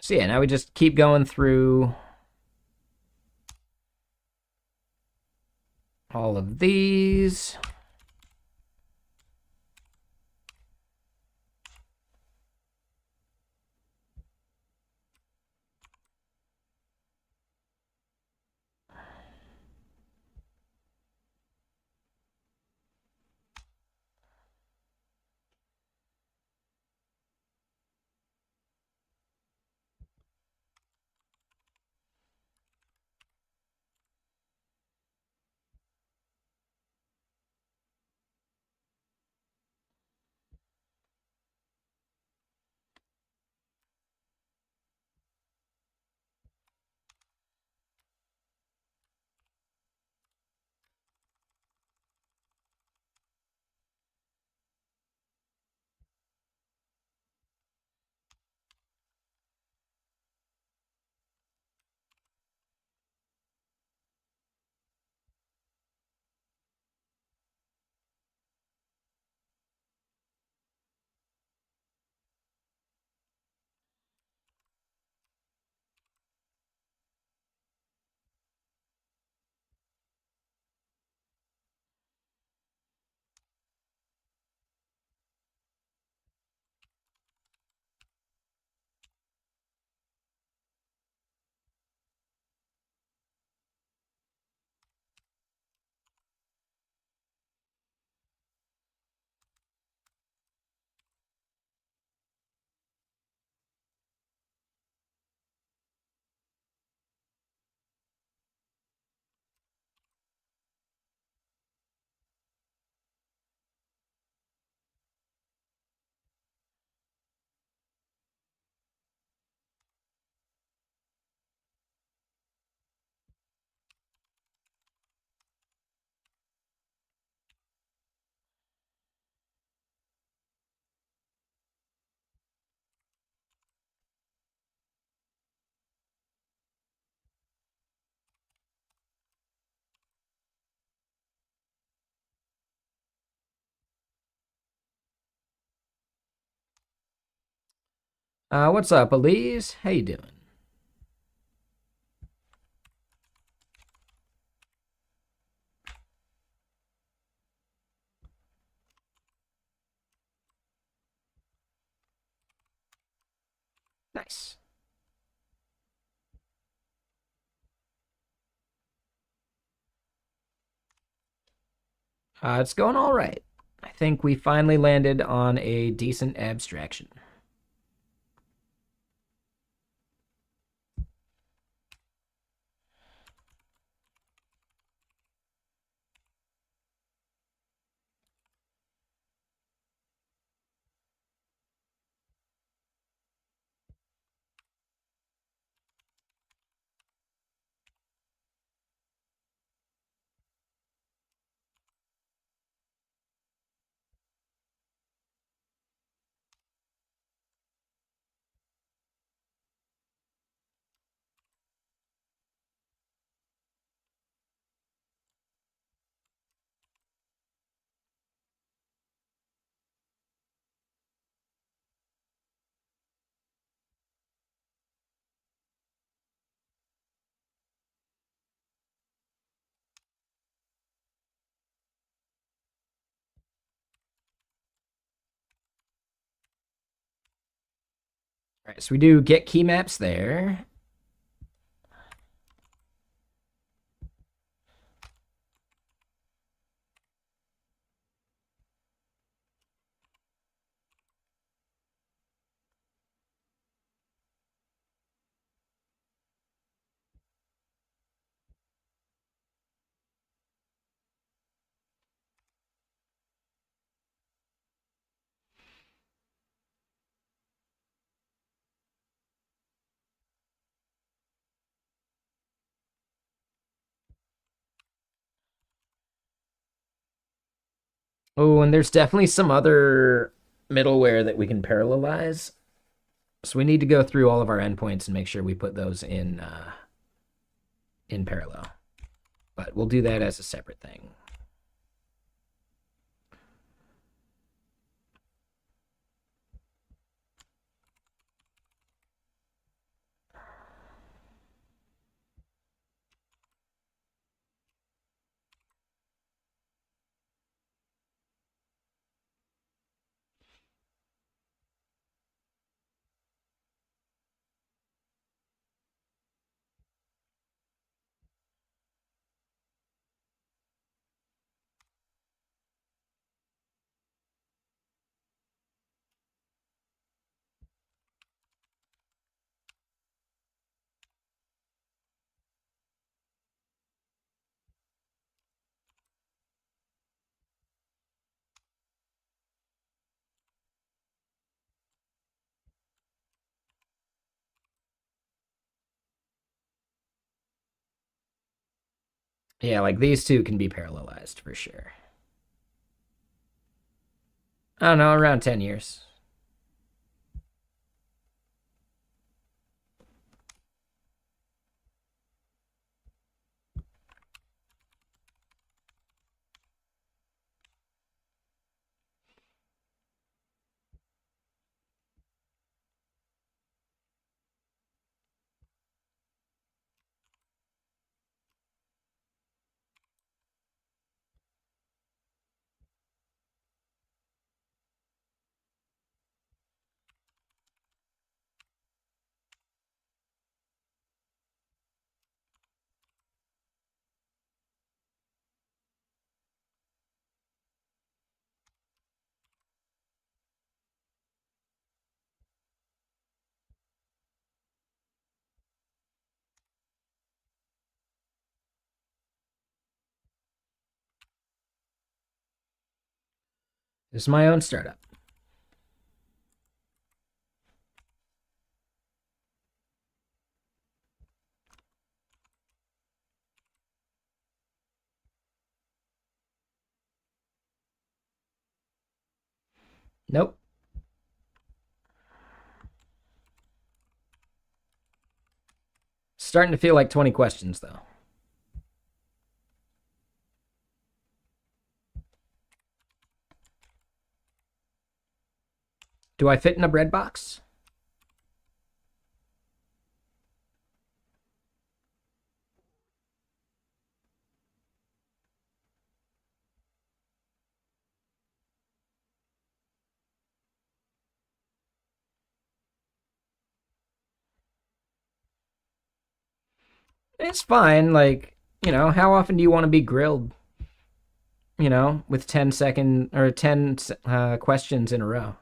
S1: So, yeah, now we just keep going through all of these. What's up, Elise? How you doing? Nice. It's going all right. I think we finally landed on a decent abstraction. All right, so we do get key maps there. Oh, and there's definitely some other middleware that we can parallelize. So we need to go through all of our endpoints and make sure we put those in parallel. But we'll do that as a separate thing. Yeah, like these two can be parallelized for sure. I don't know, around 10 years. This is my own startup. Nope. Starting to feel like 20 questions, though. Do I fit in a bread box? It's fine. Like, how often do you want to be grilled? With 10-second or 10 questions in a row.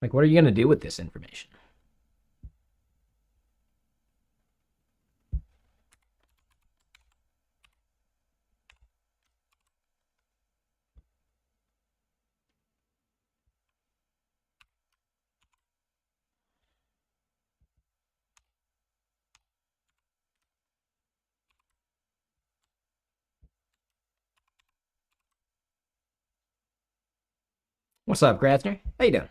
S1: Like, what are you gonna do with this information? What's up, Gratzner? How you doing?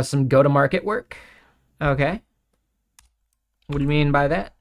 S1: Some go-to-market work. Okay. What do you mean by that?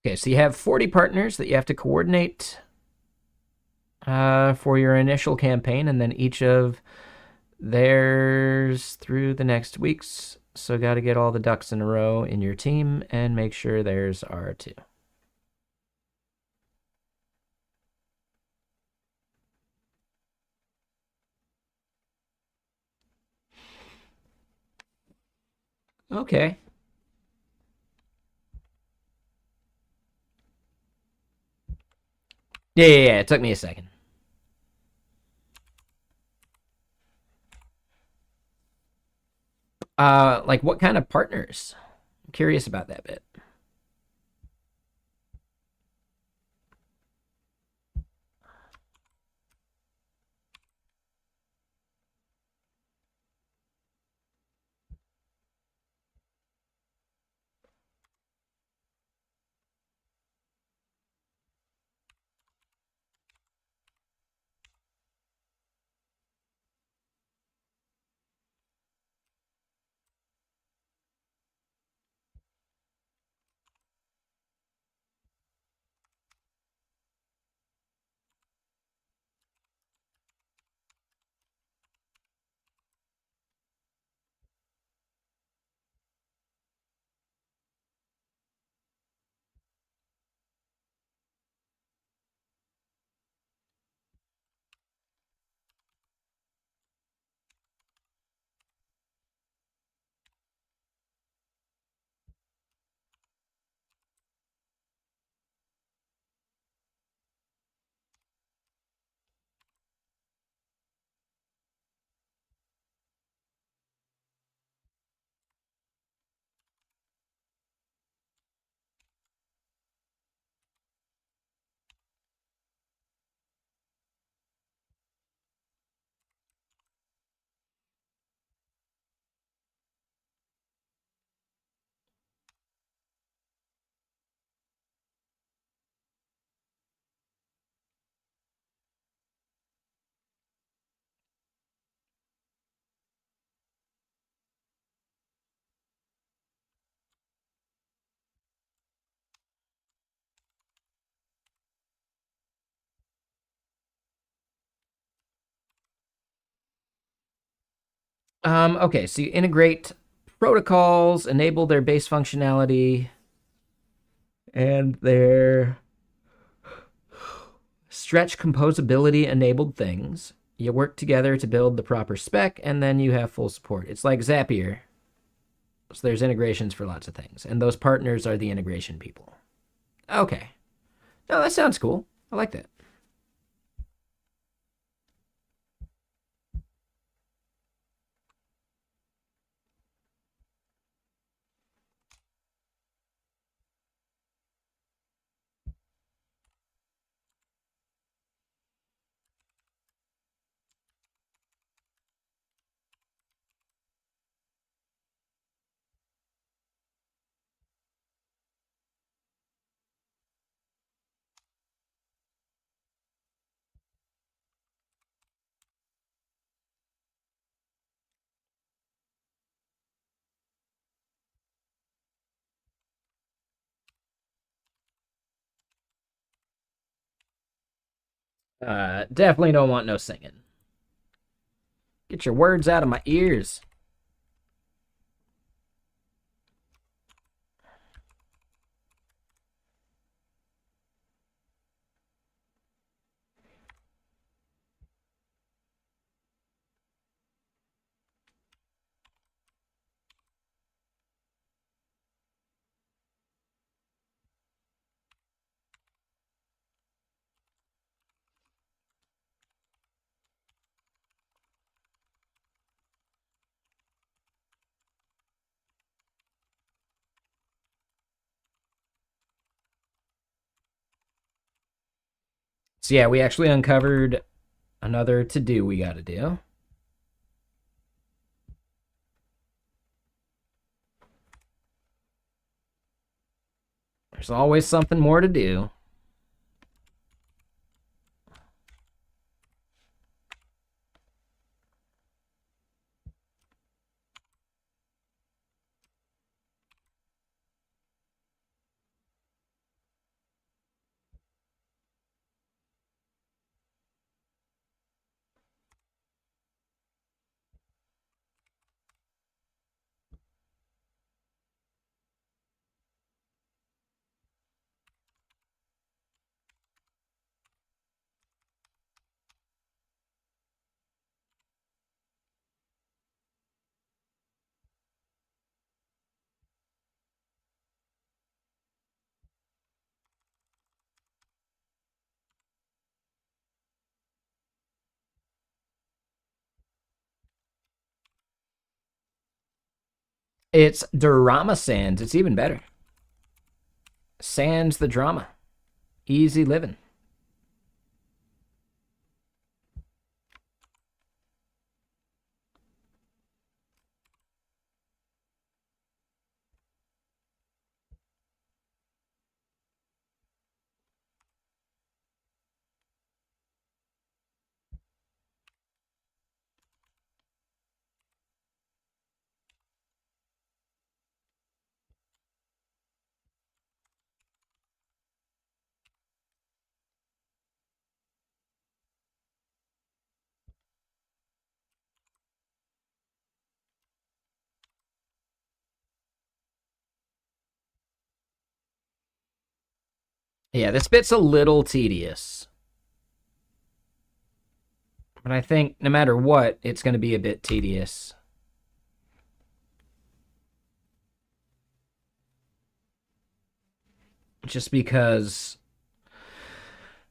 S1: Okay, so you have 40 partners that you have to coordinate for your initial campaign, and then each of theirs through the next weeks. So, got to get all the ducks in a row in your team and make sure theirs are too. Okay. Yeah. It took me a second. Like what kind of partners? I'm curious about that bit. Okay, so you integrate protocols, enable their base functionality, and their stretch composability enabled things. You work together to build the proper spec, and then you have full support. It's like Zapier. So there's integrations for lots of things, and those partners are the integration people. Okay. No, that sounds cool. I like that. Definitely don't want no singing. Get your words out of my ears. So yeah, we actually uncovered another to do we got to do. There's always something more to do. It's Drama Sands. It's even better. Sans the drama. Easy living. Yeah, this bit's a little tedious. But I think no matter what, it's going to be a bit tedious. Just because,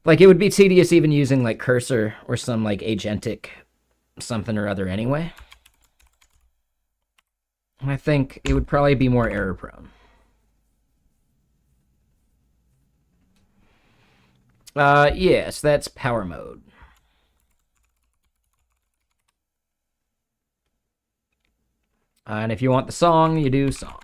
S1: like, it would be tedious even using, like, cursor or some, like, agentic something or other anyway. And I think it would probably be more error prone. Yes, that's power mode. And if you want the song, you do song.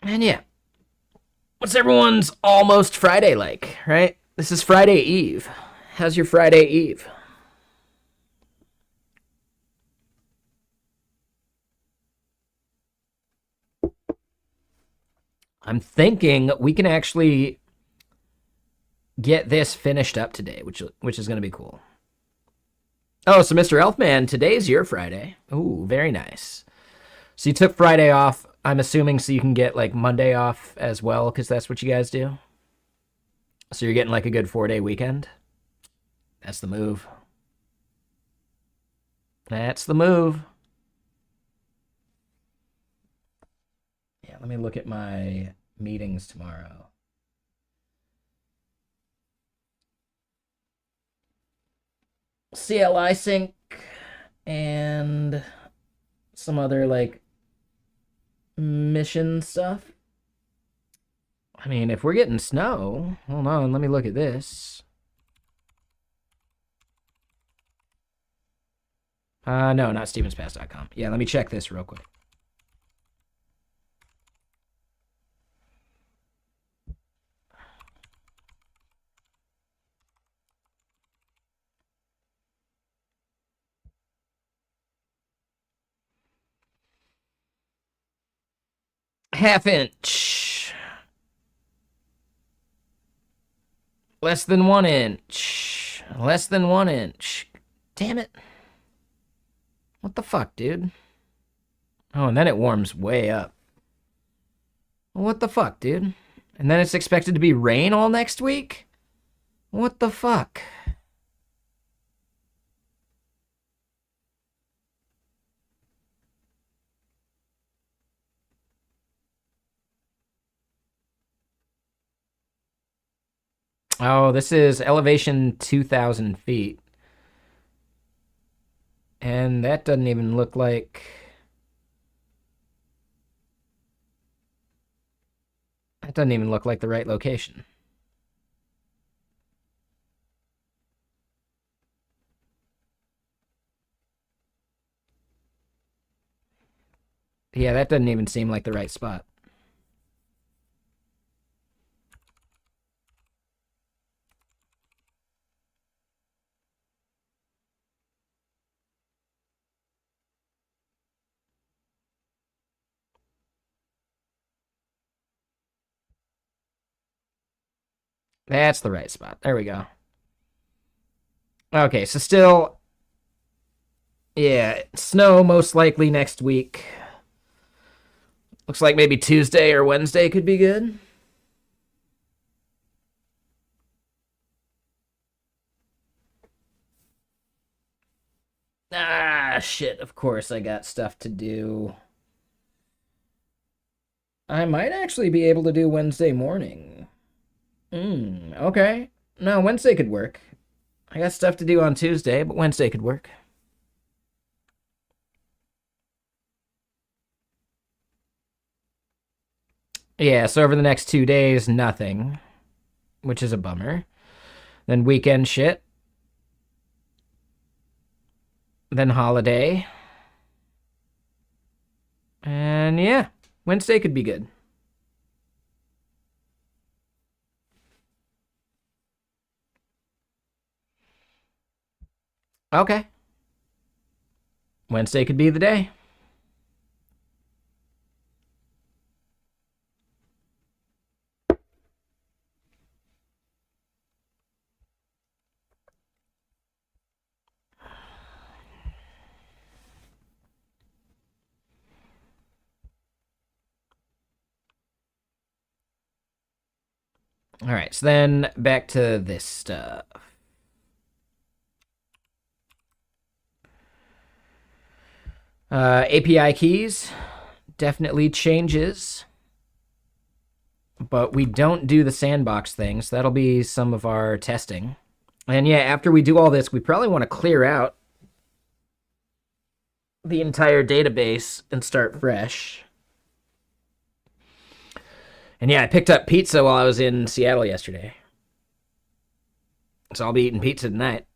S1: And yeah, what's everyone's almost Friday like, right? This is Friday Eve. How's your Friday Eve? I'm thinking we can actually get this finished up today, which is going to be cool. Oh, so Mr. Elfman, today's your Friday. Ooh, very nice. So you took Friday off, I'm assuming, so you can get like Monday off as well, because that's what you guys do. So you're getting like a good 4-day weekend. That's the move. That's the move. Yeah, let me look at my meetings tomorrow. CLI sync and some other like mission stuff. I mean, if we're getting snow, hold on, let me look at this. No, not stevenspass.com. Yeah, let me check this real quick. Half inch. Less than 1 inch. Less than 1 inch. Damn it. What the fuck, dude? Oh, and then it warms way up. What the fuck, dude? And then it's expected to be rain all next week? What the fuck? Oh, this is elevation 2,000 feet. And that doesn't even look like... That doesn't even look like the right location. Yeah, that doesn't even seem like the right spot. That's the right spot. There we go. Okay, so still... Yeah, snow most likely next week. Looks like maybe Tuesday or Wednesday could be good. Ah, shit, of course I got stuff to do. I might actually be able to do Wednesday morning. Okay. No, Wednesday could work. I got stuff to do on Tuesday, but Wednesday could work. Yeah, so over the next 2 days, nothing, which is a bummer. Then weekend shit. Then holiday. And yeah, Wednesday could be good. Okay. Wednesday could be the day. All right, so then back to this stuff. API keys definitely changes, but we don't do the sandbox thing, so that'll be some of our testing. And yeah, after we do all this, we probably want to clear out the entire database and start fresh. And yeah, I picked up pizza while I was in Seattle yesterday. So I'll be eating pizza tonight.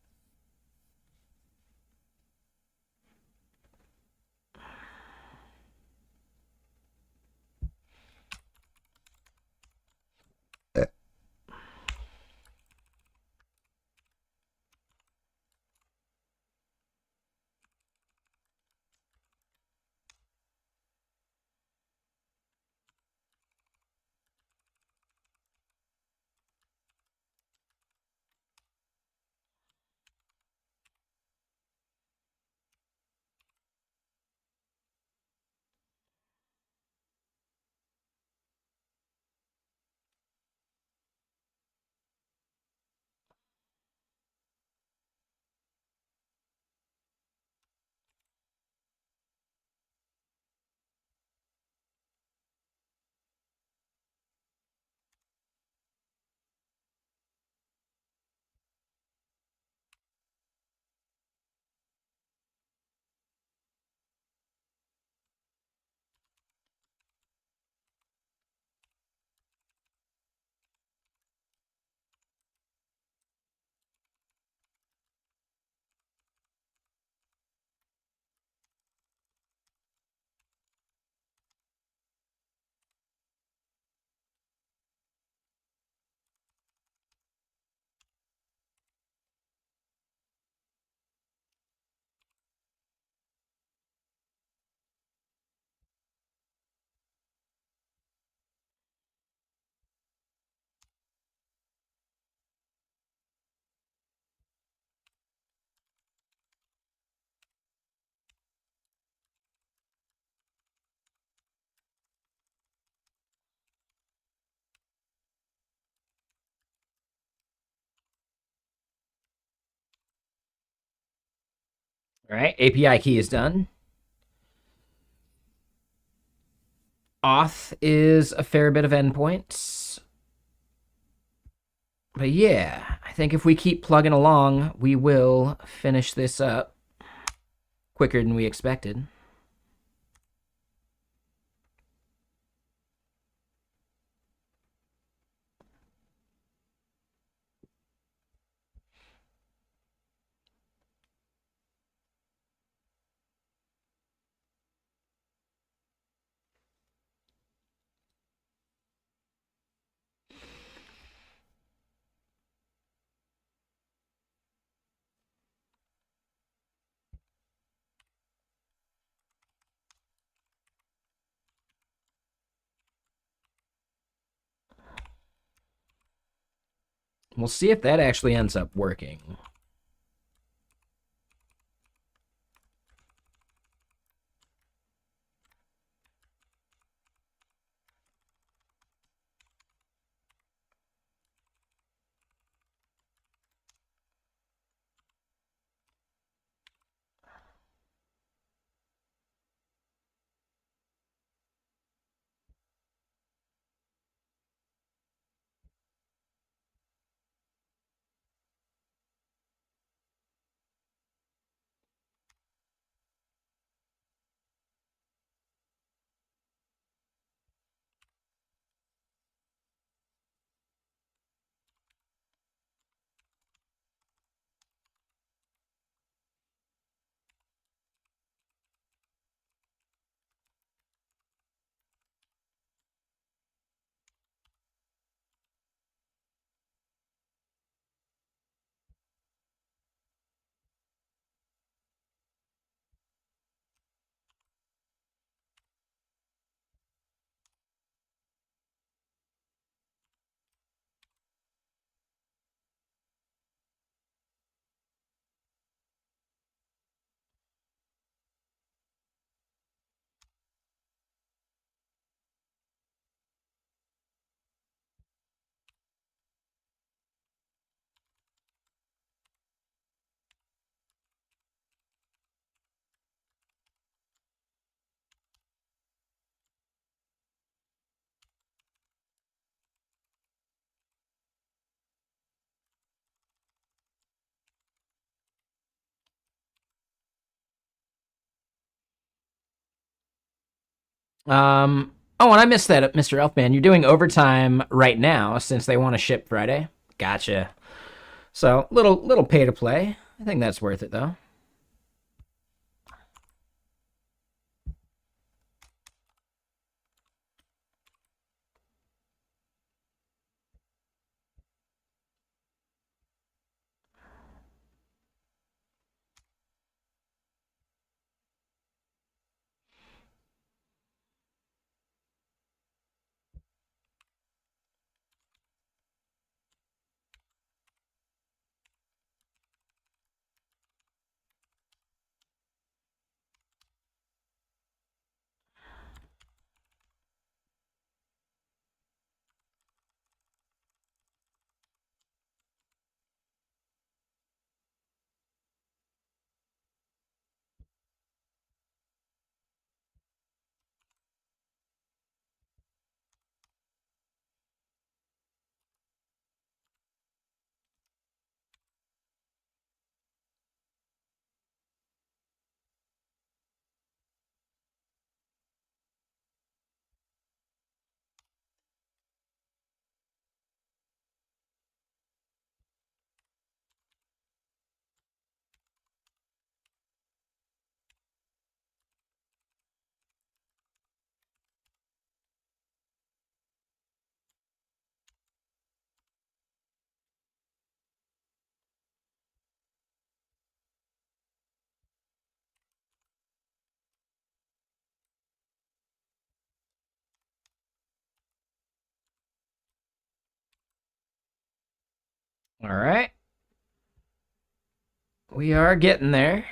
S1: All right, API key is done. Auth is a fair bit of endpoints. But yeah, I think if we keep plugging along, we will finish this up quicker than we expected. We'll see if that actually ends up working. Oh, and I missed that, Mr. Elfman. You're doing overtime right now since they want to ship Friday. Gotcha. So little pay to play. I think that's worth it though. All right. We are getting there.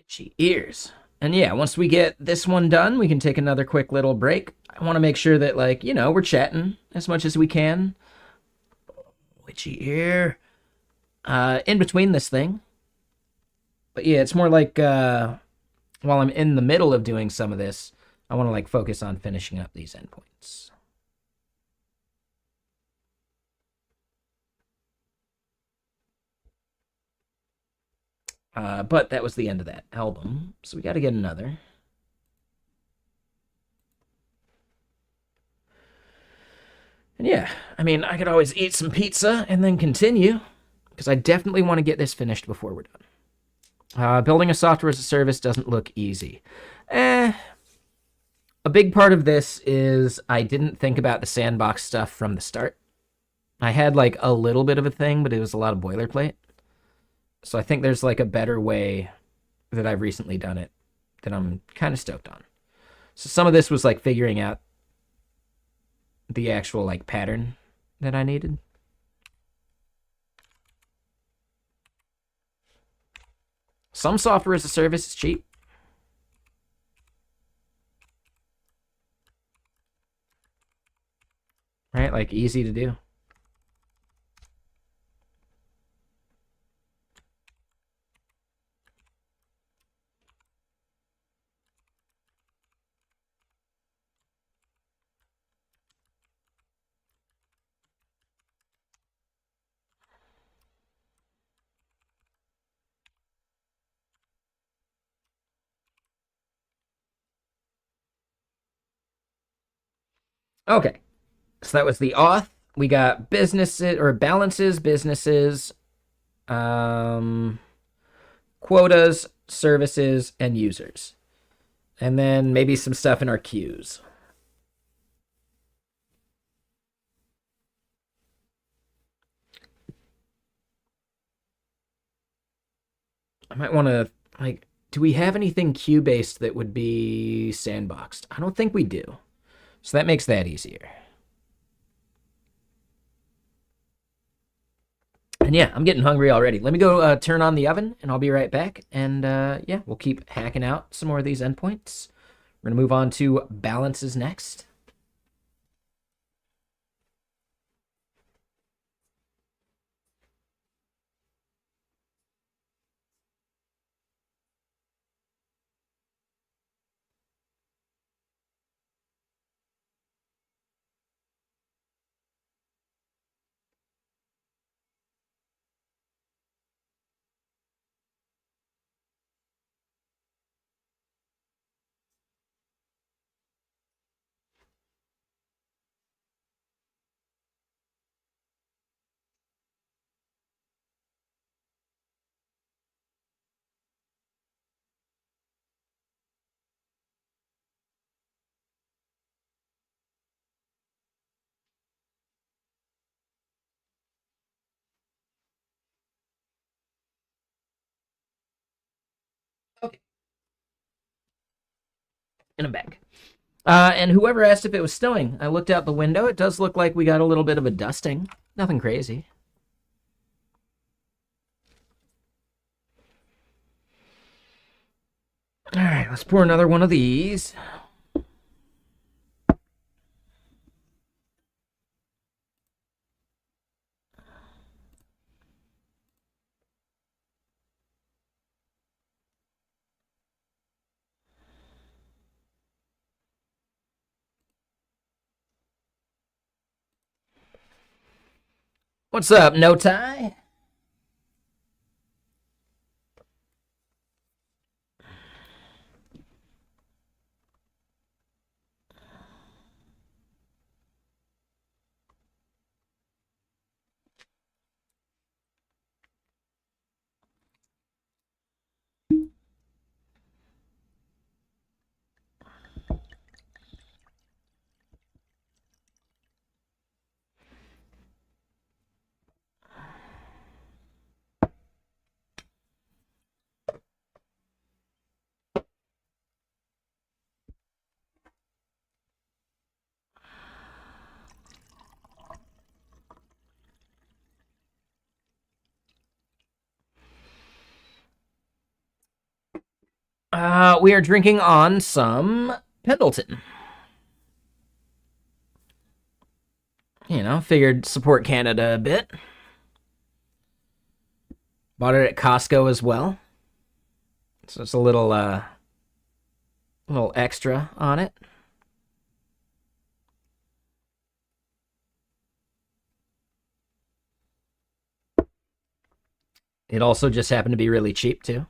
S1: Itchy ears. And yeah, once we get this one done, we can take another quick little break. I want to make sure that, like, we're chatting as much as we can. Itchy ear. In between this thing. But yeah, it's more like while I'm in the middle of doing some of this, I want to like focus on finishing up these endpoints. But that was the end of that album, so we got to get another. And yeah, I mean, I could always eat some pizza and then continue, because I definitely want to get this finished before we're done. Building a software as a service doesn't look easy. A big part of this is I didn't think about the sandbox stuff from the start. I had like a little bit of a thing, but it was a lot of boilerplate. So I think there's like a better way that I've recently done it that I'm kind of stoked on. So some of this was like figuring out the actual like pattern that I needed. Some software as a service is cheap. Right? Like easy to do. Okay. So that was the auth. We got businesses or balances, businesses, quotas, services, and users. And then maybe some stuff in our queues. I might want to, like, do we have anything queue based that would be sandboxed? I don't think we do. So that makes that easier. And yeah, I'm getting hungry already. Let me go turn on the oven, and I'll be right back. And yeah, we'll keep hacking out some more of these endpoints. We're going to move on to balances next. Okay. And I'm back. And whoever asked if it was snowing, I looked out the window. It does look like we got a little bit of a dusting. Nothing crazy. All right, let's pour another one of these. What's up, No Tie? We are drinking on some Pendleton. Figured support Canada a bit. Bought it at Costco as well. So it's a little extra on it. It also just happened to be really cheap too.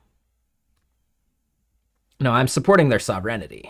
S1: No, I'm supporting their sovereignty.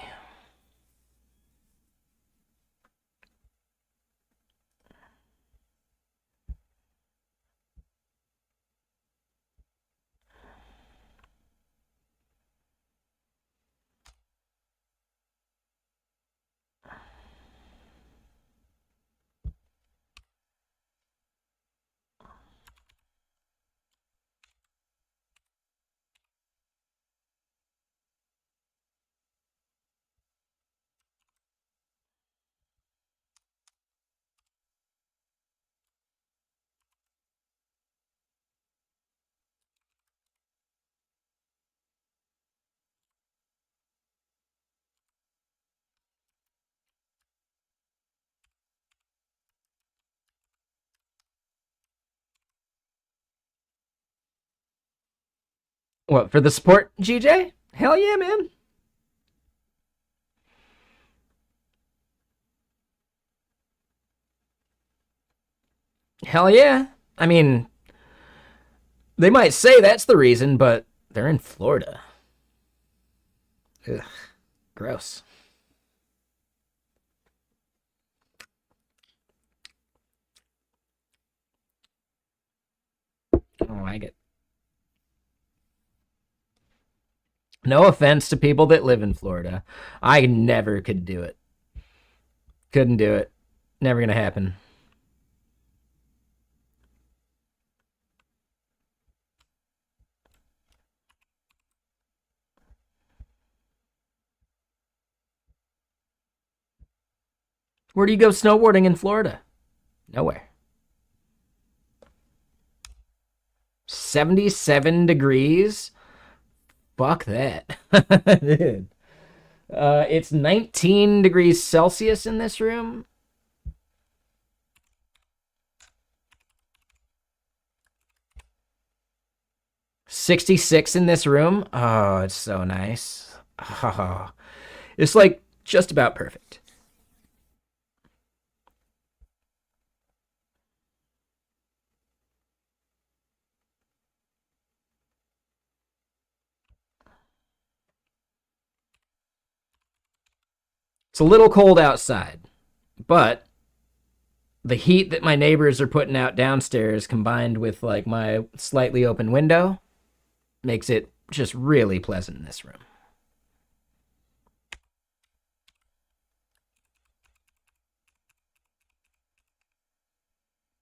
S1: What, for the support, GJ? Hell yeah, man. Hell yeah. I mean, they might say that's the reason, but they're in Florida. Ugh, gross. I don't like it. No offense to people that live in Florida. I never could do it. Couldn't do it. Never gonna happen. Where do you go snowboarding in Florida? Nowhere. 77 degrees? Fuck that. Dude. It's 19 degrees Celsius in this room. $66 in this room. Oh, it's so nice. Oh, it's like just about perfect. It's a little cold outside, but the heat that my neighbors are putting out downstairs combined with like my slightly open window makes it just really pleasant in this room.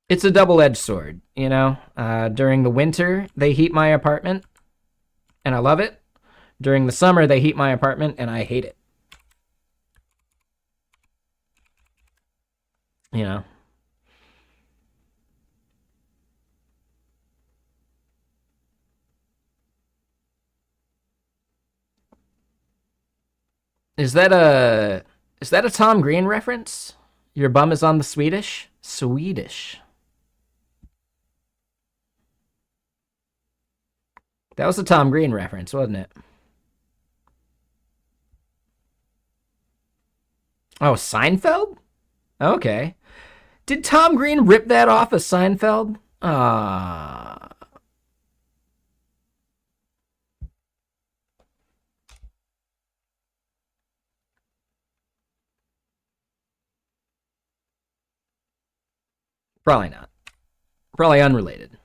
S1: It's a double-edged sword, during the winter, they heat my apartment, and I love it. During the summer, they heat my apartment, and I hate it. You know? Is that a Tom Green reference? Your bum is on the Swedish? Swedish. That was a Tom Green reference, wasn't it? Oh, Seinfeld? Okay. Did Tom Green rip that off of Seinfeld? Probably not. Probably unrelated.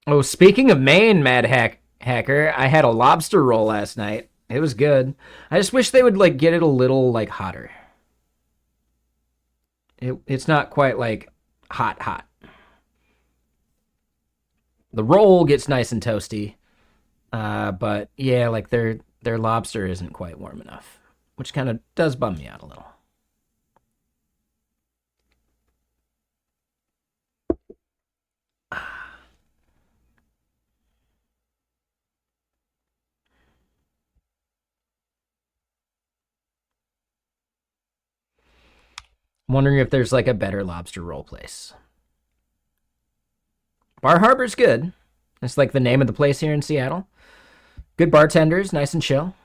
S1: Oh, speaking of Maine, Hacker, I had a lobster roll last night. It was good. I just wish they would like get it a little like hotter. It's not quite like hot. The roll gets nice and toasty, but yeah, like their lobster isn't quite warm enough, which kind of does bum me out a little. I'm wondering if there's like a better lobster roll place. Bar Harbor's good. It's like the name of the place here in Seattle. Good bartenders, nice and chill.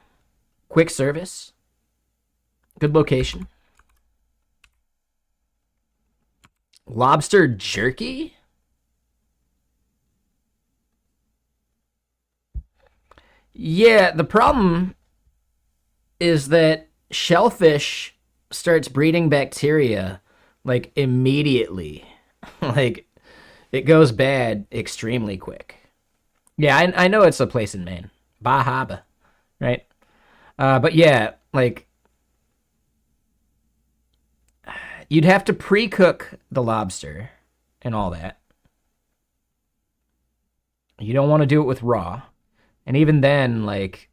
S1: Quick service. Good location. Lobster jerky? Yeah, the problem is that shellfish starts breeding bacteria like immediately. Like it goes bad extremely quick. Yeah, I know it's a place in Maine. Bahaba, right? But yeah, like you'd have to pre-cook the lobster and all that. You don't want to do it with raw. And even then, like,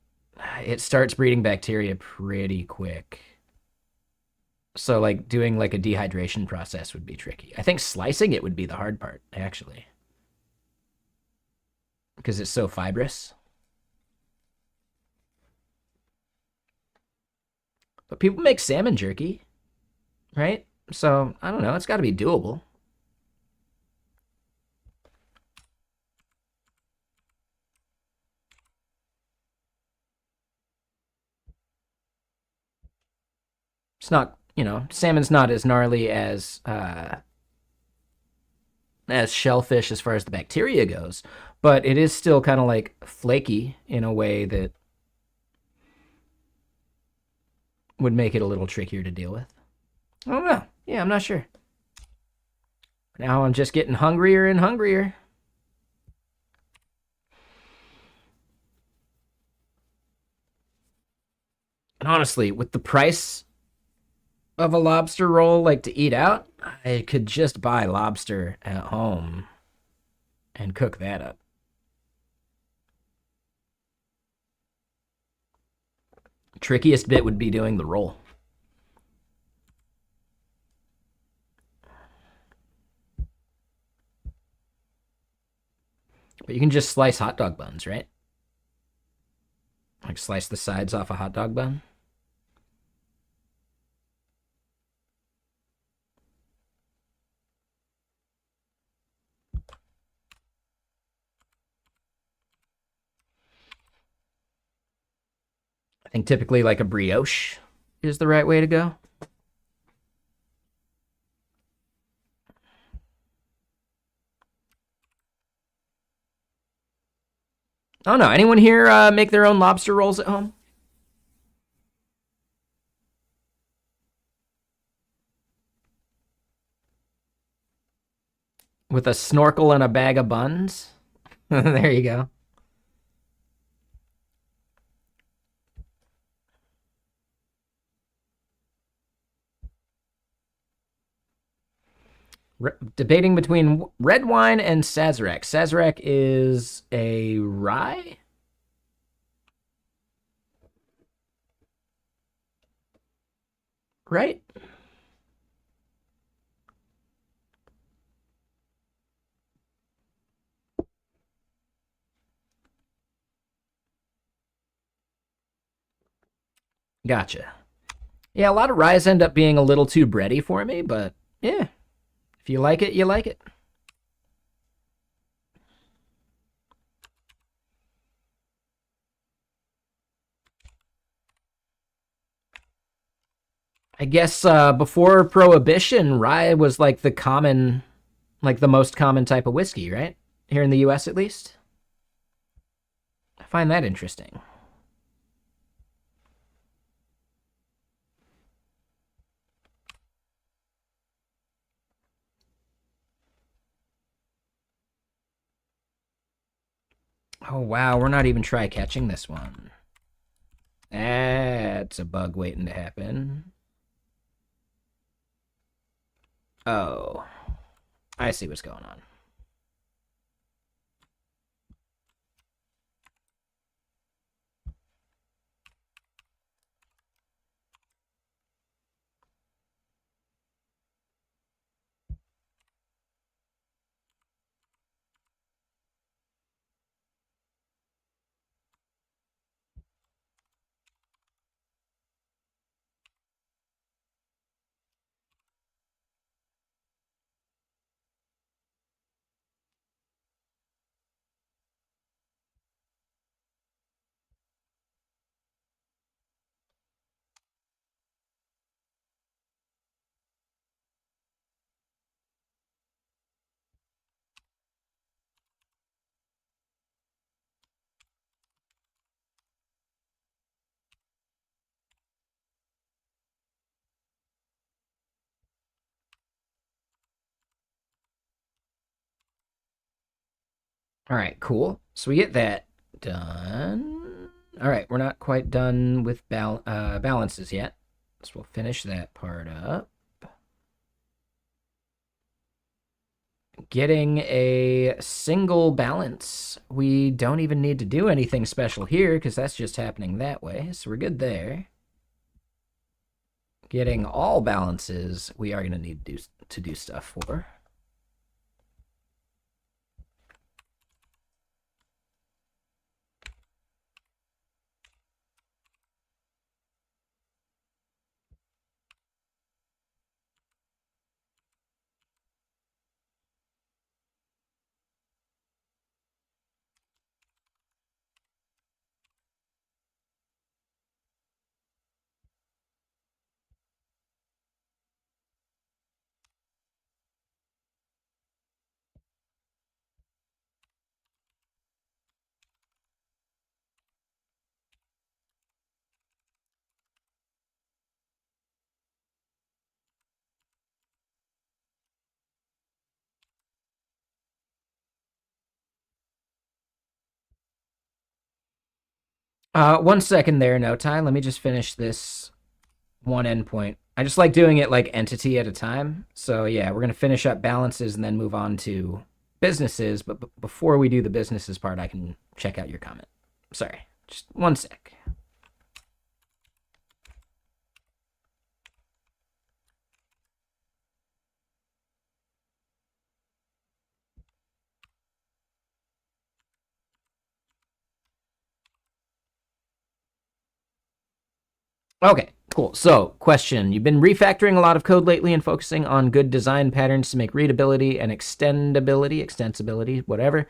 S1: it starts breeding bacteria pretty quick. So, like, doing like a dehydration process would be tricky. I think slicing it would be the hard part, actually, because it's so fibrous. But people make salmon jerky, right? So, I don't know. It's got to be doable. It's not, salmon's not as gnarly as shellfish as far as the bacteria goes, but it is still kind of like flaky in a way that would make it a little trickier to deal with. I don't know. Yeah, I'm not sure. Now I'm just getting hungrier and hungrier. And honestly, with the price of a lobster roll like to eat out, I could just buy lobster at home and cook that up. Trickiest bit would be doing the roll. But you can just slice hot dog buns, right? Like slice the sides off a hot dog bun. I think typically like a brioche is the right way to go. I don't know. Anyone here make their own lobster rolls at home? With a snorkel and a bag of buns? There you go. Debating between red wine and Sazerac. Sazerac is a rye? Right? Gotcha. Yeah, a lot of ryes end up being a little too bready for me, but yeah, if you like it, you like it. I guess before Prohibition, rye was like the most common type of whiskey, right? Here in the US at least. I find that interesting. Oh, wow, we're not even try catching this one. That's a bug waiting to happen. Oh, I see what's going on. All right, cool. So we get that done. All right, we're not quite done with balances yet. So we'll finish that part up. Getting a single balance. We don't even need to do anything special here because that's just happening that way. So we're good there. Getting all balances, we are going to need to do stuff for. One second there, no time. Let me just finish this one endpoint. I just like doing it like entity at a time. So yeah, we're gonna finish up balances and then move on to businesses. But before we do the businesses part, I can check out your comment. Sorry, just one sec. Okay, cool. So, question. You've been refactoring a lot of code lately and focusing on good design patterns to make readability and extensibility, whatever,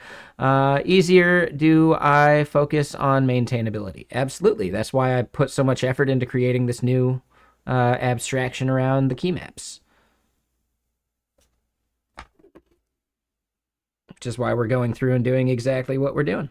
S1: easier. Do I focus on maintainability? Absolutely. That's why I put so much effort into creating this new abstraction around the key maps. Which is why we're going through and doing exactly what we're doing.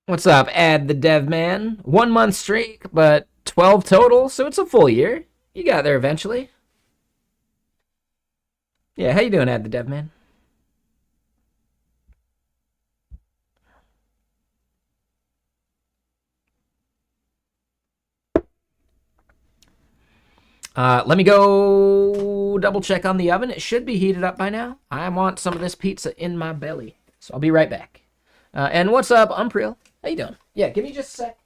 S1: What's up, Add the Dev Man? 1 month streak, but 12 total, so it's a full year. You got there eventually. Yeah, how you doing, Add the Dev Man? Let me go double check on the oven. It should be heated up by now. I want some of this pizza in my belly, so I'll be right back. And what's up, Umpriel? How you doing? Yeah, give me just a sec.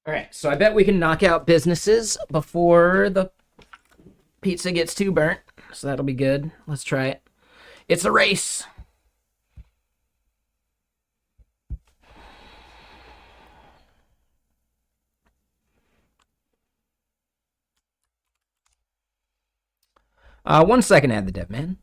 S1: All right, so I bet we can knock out businesses before the pizza gets too burnt. So that'll be good. Let's try it. It's a race. One second, Add the Dev Man.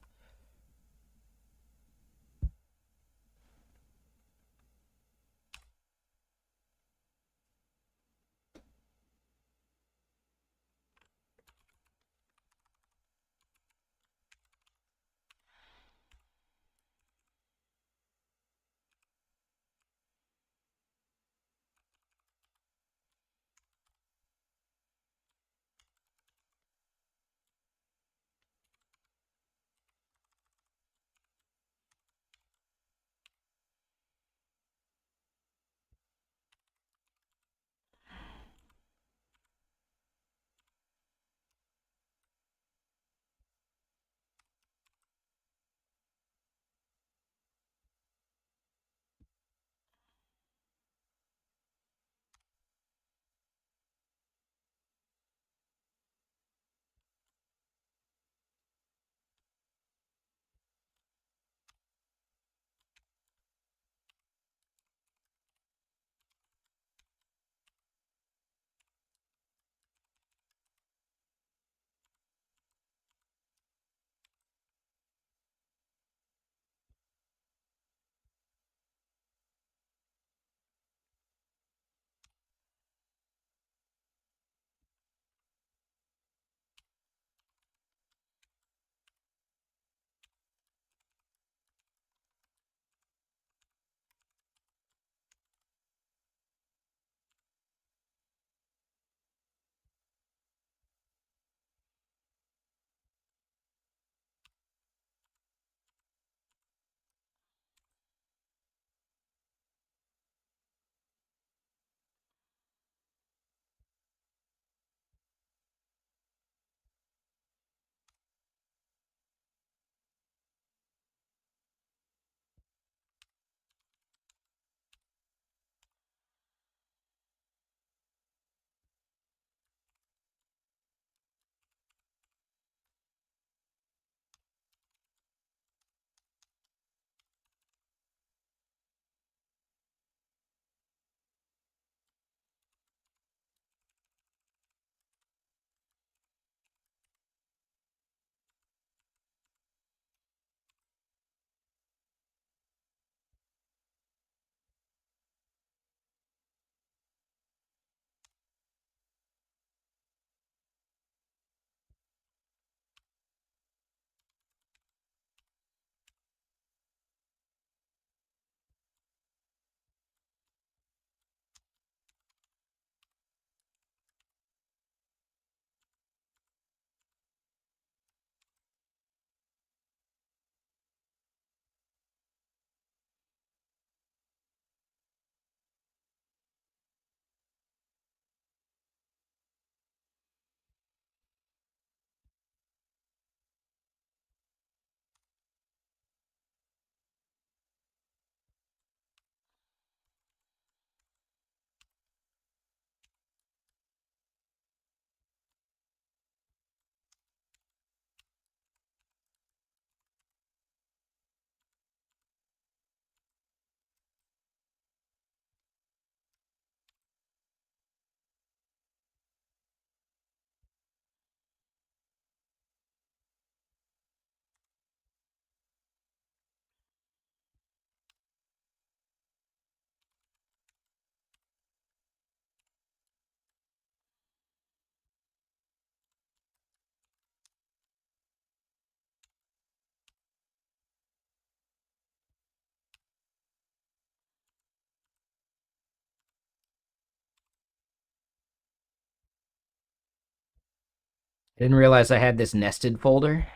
S1: I didn't realize I had this nested folder.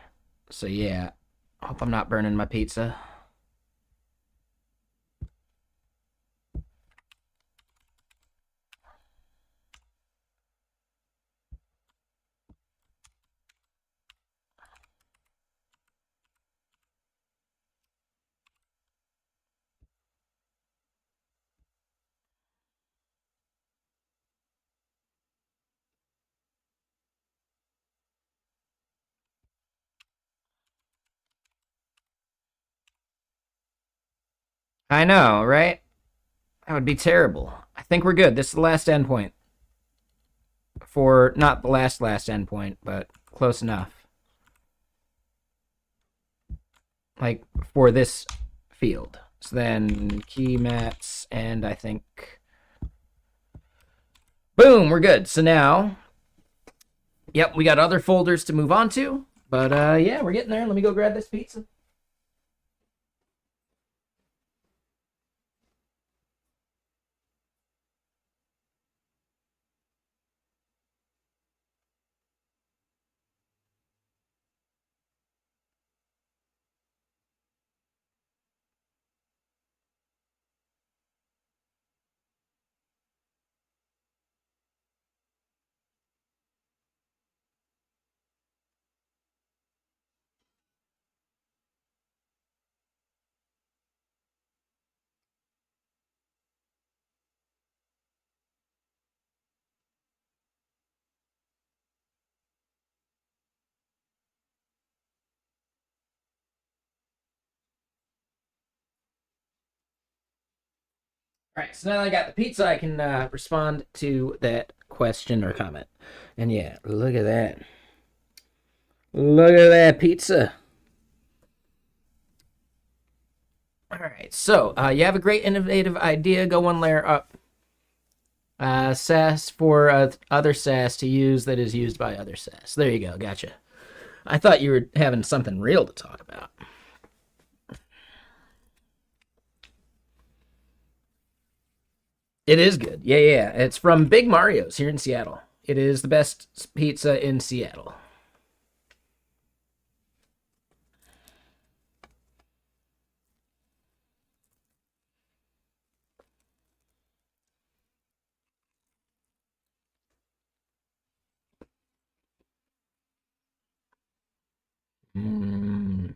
S1: So yeah, hope I'm not burning my pizza. I know, right? That would be terrible. I think we're good. This is the last endpoint. For not the last endpoint, but close enough. Like for this field. So then key mats, and I think boom, we're good. So now, yep, we got other folders to move on to. But yeah, we're getting there. Let me go grab this pizza. All right, so now that I got the pizza, I can respond to that question or comment. And yeah, look at that. Look at that pizza. All right, so you have a great innovative idea. Go one layer up. SaaS for other SaaS to use that is used by other SaaS. There you go. Gotcha. I thought you were having something real to talk about. It is good. Yeah, yeah. It's from Big Mario's here in Seattle. It is the best pizza in Seattle. Mm,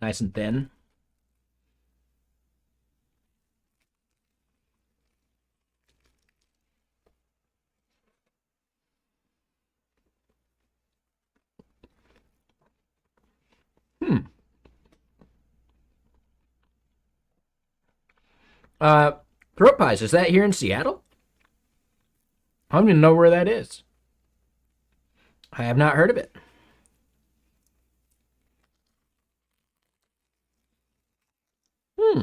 S1: nice and thin. Hmm. Uh, throat pies. Is that here in Seattle? I don't even know where that is. I have not heard of it. Hmm.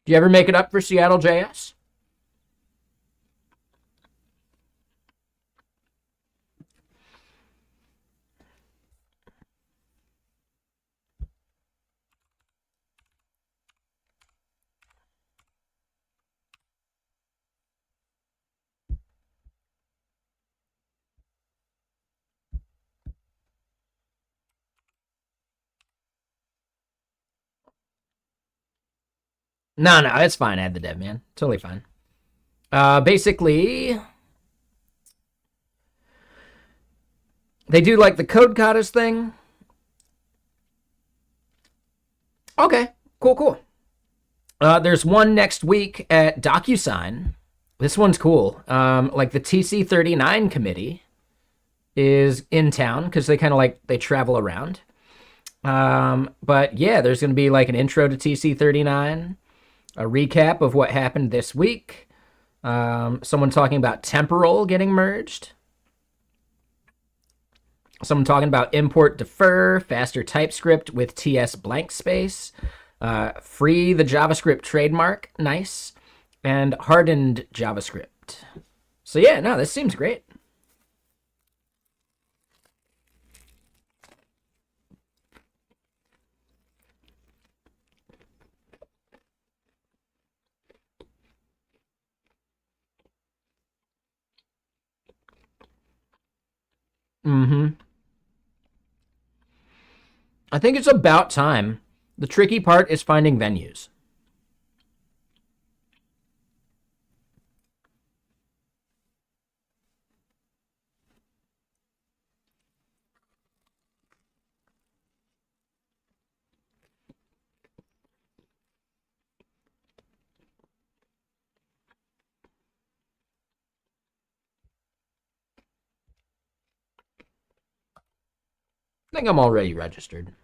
S1: Do you ever make it up for Seattle JS? No, no, it's fine. Add the dev, man. Totally fine. Basically, they do like the code goddess thing. Okay, cool, cool. There's one next week at DocuSign. This one's cool. Like the TC39 committee is in town because they kind of like they travel around. But yeah, there's going to be like an intro to TC39, a recap of what happened this week. Someone talking about temporal getting merged. Someone talking about import defer, faster TypeScript with TS blank space, free the JavaScript trademark, nice, and hardened JavaScript. So yeah, no, this seems great. Mm-hmm. I think it's about time. The tricky part is finding venues. I think I'm already registered.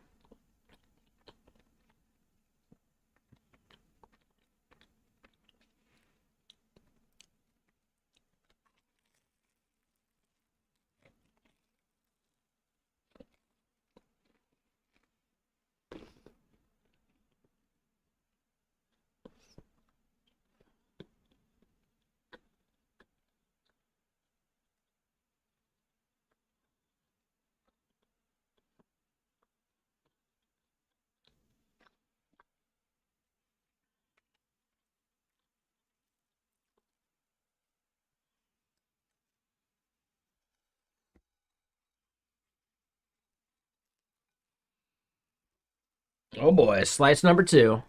S1: Oh boy, slice number two.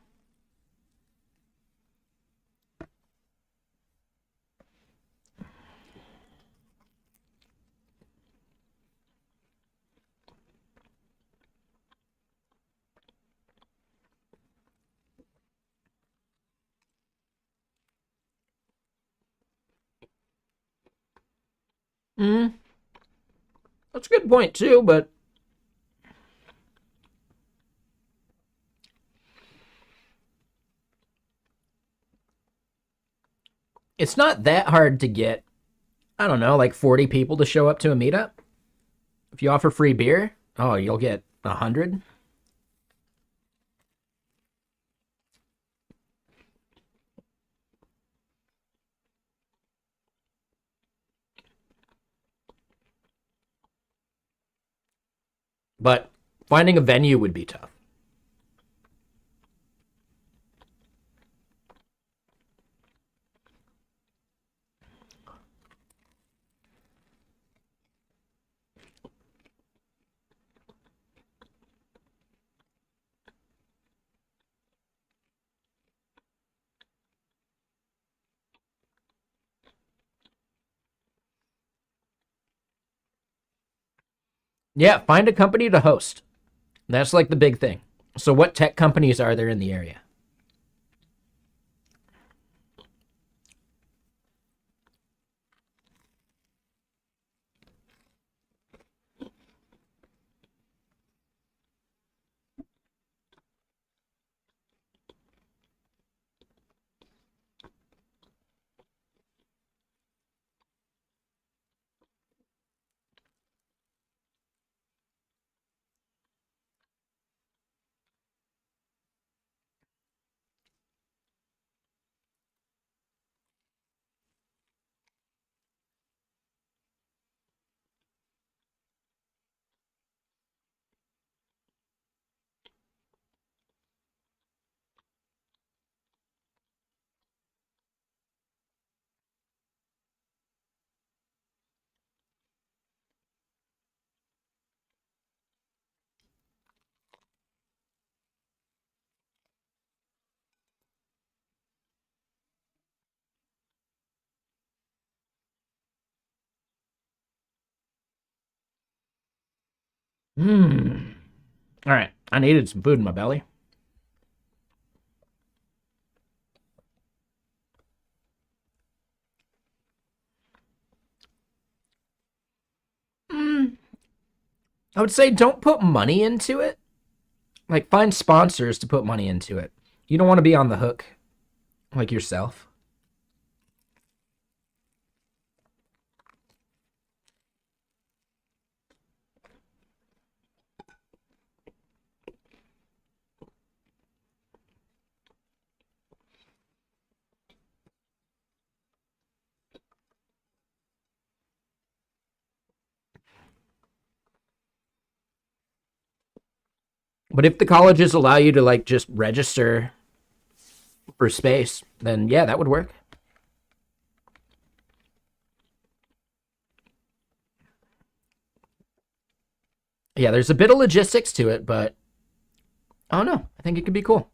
S1: Mm, that's a good point too, but it's not that hard to get, I don't know, like 40 people to show up to a meetup. If you offer free beer, oh, you'll get 100. But finding a venue would be tough. Yeah, find a company to host. That's like the big thing. So, what tech companies are there in the area? Hmm. All right. I needed some food in my belly. Hmm. I would say don't put money into it. Like, find sponsors to put money into it. You don't want to be on the hook, like yourself. But if the colleges allow you to, like, just register for space, then yeah, that would work. Yeah, there's a bit of logistics to it, but I don't know. I think it could be cool.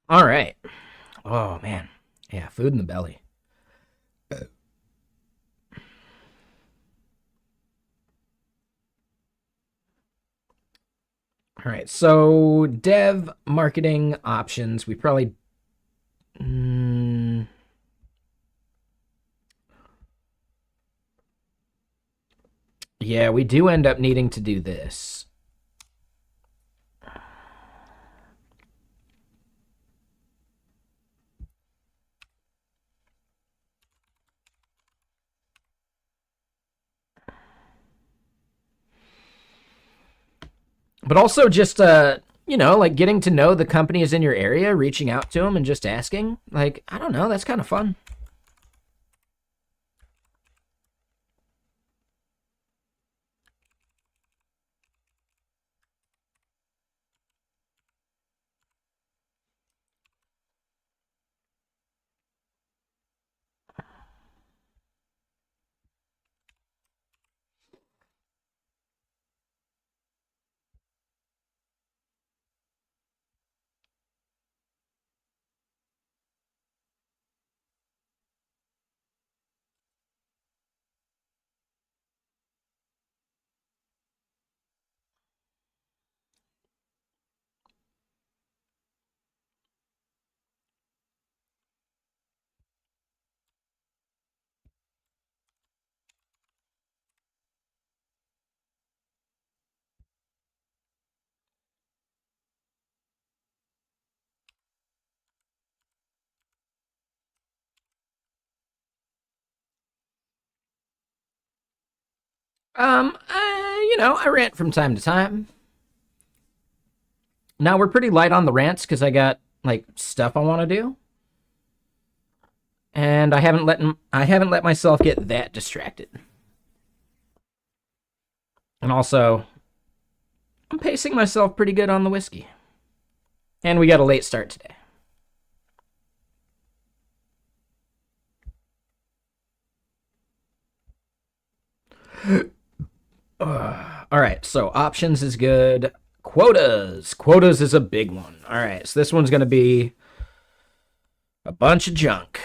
S1: All right. Oh man. Yeah, food in the belly. All right. So dev marketing options. We probably. Mm, yeah, we do end up needing to do this. But also just like getting to know the companies in your area, reaching out to them and just asking. Like, I don't know, that's kind of fun. I rant from time to time. Now we're pretty light on the rants because I got like stuff I want to do, and I haven't let myself get that distracted. And also, I'm pacing myself pretty good on the whiskey. And we got a late start today. All right, so options is good. Quotas. Quotas is a big one. All right, so this one's going to be a bunch of junk.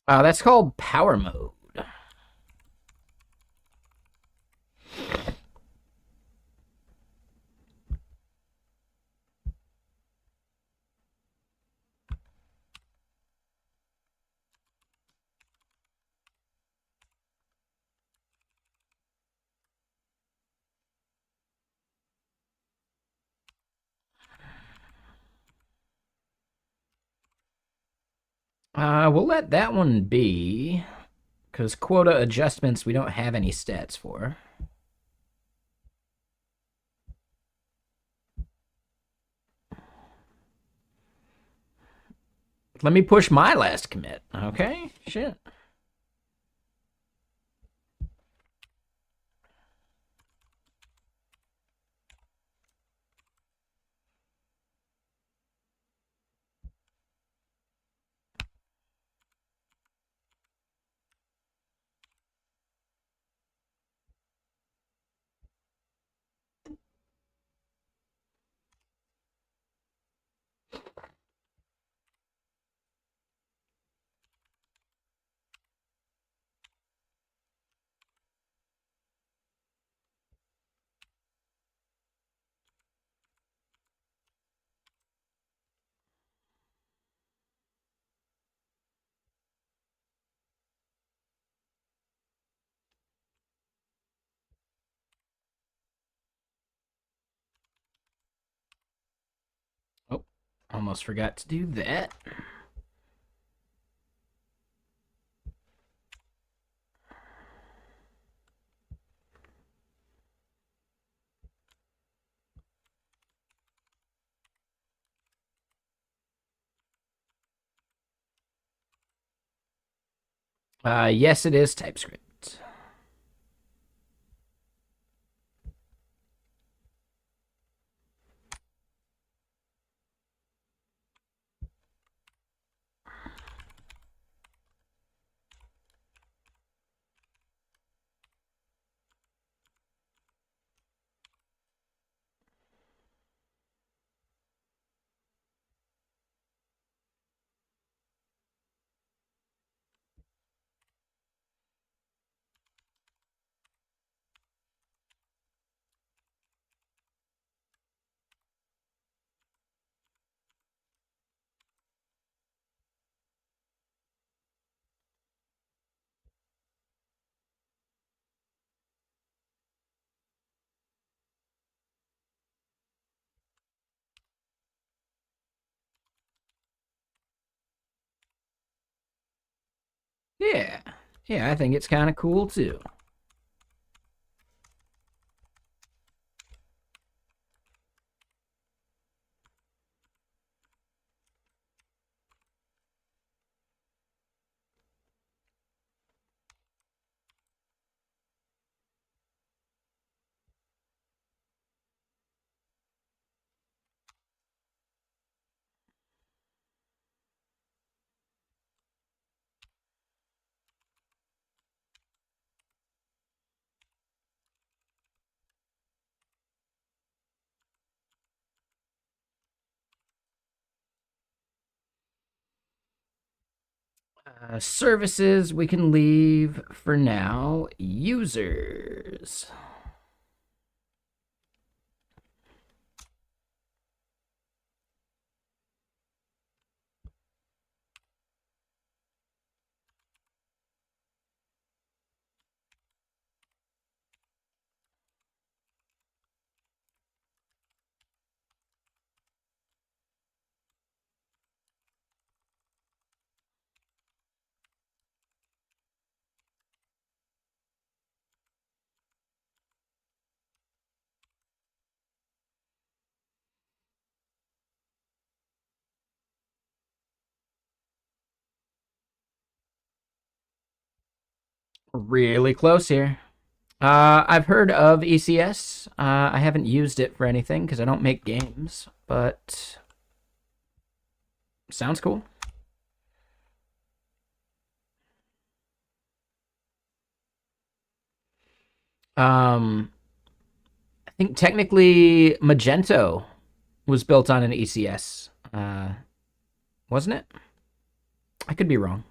S1: That's called power mode. We'll let that one be, because quota adjustments we don't have any stats for. Let me push my last commit. Okay, shit. Almost forgot to do that. Yes, it is TypeScript. Yeah. Yeah, I think it's kind of cool too. Services we can leave for now. Users. Really close here. I've heard of ECS. I haven't used it for anything because I don't make games, but sounds cool. Um, I think technically Magento was built on an ECS, wasn't it? I could be wrong.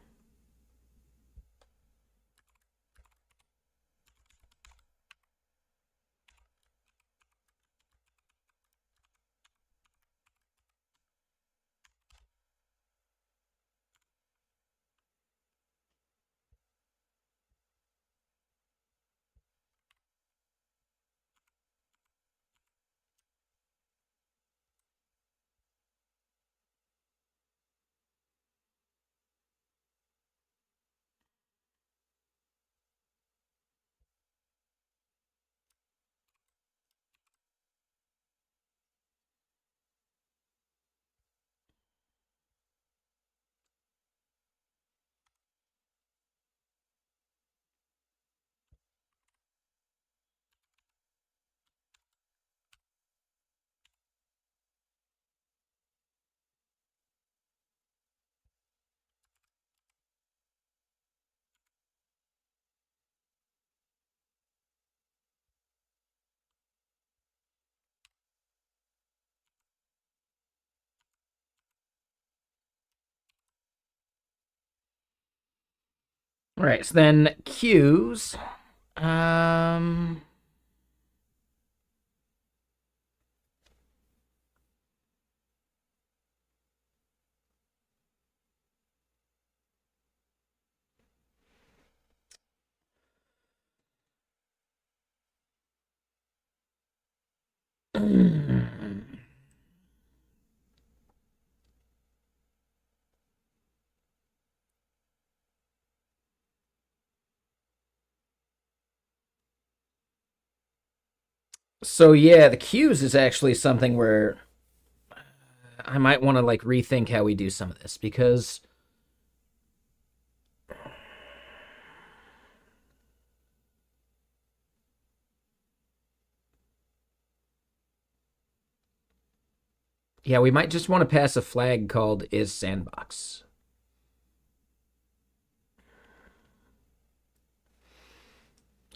S1: All right, so then queues. Um, So yeah, the queues is actually something where I might want to like rethink how we do some of this because yeah, we might just want to pass a flag called is sandbox.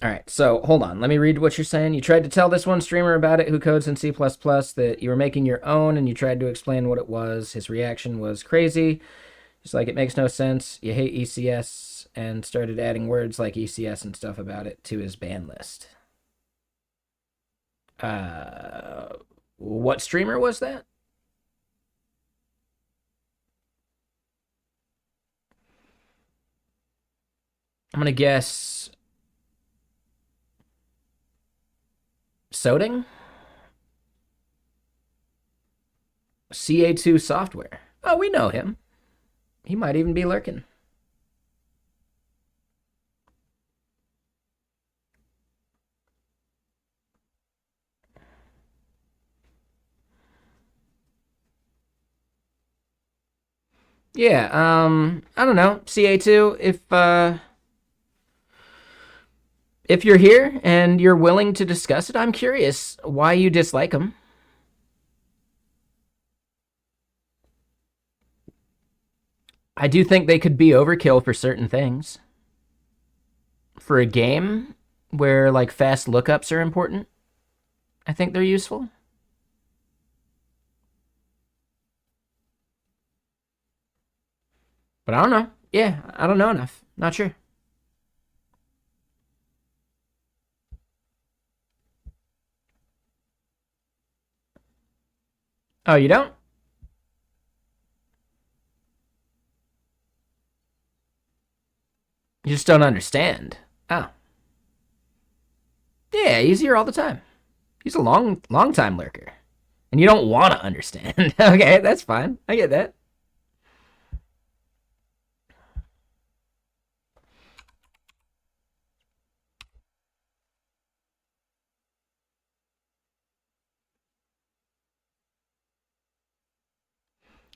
S1: All right, so hold on. Let me read what you're saying. You tried to tell this one streamer about it who codes in C++ that you were making your own and you tried to explain what it was. His reaction was crazy. He's like, it makes no sense. You hate ECS and started adding words like ECS and stuff about it to his ban list. Uh, what streamer was that? I'm going to guess Soding? CA2 Software. Oh, we know him. He might even be lurking. Yeah, I don't know. CA2, if you're here and you're willing to discuss it, I'm curious why you dislike him. I do think they could be overkill for certain things. For a game where like fast lookups are important, I think they're useful. But I don't know. Yeah, I don't know enough. Not sure. Oh, you don't? You just don't understand. Oh. Yeah, he's here all the time. He's a long time lurker. And you don't want to understand. Okay, that's fine. I get that.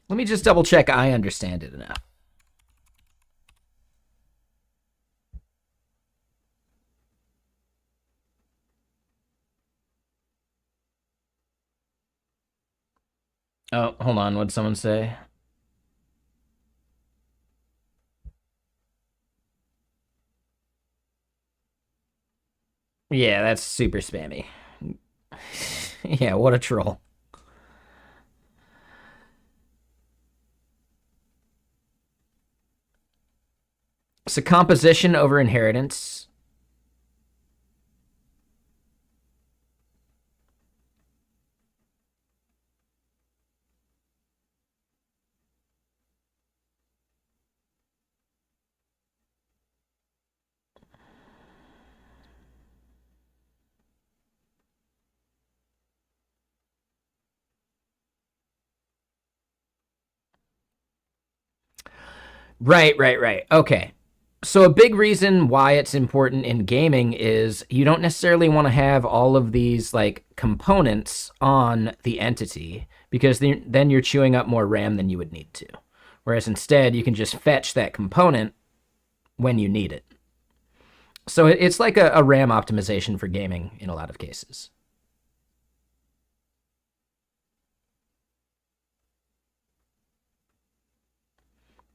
S1: Let me just double check I understand it enough. Oh, hold on. What'd someone say? Yeah, that's super spammy. Yeah, what a troll. So composition over inheritance. Right. Okay. So a big reason why it's important in gaming is you don't necessarily want to have all of these like components on the entity because then you're chewing up more RAM than you would need to. Whereas instead you can just fetch that component when you need it. So it's like a RAM optimization for gaming in a lot of cases.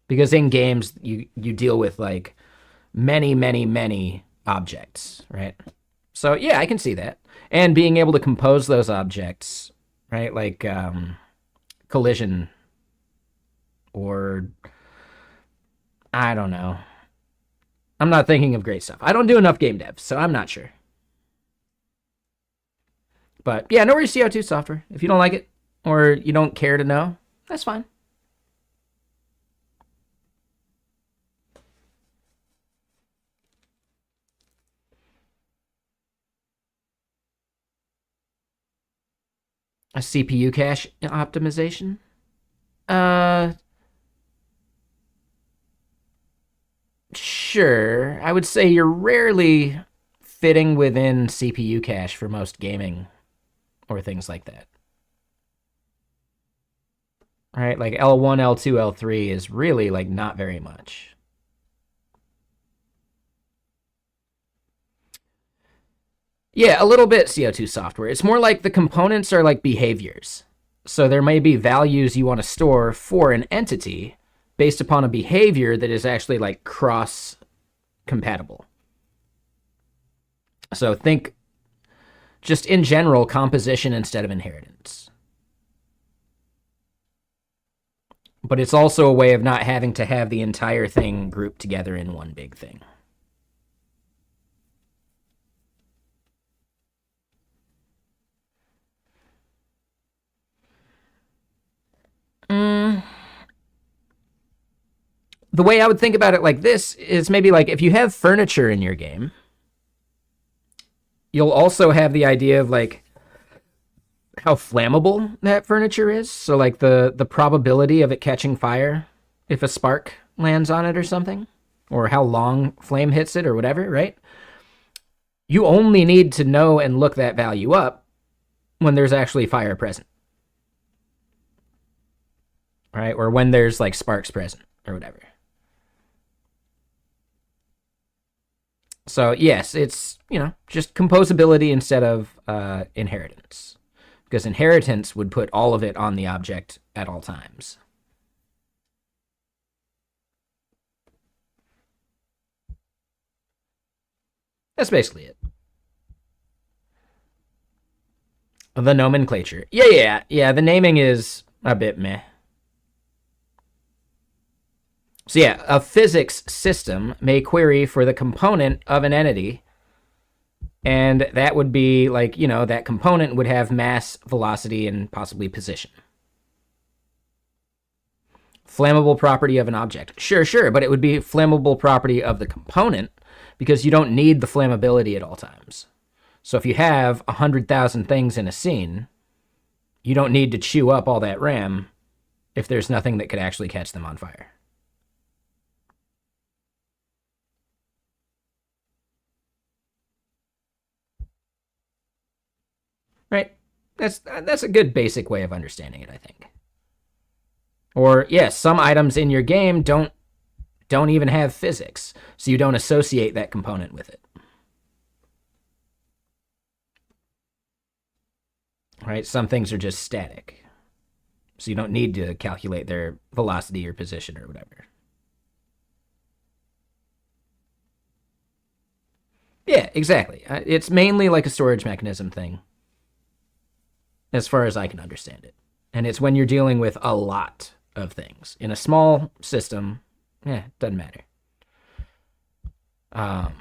S1: Because in games you deal with like many objects, right? So yeah, I can see that. And being able to compose those objects, right? Like collision or I don't know. I'm not thinking of great stuff. I don't do enough game dev, so I'm not sure. But yeah, no worries, CO2 software. If you don't like it or you don't care to know, that's fine. A CPU cache optimization? Uh, sure. I would say you're rarely fitting within CPU cache for most gaming or things like that. Right? Like L1, L2, L3 is really like not very much. Yeah, a little bit CO2 software. It's more like the components are like behaviors. So there may be values you want to store for an entity based upon a behavior that is actually like cross compatible. So think just in general composition instead of inheritance. But it's also a way of not having to have the entire thing grouped together in one big thing. The way I would think about it like this is maybe like if you have furniture in your game, you'll also have the idea of like how flammable that furniture is. So like the probability of it catching fire if a spark lands on it or something, or how long flame hits it or whatever, right? You only need to know and look that value up when there's actually fire present. Right? Or when there's like sparks present or whatever. So yes, it's, just composability instead of inheritance. Because inheritance would put all of it on the object at all times. That's basically it. The nomenclature. Yeah, the naming is a bit meh. So yeah, a physics system may query for the component of an entity, and that would be like, that component would have mass, velocity, and possibly position. Flammable property of an object. Sure, but it would be flammable property of the component because you don't need the flammability at all times. So if you have 100,000 things in a scene, you don't need to chew up all that RAM if there's nothing that could actually catch them on fire. Right? That's a good basic way of understanding it, I think. Or yes, some items in your game don't even have physics, so you don't associate that component with it. Right? Some things are just static. So you don't need to calculate their velocity or position or whatever. Yeah, exactly. It's mainly like a storage mechanism thing, as far as I can understand it. And it's when you're dealing with a lot of things. In a small system, doesn't matter. I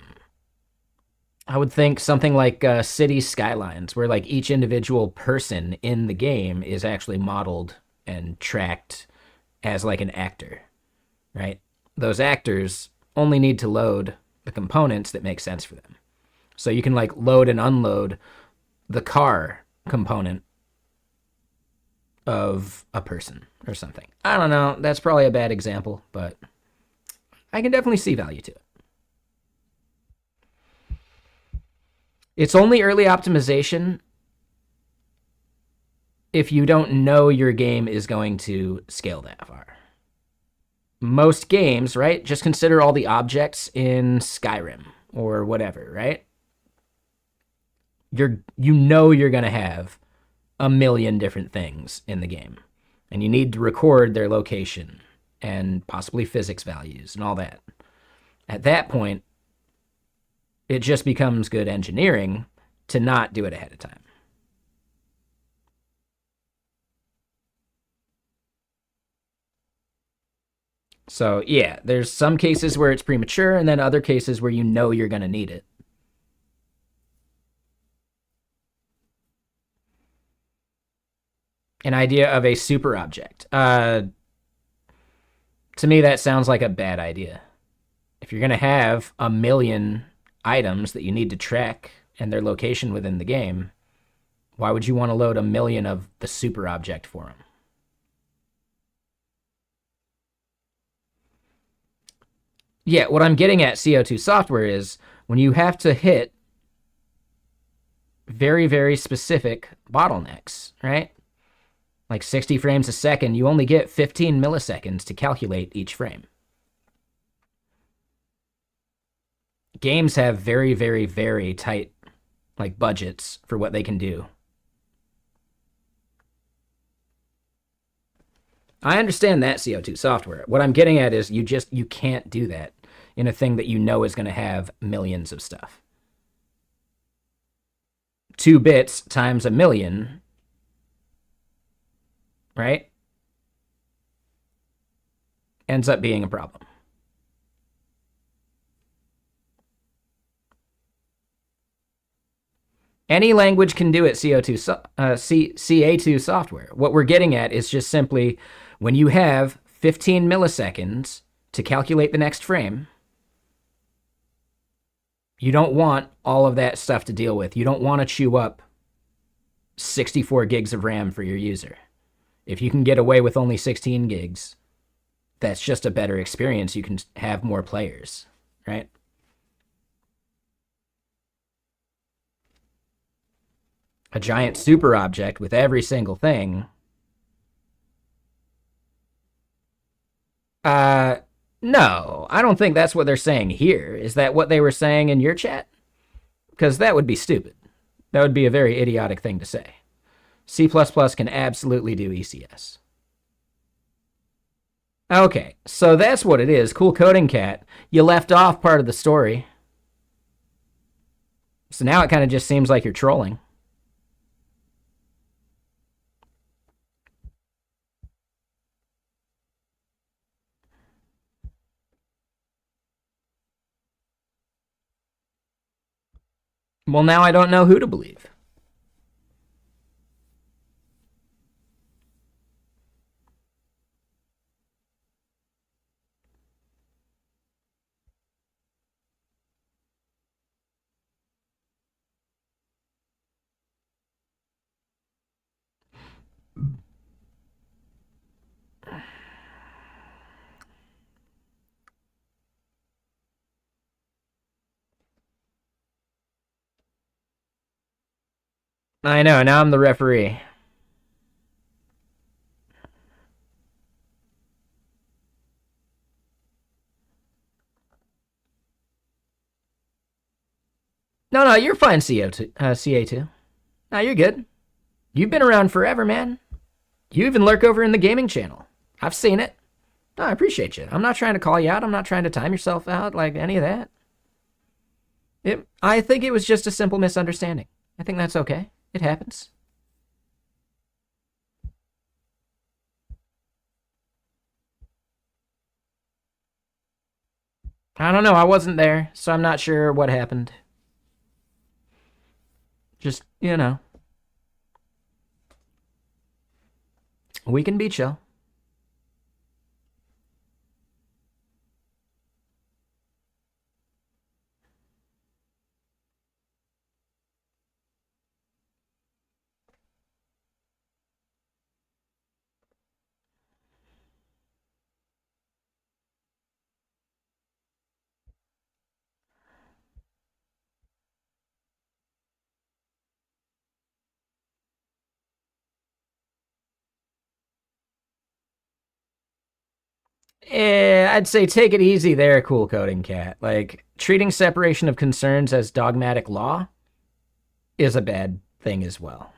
S1: would think something like city skylines, where like each individual person in the game is actually modeled and tracked as like an actor, right? Those actors only need to load the components that make sense for them. So you can like load and unload the car component of a person or something. I don't know. That's probably a bad example, but I can definitely see value to it. It's only early optimization if you don't know your game is going to scale that far. Most games, right? Just consider all the objects in Skyrim or whatever, right? You're going to have a million different things in the game, and you need to record their location and possibly physics values and all that. At that point, it just becomes good engineering to not do it ahead of time. So yeah, there's some cases where it's premature and then other cases where you're going to need it. An idea of a super object. To me, that sounds like a bad idea. If you're going to have a million items that you need to track and their location within the game, why would you want to load a million of the super object for them? Yeah, what I'm getting at CO2 software is when you have to hit very, very specific bottlenecks, right? Like 60 frames a second, you only get 15 milliseconds to calculate each frame. Games have very, very, very tight like budgets for what they can do. I understand that CO2 software. What I'm getting at is you can't do that in a thing that you know is going to have millions of stuff. 2 bits times a million, right? Ends up being a problem. Any language can do it, CA2 software. What we're getting at is just simply when you have 15 milliseconds to calculate the next frame, you don't want all of that stuff to deal with. You don't want to chew up 64 gigs of RAM for your user. If you can get away with only 16 gigs, that's just a better experience. You can have more players, right? A giant super object with every single thing. No, I don't think that's what they're saying here. Is that what they were saying in your chat? Because that would be stupid. That would be a very idiotic thing to say. C++ can absolutely do ECS. Okay, so that's what it is. Cool coding, Cat. You left off part of the story. So now it kind of just seems like you're trolling. Well, now I don't know who to believe. I know, now I'm the referee. No, you're fine, CA2. CA2. No, you're good. You've been around forever, man. You even lurk over in the gaming channel. I've seen it. No, I appreciate you. I'm not trying to call you out. I'm not trying to time yourself out like any of that. I think it was just a simple misunderstanding. I think that's okay. It happens. I don't know. I wasn't there, so I'm not sure what happened. Just, we can be chill. I'd say take it easy there, Cool Coding Cat. Like, treating separation of concerns as dogmatic law is a bad thing as well.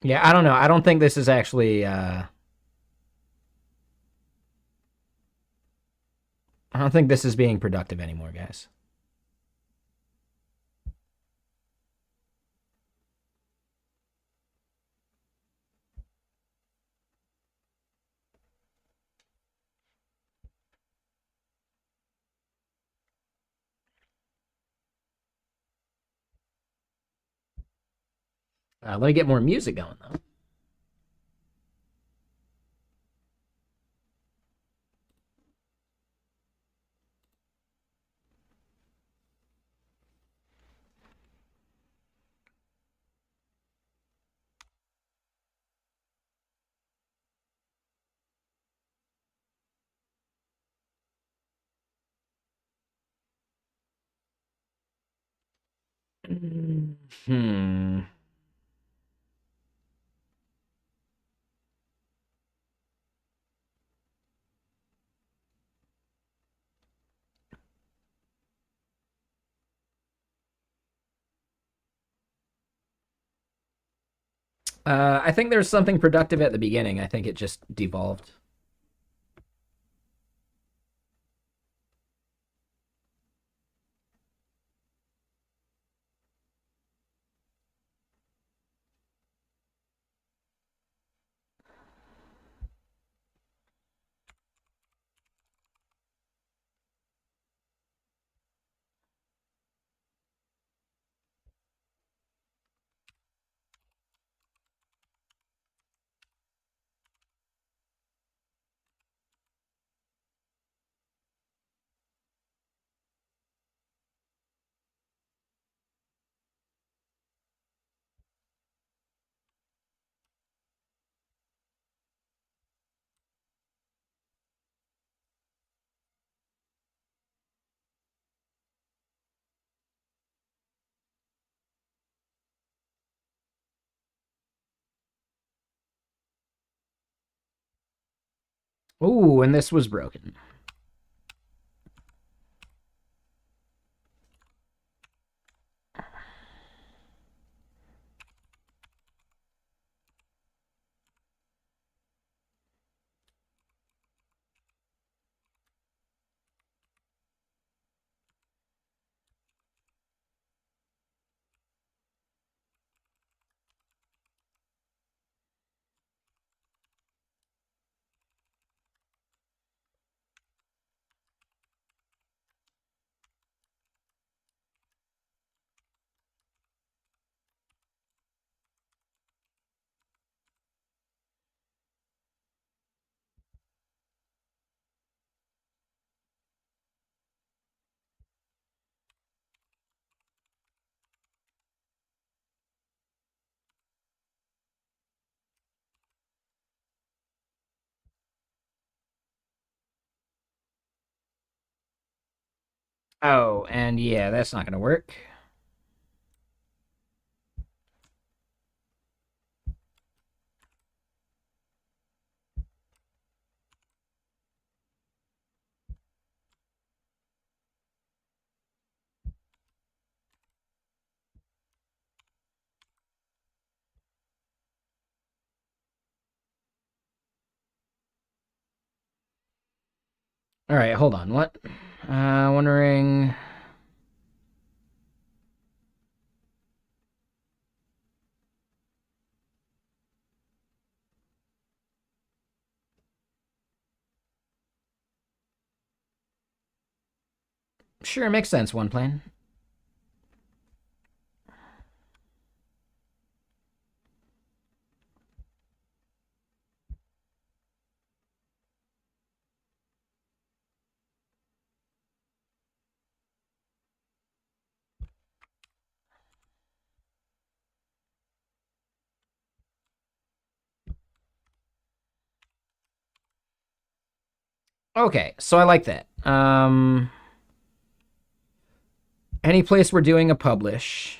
S1: Yeah, I don't know. I don't think this is actually. I don't think this is being productive anymore, guys. Let me get more music going, though. Hmm. I think there's something productive at the beginning. I think it just devolved. Ooh, and this was broken. Oh, and yeah, that's not going to work. All right, hold on. What? Wondering. Sure, makes sense, one plane. Okay, so I like that. Any place we're doing a publish.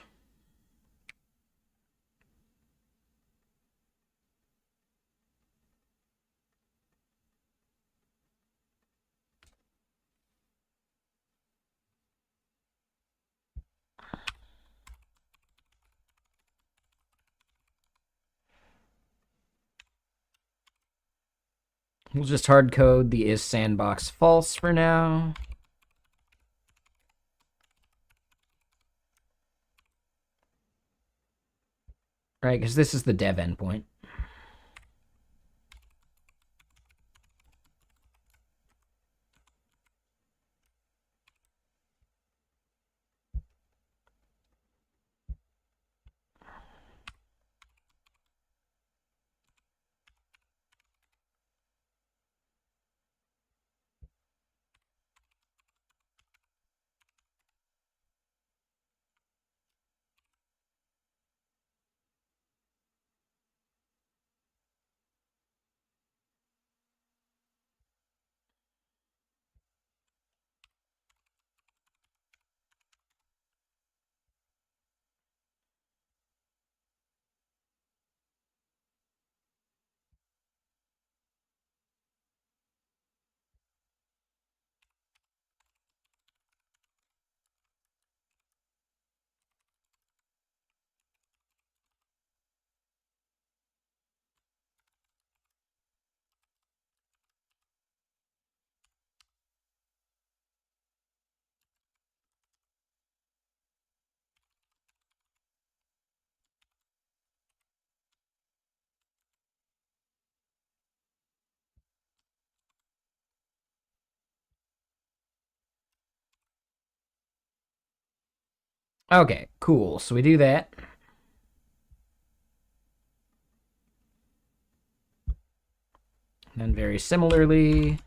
S1: We'll just hard code the is sandbox false for now. Right, because this is the dev endpoint. Okay, cool. So we do that. And very similarly,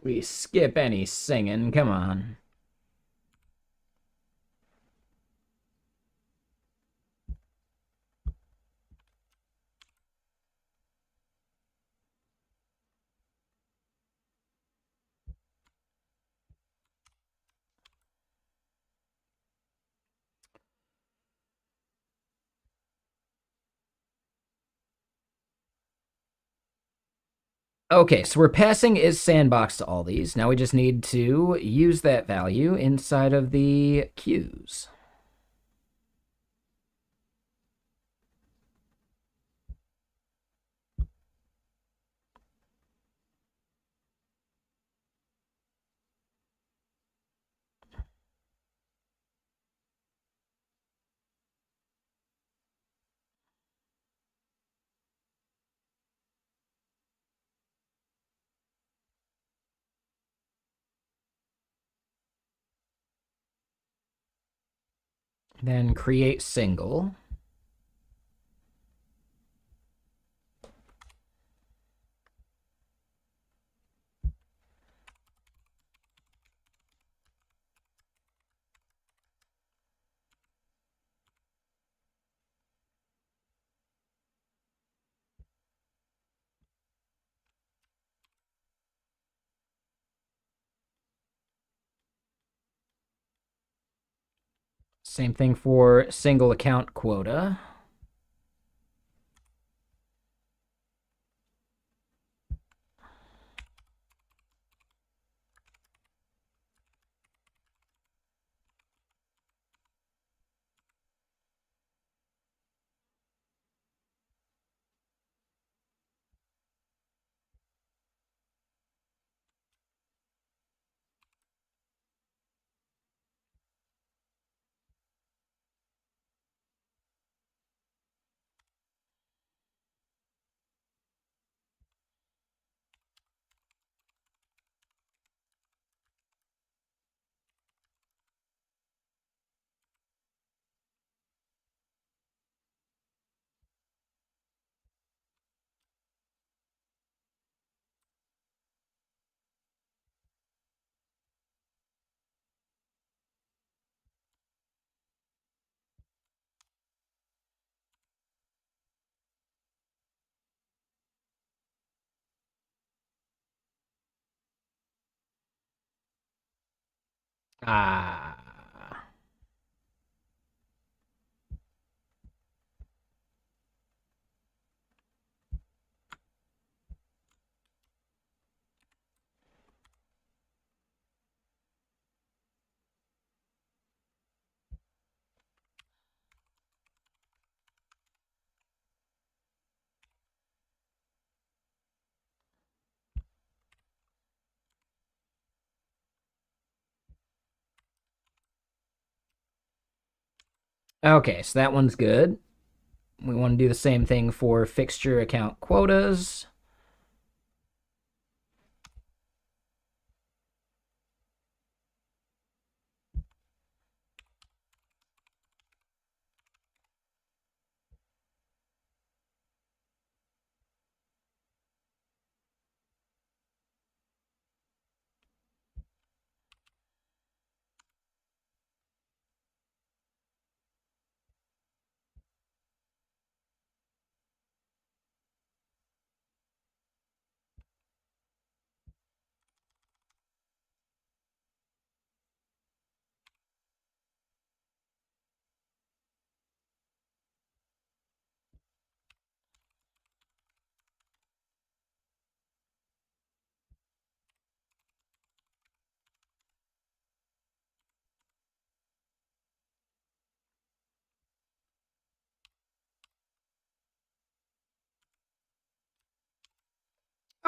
S1: we skip any singing. Come on. Okay, so we're passing is sandbox to all these. Now we just need to use that value inside of the queues. Then create single. Same thing for single account quota. Ah. Okay, so that one's good. We want to do the same thing for fixture account quotas.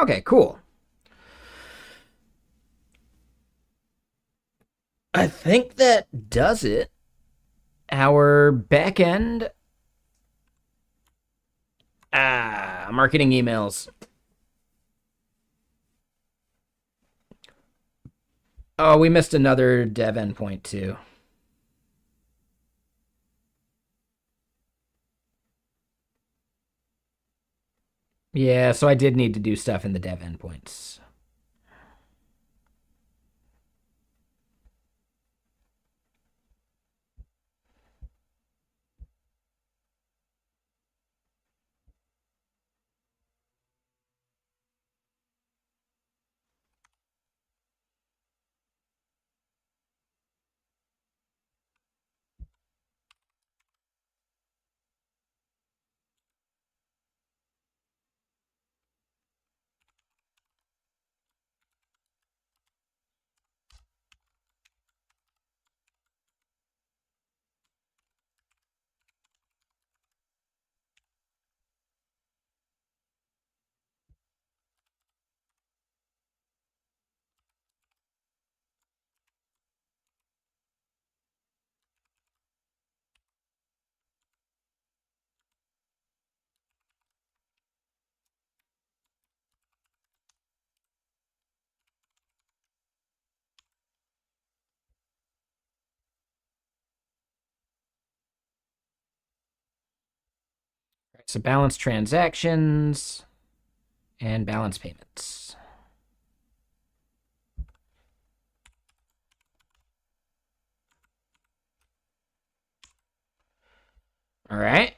S1: Okay, cool. I think that does it. our back end. Marketing emails. Oh, we missed another dev endpoint too. Yeah, so I did need to do stuff in the dev endpoints. So balance transactions and balance payments. All right.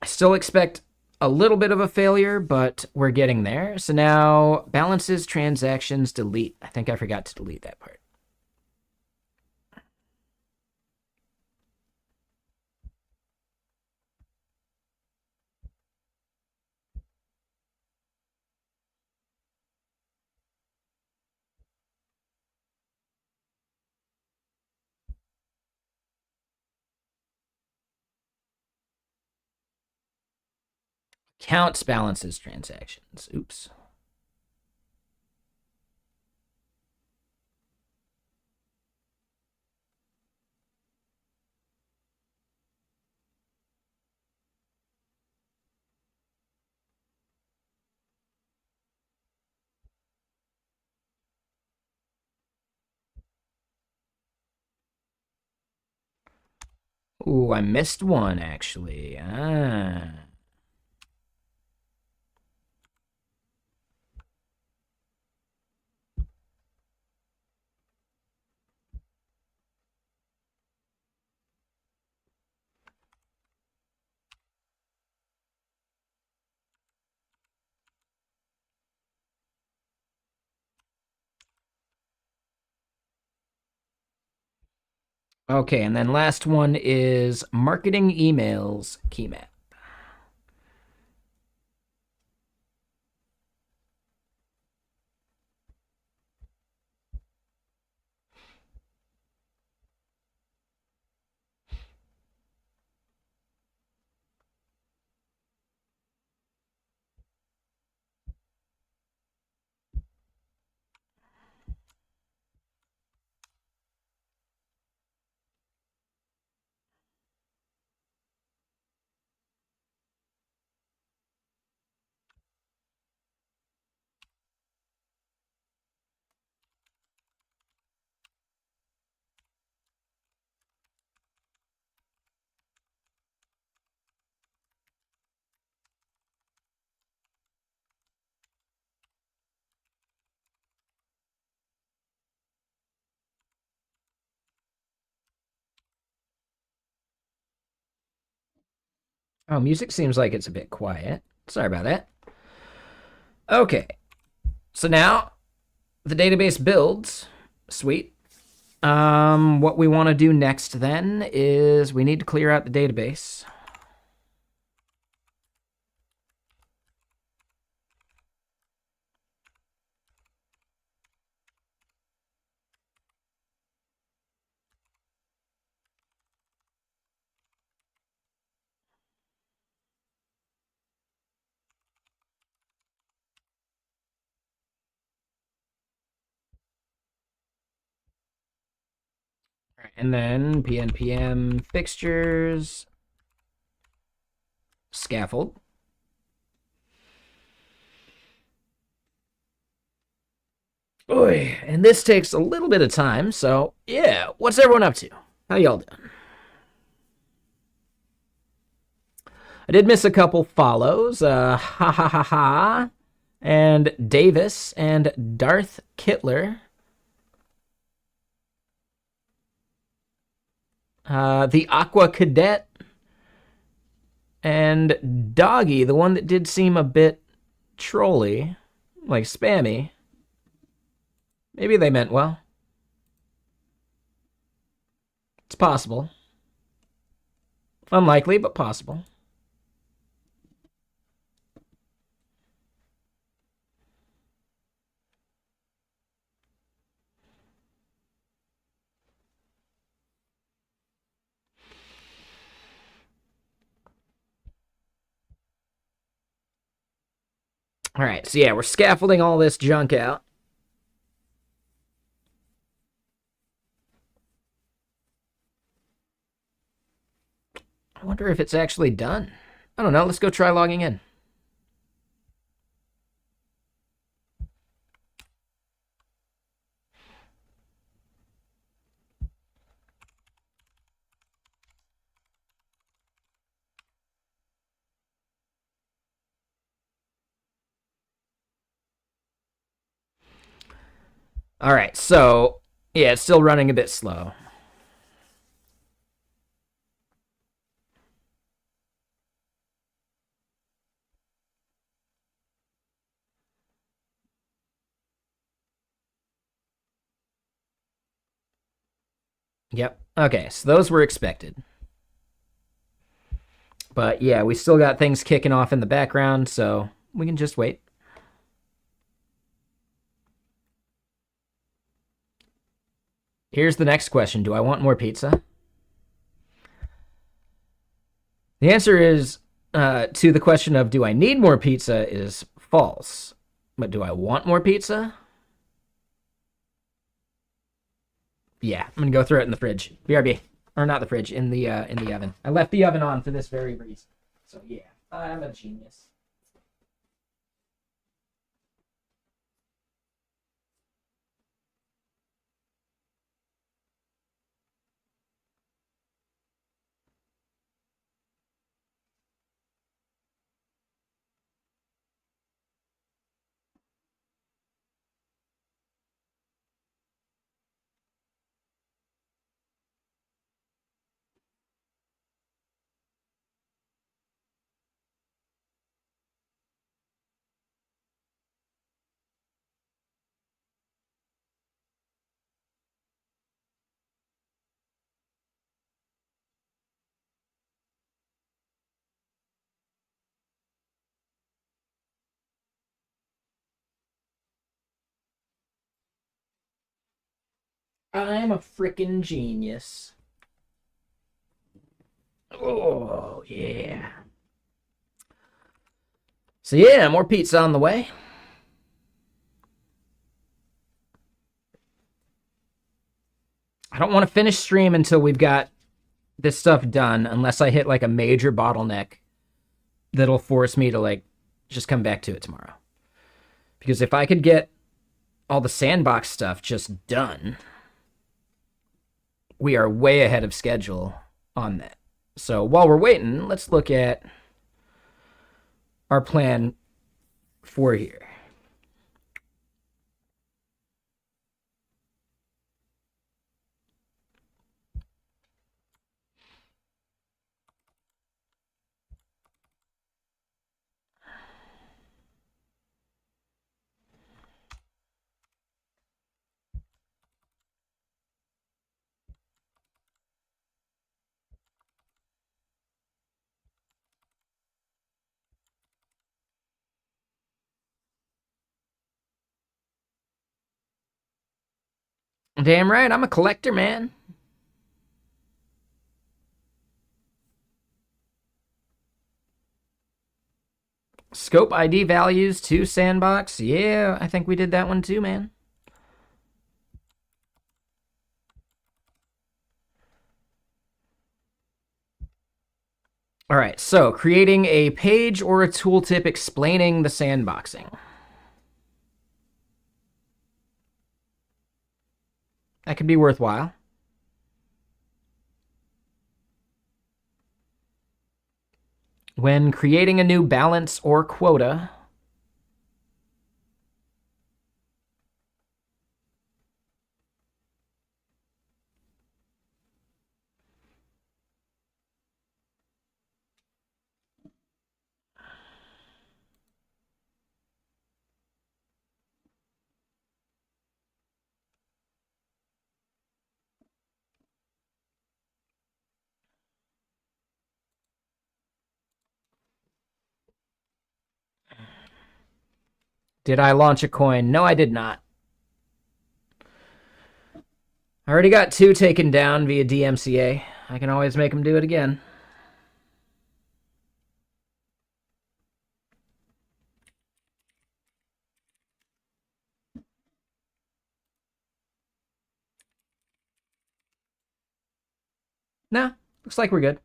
S1: I still expect a little bit of a failure, but we're getting there. So now balances, transactions, delete. I think I forgot to delete that part. Counts, balances, transactions. Oops. Ooh, I missed one actually. Okay, and then last one is marketing emails key map. Oh, music seems like it's a bit quiet. Sorry about that. Okay, so now the database builds. Sweet. What we want to do next then is we need to clear out the database. All right, and then PNPM fixtures, scaffold. Oy, and this takes a little bit of time, so yeah, what's everyone up to? How y'all doing? I did miss a couple follows. Ha ha ha ha. And Davis and Darth Kittler. The Aqua Cadet. And Doggy, the one that did seem a bit trolly, like spammy. Maybe they meant well. It's possible. Unlikely, but possible. All right, so yeah, we're scaffolding all this junk out. I wonder if it's actually done. I don't know. Let's go try logging in. All right, so yeah, it's still running a bit slow. Yep. Okay, so those were expected. But yeah, we still got things kicking off in the background, so we can just wait. Here's the next question. Do I want more pizza? The answer is to the question of do I need more pizza is false. But do I want more pizza? Yeah, I'm gonna go throw it in the fridge. BRB. Or not the fridge, in the oven. I left the oven on for this very reason. So yeah, I'm a genius. I'm a freaking genius. Oh, yeah. So yeah, more pizza on the way. I don't want to finish stream until we've got this stuff done, unless I hit like a major bottleneck that'll force me to like just come back to it tomorrow. Because if I could get all the sandbox stuff just done, we are way ahead of schedule on that. So while we're waiting, let's look at our plan for here. Damn right, I'm a collector, man. Scope ID values to sandbox. Yeah, I think we did that one too, man. All right, so creating a page or a tooltip explaining the sandboxing. That could be worthwhile. When creating a new balance or quota, did I launch a coin? No, I did not. I already got 2 taken down via DMCA. I can always make them do it again. Nah, looks like we're good.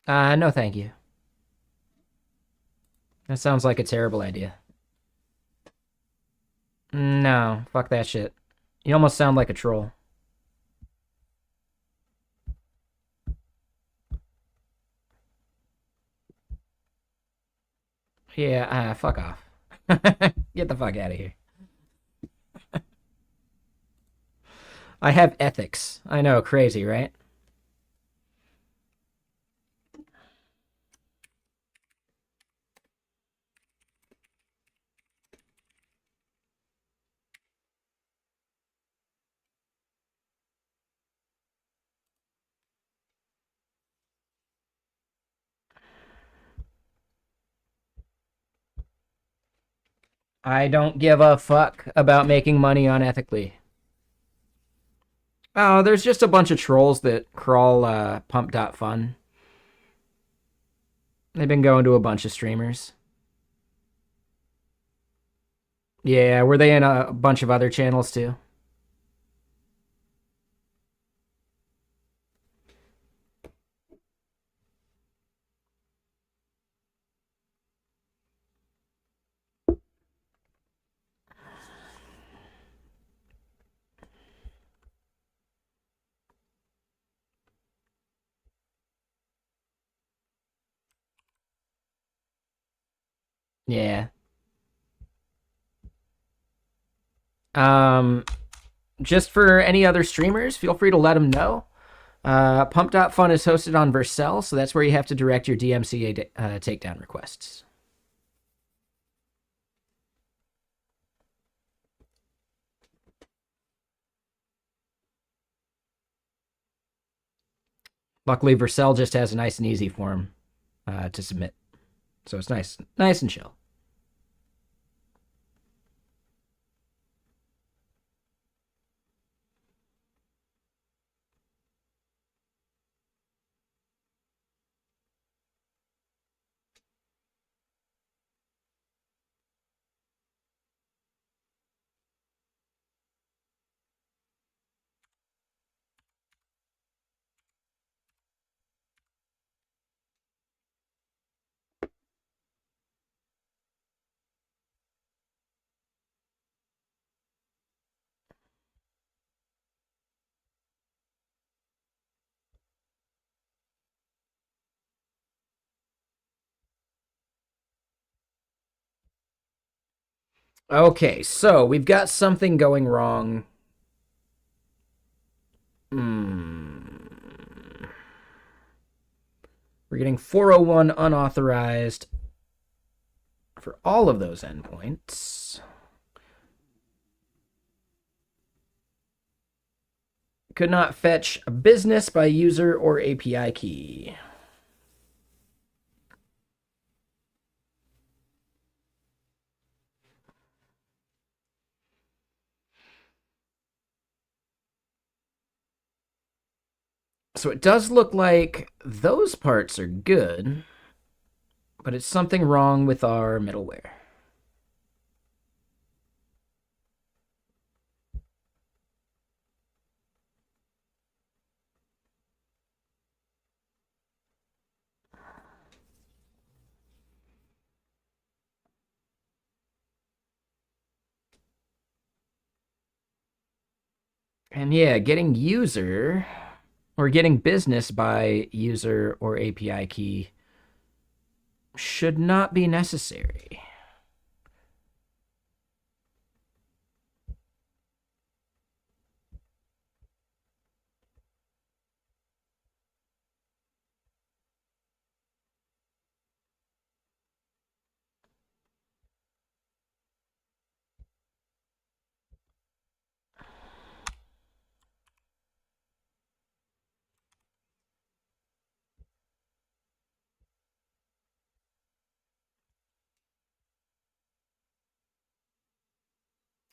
S1: No thank you. That sounds like a terrible idea. No, fuck that shit. You almost sound like a troll. Yeah, fuck off. Get the fuck out of here. I have ethics. I know, crazy, right? I don't give a fuck about making money unethically. Oh, there's just a bunch of trolls that crawl pump.fun. They've been going to a bunch of streamers. Yeah, were they in a bunch of other channels too? Yeah. Um, just for any other streamers, feel free to let them know. Pump.fun is hosted on Vercel, so that's where you have to direct your DMCA takedown requests. Luckily, Vercel just has a nice and easy form to submit. So it's nice and chill. Okay, so we've got something going wrong. We're getting 401 unauthorized for all of those endpoints. Could not fetch a business by user or API key. So it does look like those parts are good. but it's something wrong with our middleware. And yeah, getting user or getting business by user or API key should not be necessary.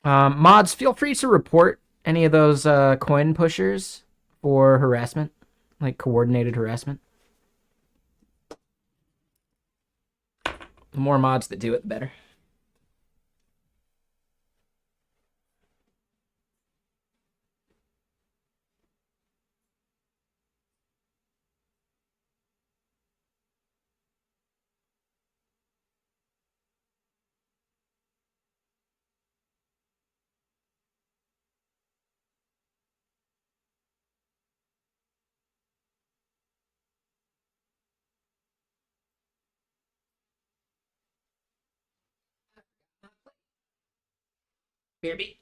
S1: Mods, feel free to report any of those coin pushers for harassment, like coordinated harassment. The more mods that do it, the better. BRB.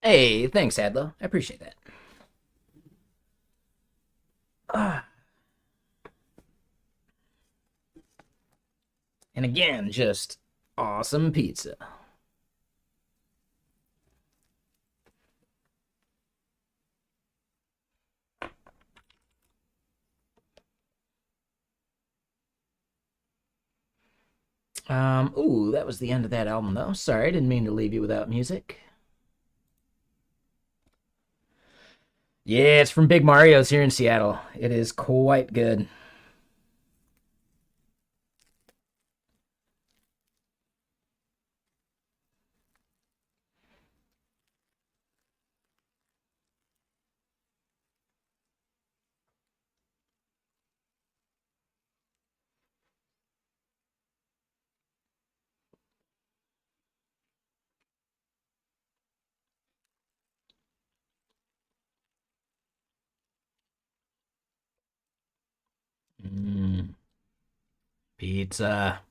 S1: Hey, thanks, Adlo. I appreciate that. And again, just awesome pizza. Ooh, that was the end of that album, though. Sorry, I didn't mean to leave you without music. Yeah, it's from Big Mario's here in Seattle. It is quite good. Mm, pizza.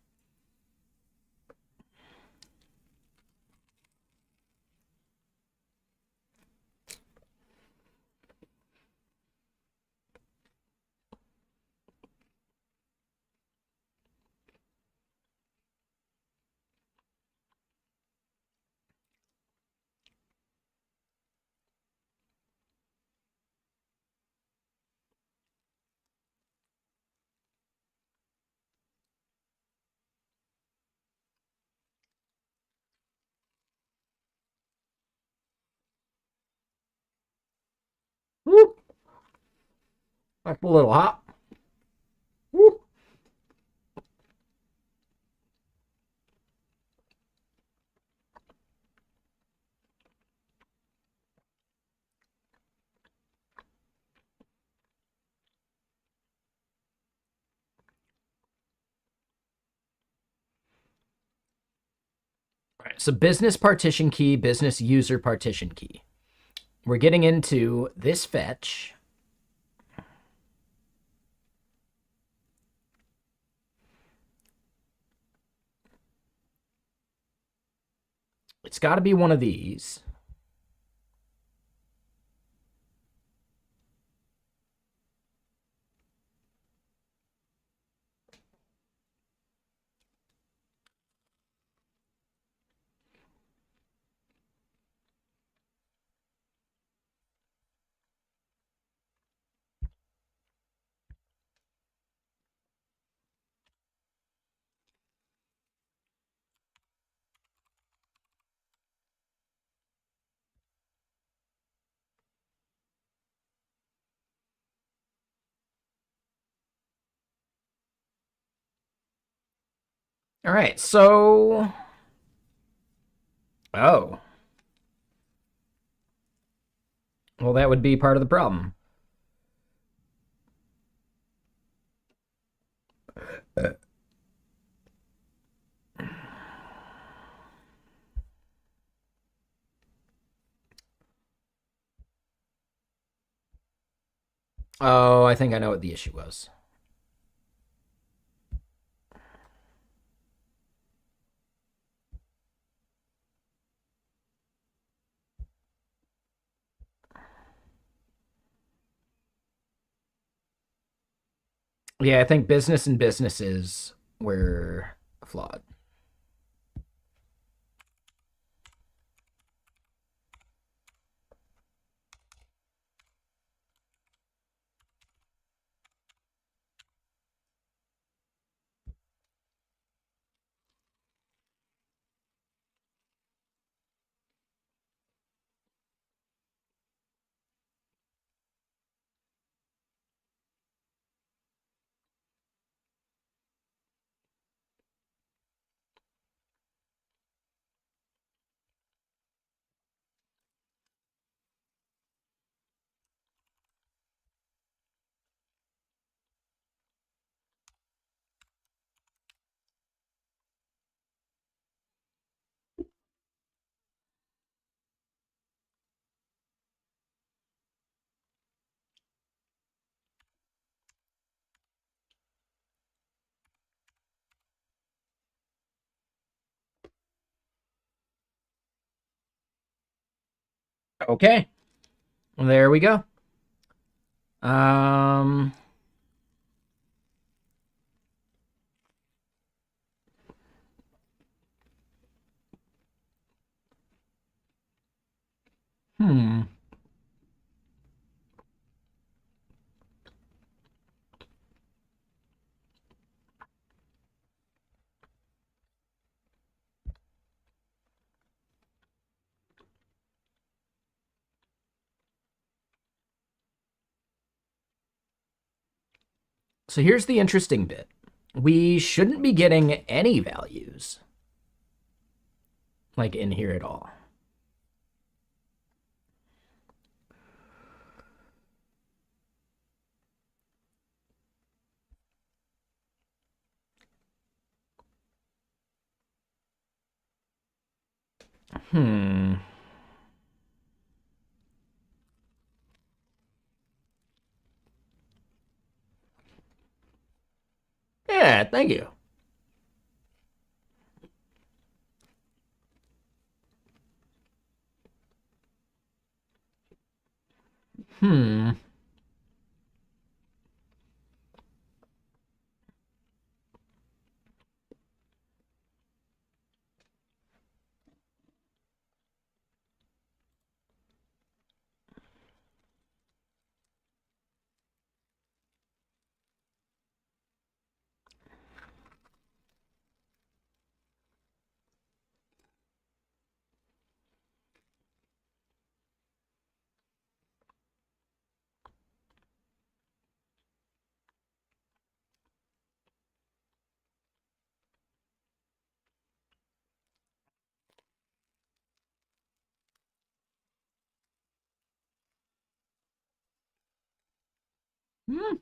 S1: Woo! Like a little hot. Woo! All right, so business partition key, business user partition key. We're getting into this fetch. It's got to be one of these. All right, so... Oh. Well, that would be part of the problem. Oh, I think I know what the issue was. Yeah, I think business and businesses were flawed. Okay. There we go. Um... Hmm. So here's the interesting bit. We shouldn't be getting any values like in here at all. Hmm. Yeah, thank you. Hmm. Hmm.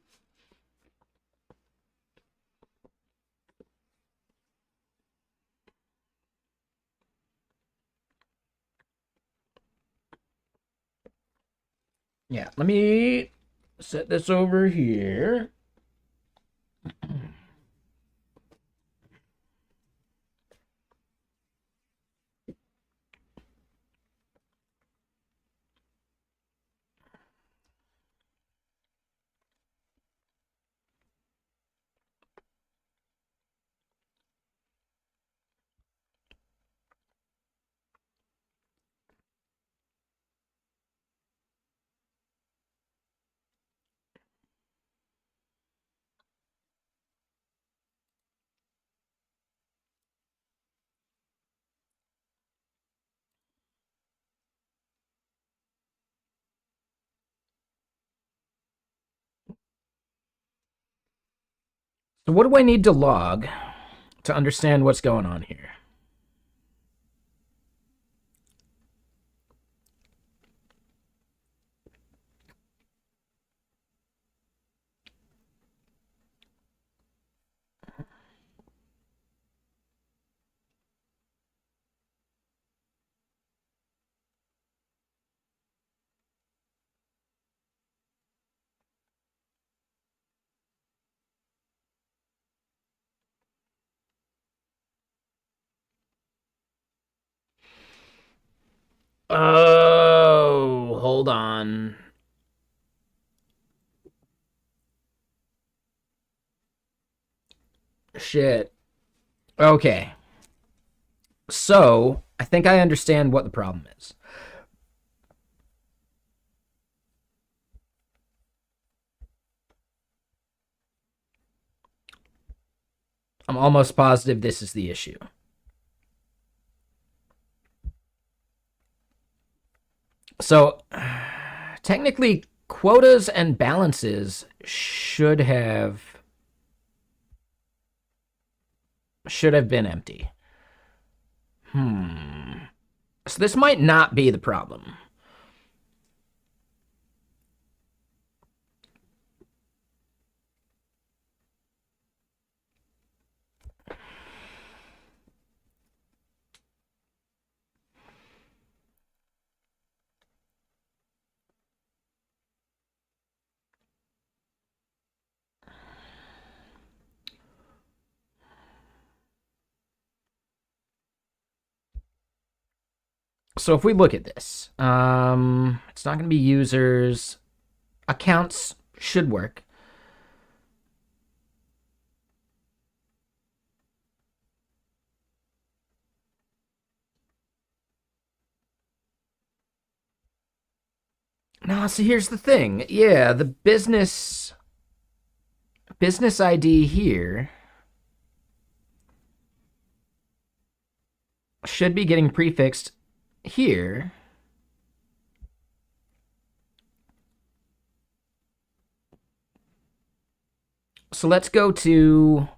S1: Yeah, let me set this over here. So what do I need to log to understand what's going on here? Oh, hold on. Shit. Okay. So, I think I understand what the problem is. I'm almost positive this is the issue. So, technically, quotas and balances should have been empty. So this might not be the problem. So if we look at this, it's not going to be users. Accounts should work. Now, so here's the thing. Yeah, the business ID here should be getting prefixed here. So let's go to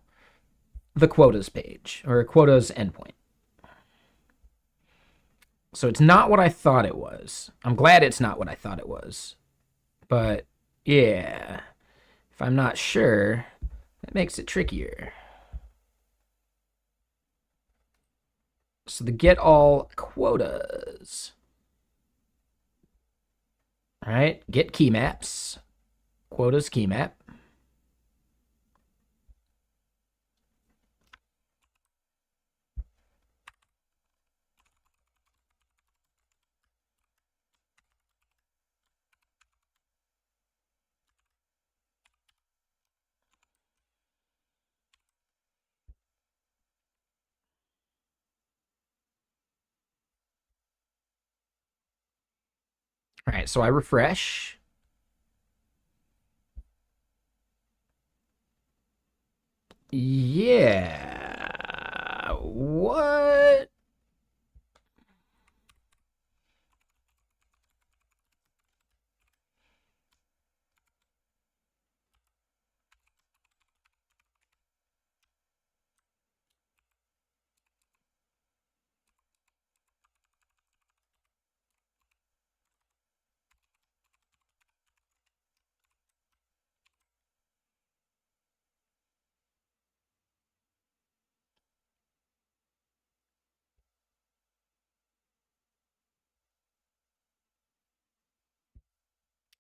S1: the quotas page, or quotas endpoint. So it's not what I thought it was. I'm glad it's not what I thought it was. But yeah, if I'm not sure, that makes it trickier. So the get all quotas. All right, get key maps, quotas key map. All right, so I refresh. Yeah. What?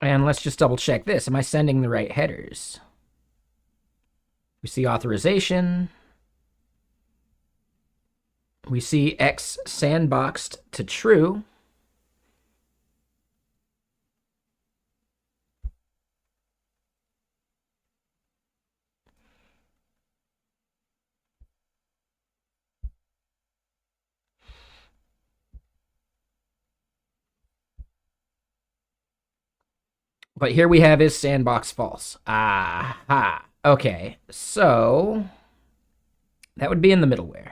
S1: And let's just double check this. Am I sending the right headers? We see authorization. We see X sandboxed to true. But here we have is sandbox false. Aha. Okay, so that would be in the middleware.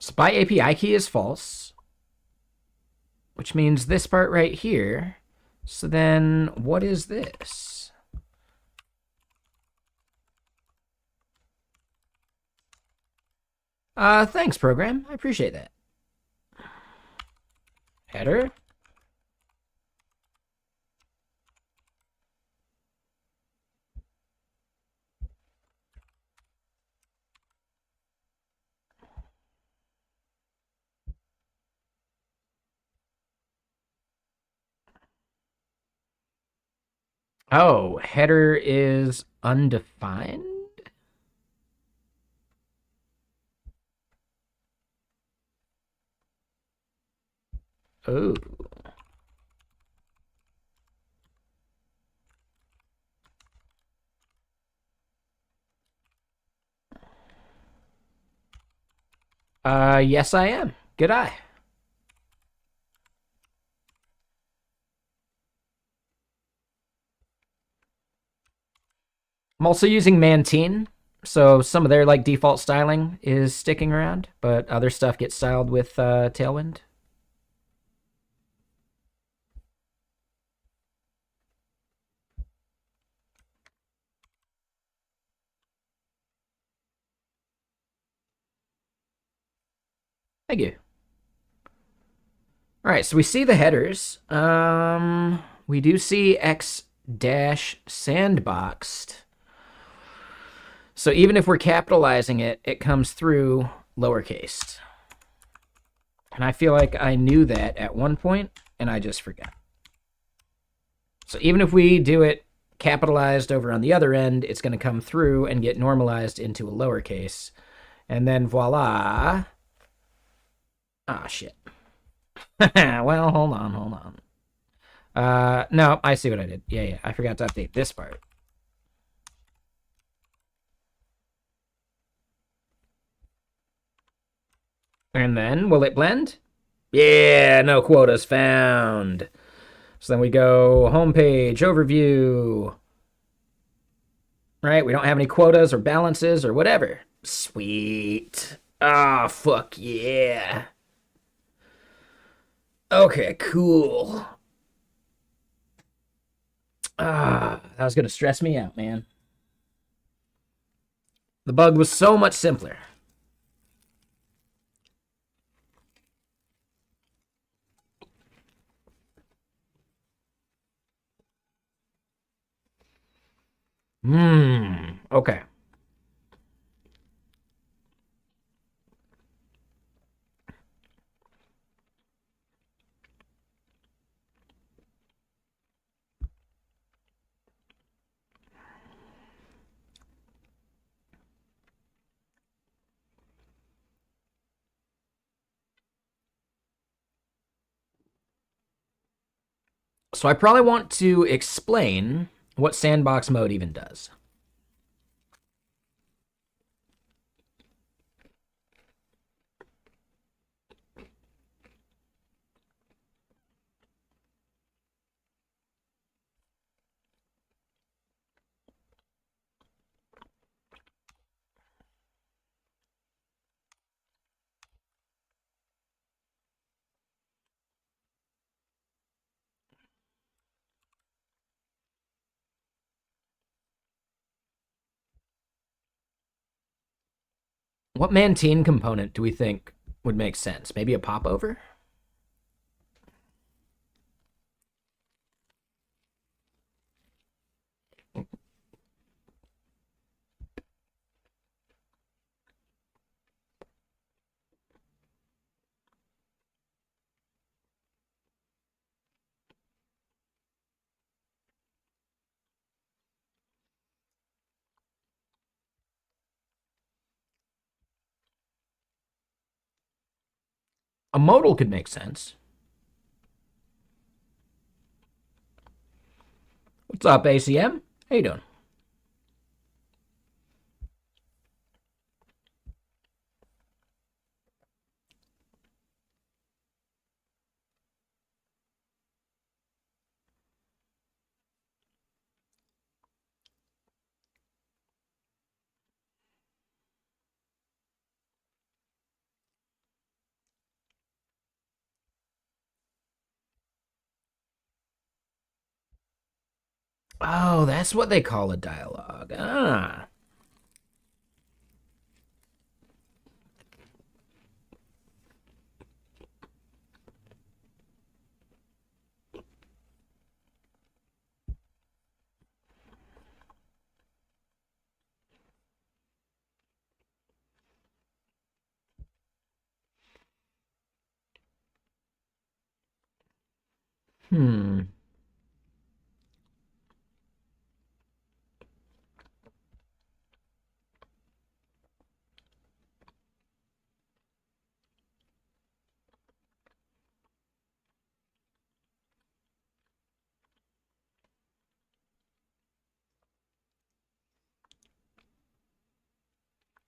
S1: So by API key is false, which means this part right here. So then what is this? Thanks, program. I appreciate that. Header. Oh, header is undefined? Oh. Yes, I am. Good eye. I'm also using Mantine, so some of their like default styling is sticking around, but other stuff gets styled with Tailwind. Thank you. All right, so we see the headers. We do see X dash sandboxed. So even if we're capitalizing it, it comes through lowercase. And I feel like I knew that at one point, and I just forgot. So even if we do it capitalized over on the other end, it's going to come through and get normalized into a lowercase. And then voila. Ah, shit. Well, hold on. No, I see what I did. Yeah, I forgot to update this part. And then, will it blend? Yeah, no quotas found. So then we go homepage, overview. Right, we don't have any quotas or balances or whatever. Sweet. Ah, fuck yeah. Okay, cool. That was gonna stress me out, man. The bug was so much simpler. Okay. So I probably want to explain what sandbox mode even does. What Mantine component do we think would make sense? Maybe a popover? A modal could make sense. What's up, ACM? How you doing? Oh, that's what they call a dialogue. Ah. Hmm.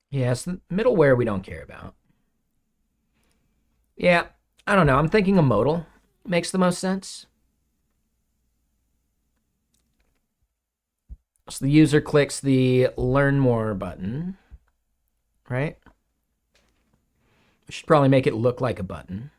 S1: Yes, the middleware we don't care about. Yeah, I don't know. I'm thinking a modal makes the most sense. So the user clicks the learn more button, right? We should probably make it look like a button.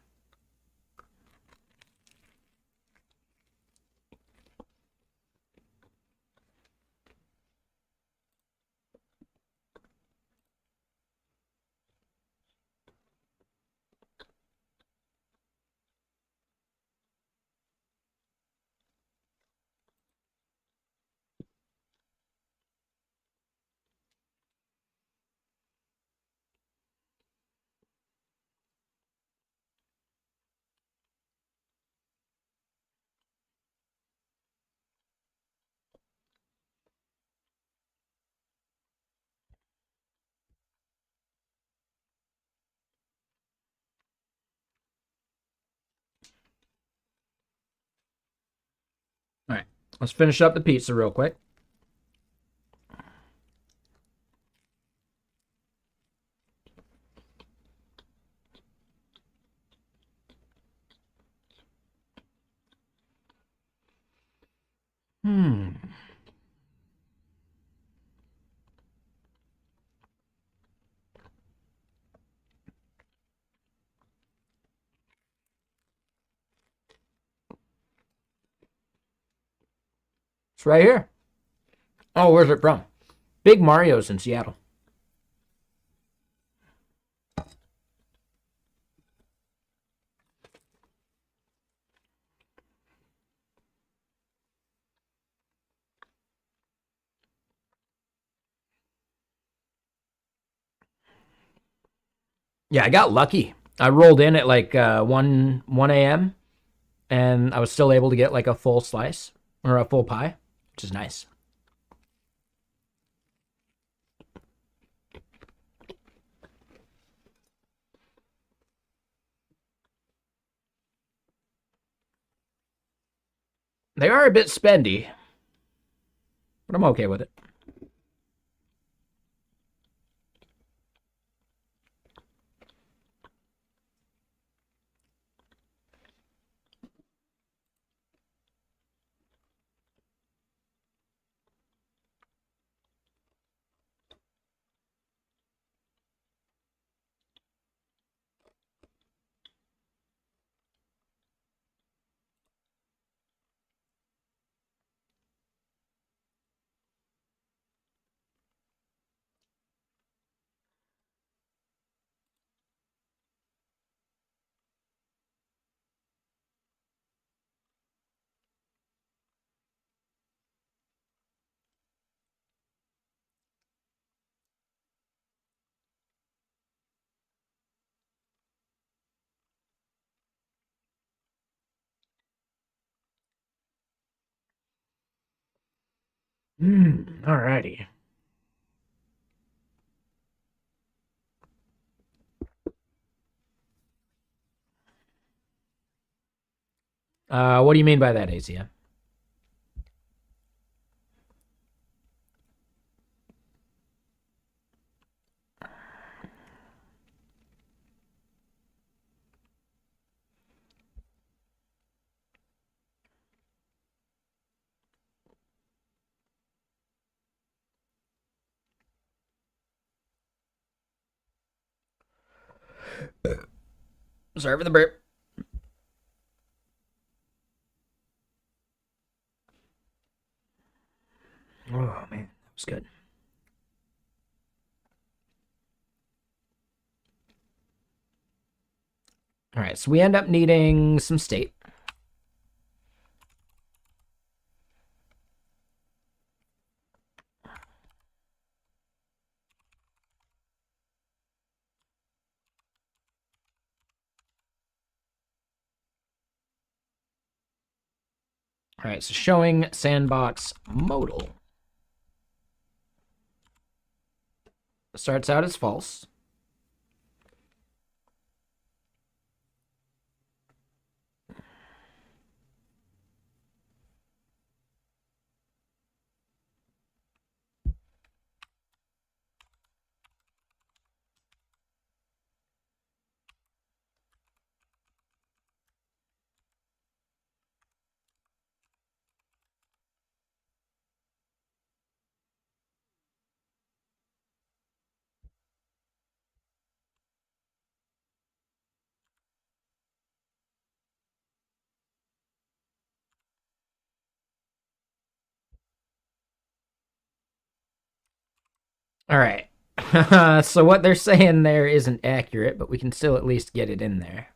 S1: All right, let's finish up the pizza real quick. Hmm. It's right here. Oh, where's it from? Big Mario's in Seattle. Yeah, I got lucky. I rolled in at like 1 a.m. and I was still able to get like a full slice or a full pie, which is nice. They are a bit spendy, but I'm okay with it. Alrighty. What do you mean by that, ACM? Sorry for the burp. Oh, man, that was good. All right, so we end up needing some state. All right, so showing sandbox modal starts out as false. All right. So what they're saying there isn't accurate, but we can still at least get it in there.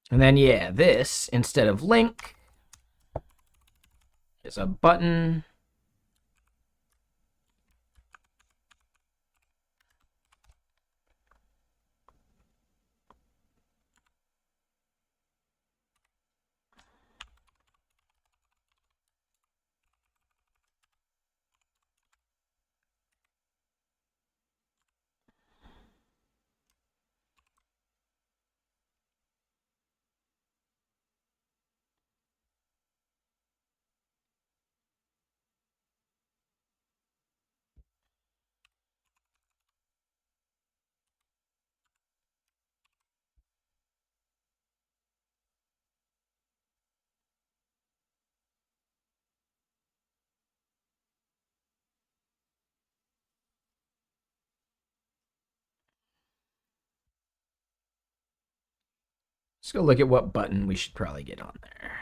S1: And then, yeah, this, instead of link, is a button. Let's go look at what button we should probably get on there.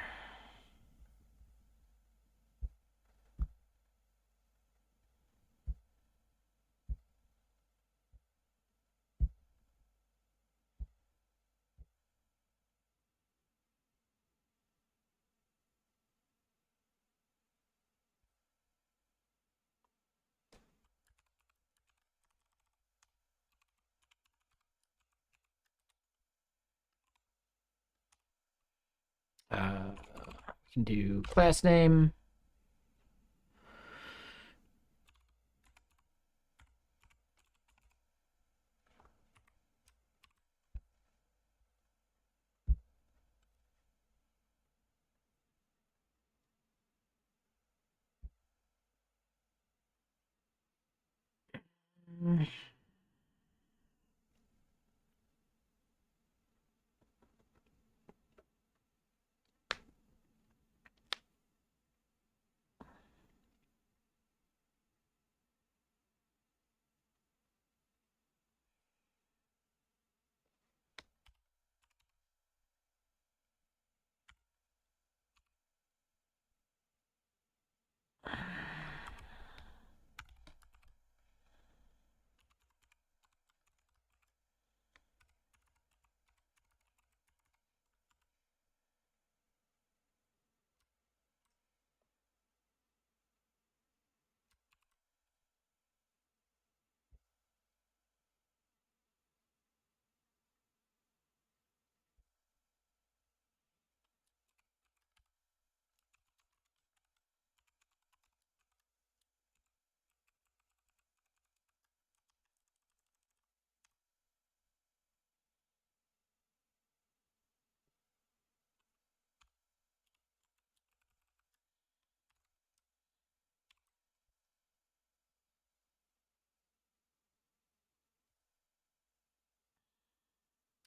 S1: We can do class name.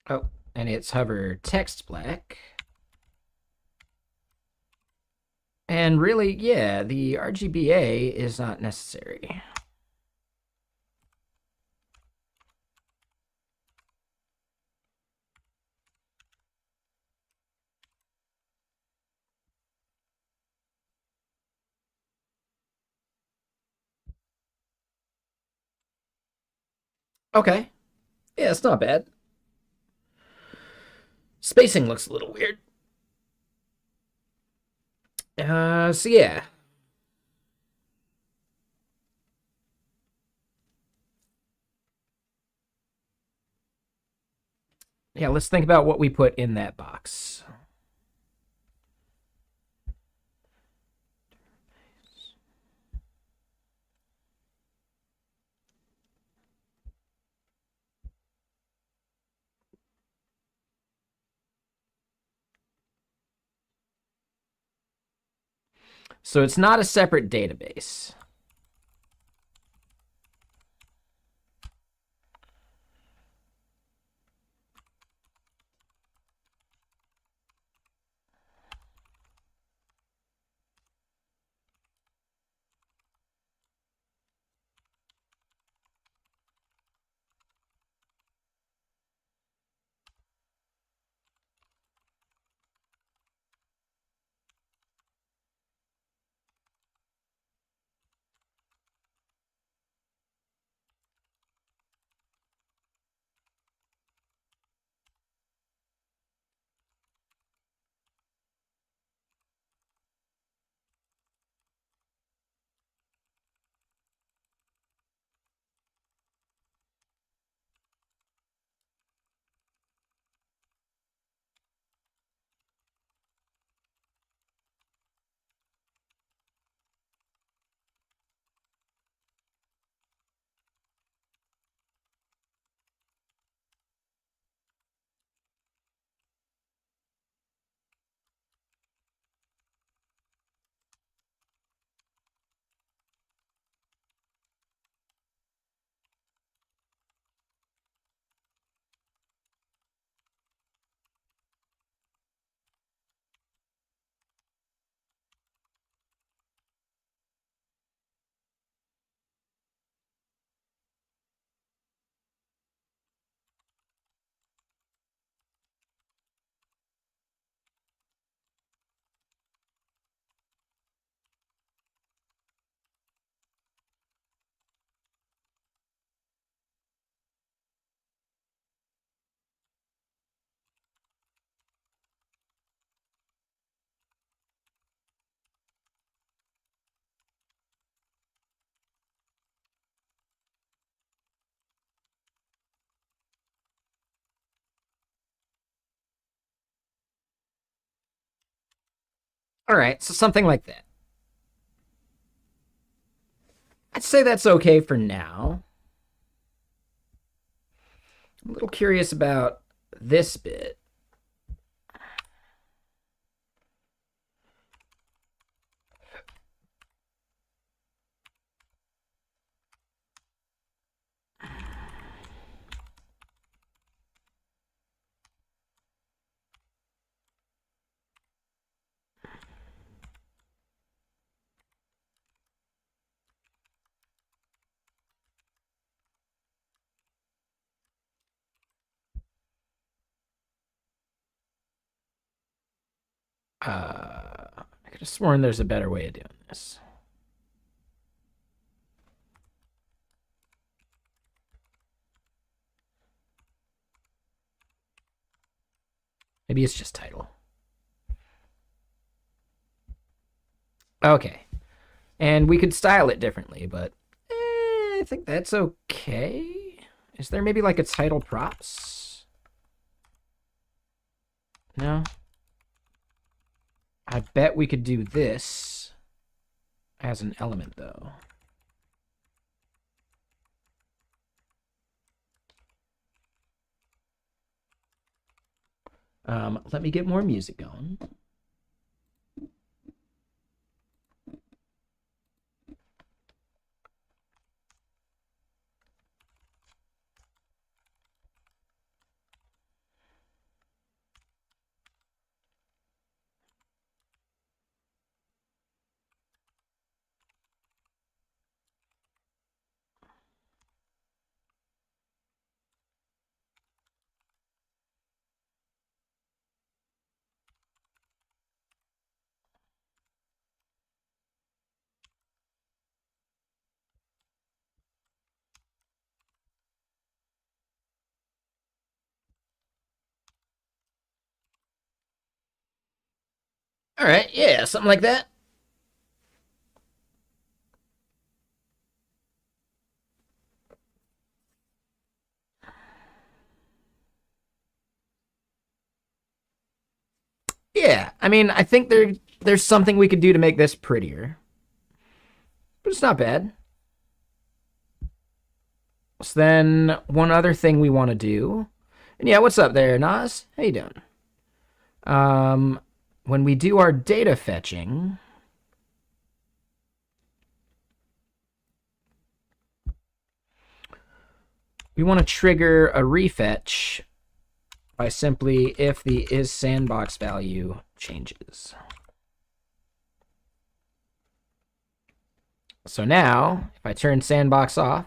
S1: Oh, and it's hover text black. And really, yeah, the RGBA is not necessary. Okay. Yeah, it's not bad. Spacing looks a little weird. So yeah. Yeah, let's think about what we put in that box. So it's not a separate database. All right, so something like that. I'd say that's okay for now. I'm a little curious about this bit. I could have sworn there's a better way of doing this. Maybe it's just title. Okay. And we could style it differently, but I think that's okay. Is there maybe like a title props? No? I bet we could do this as an element, though. Let me get more music going. All right, yeah, something like that. Yeah, I mean, I think there's something we could do to make this prettier, but it's not bad. So then one other thing we want to do, and yeah, what's up there, Nas? How you doing? Um, when we do our data fetching, we want to trigger a refetch by simply if the isSandbox value changes. So now, if I turn sandbox off,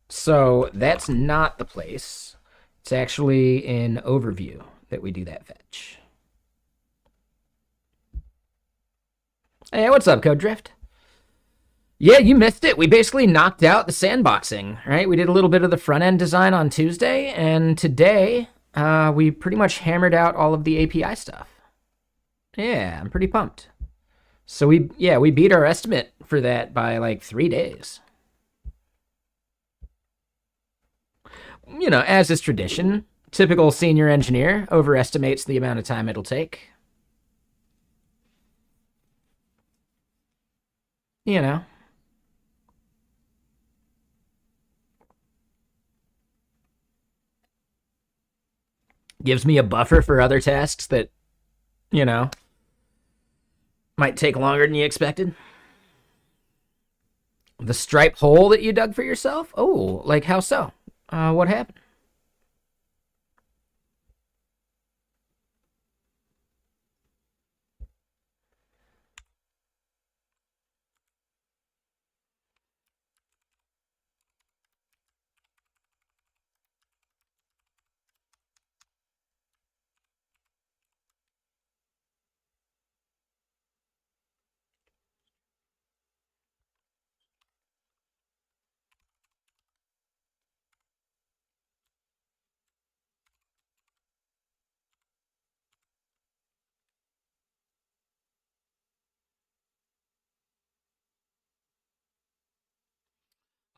S1: so that's not the place. It's actually in overview that we do that fetch. Hey, what's up, Code Drift? Yeah, you missed it. We basically knocked out the sandboxing, right? We did a little bit of the front end design on Tuesday, and today we pretty much hammered out all of the API stuff. Yeah, I'm pretty pumped. So we beat our estimate for that by like 3 days. You know, as is tradition, typical senior engineer overestimates the amount of time it'll take. You know, gives me a buffer for other tasks that, you know, might take longer than you expected. The stripe hole that you dug for yourself? Oh, like how so? What happened?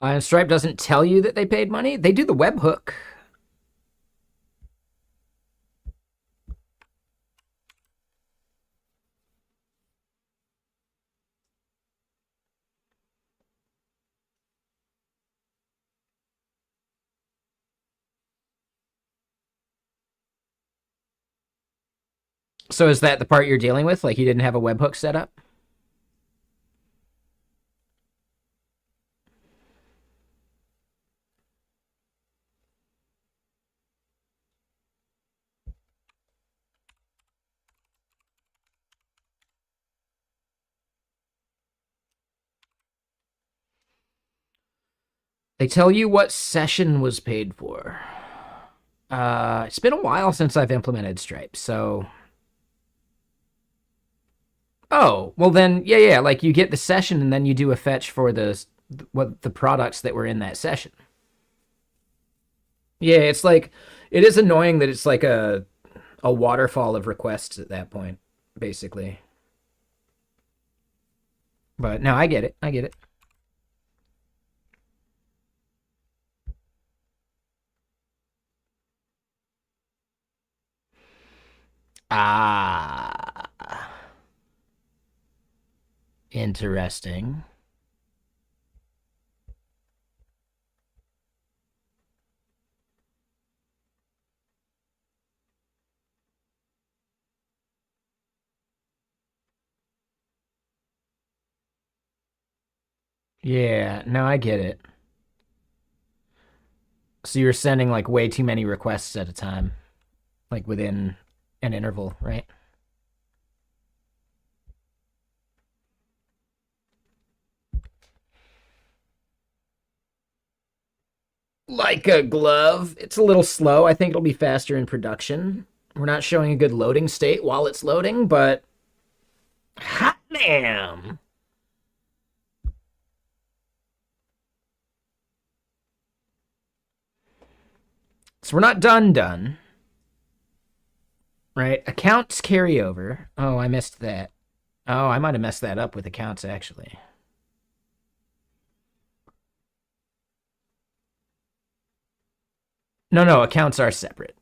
S1: And Stripe doesn't tell you that they paid money. They do the webhook. So is that the part you're dealing with? Like you didn't have a webhook set up? They tell you what session was paid for. It's been a while since I've implemented Stripe, so. Oh, well then, yeah. Like you get the session and then you do a fetch for the products that were in that session. Yeah, it's like it is annoying that it's like a waterfall of requests at that point, basically. But no, I get it. I get it. Ah, interesting. Yeah, no, I get it. So you're sending like way too many requests at a time, like within an interval, right? like a glove. It's a little slow. I think it'll be faster in production. We're not showing a good loading state while it's loading, but hot damn. So we're not done. Right? Accounts carry over. Oh, I missed that. Oh, I might have messed that up with accounts actually. No, accounts are separate.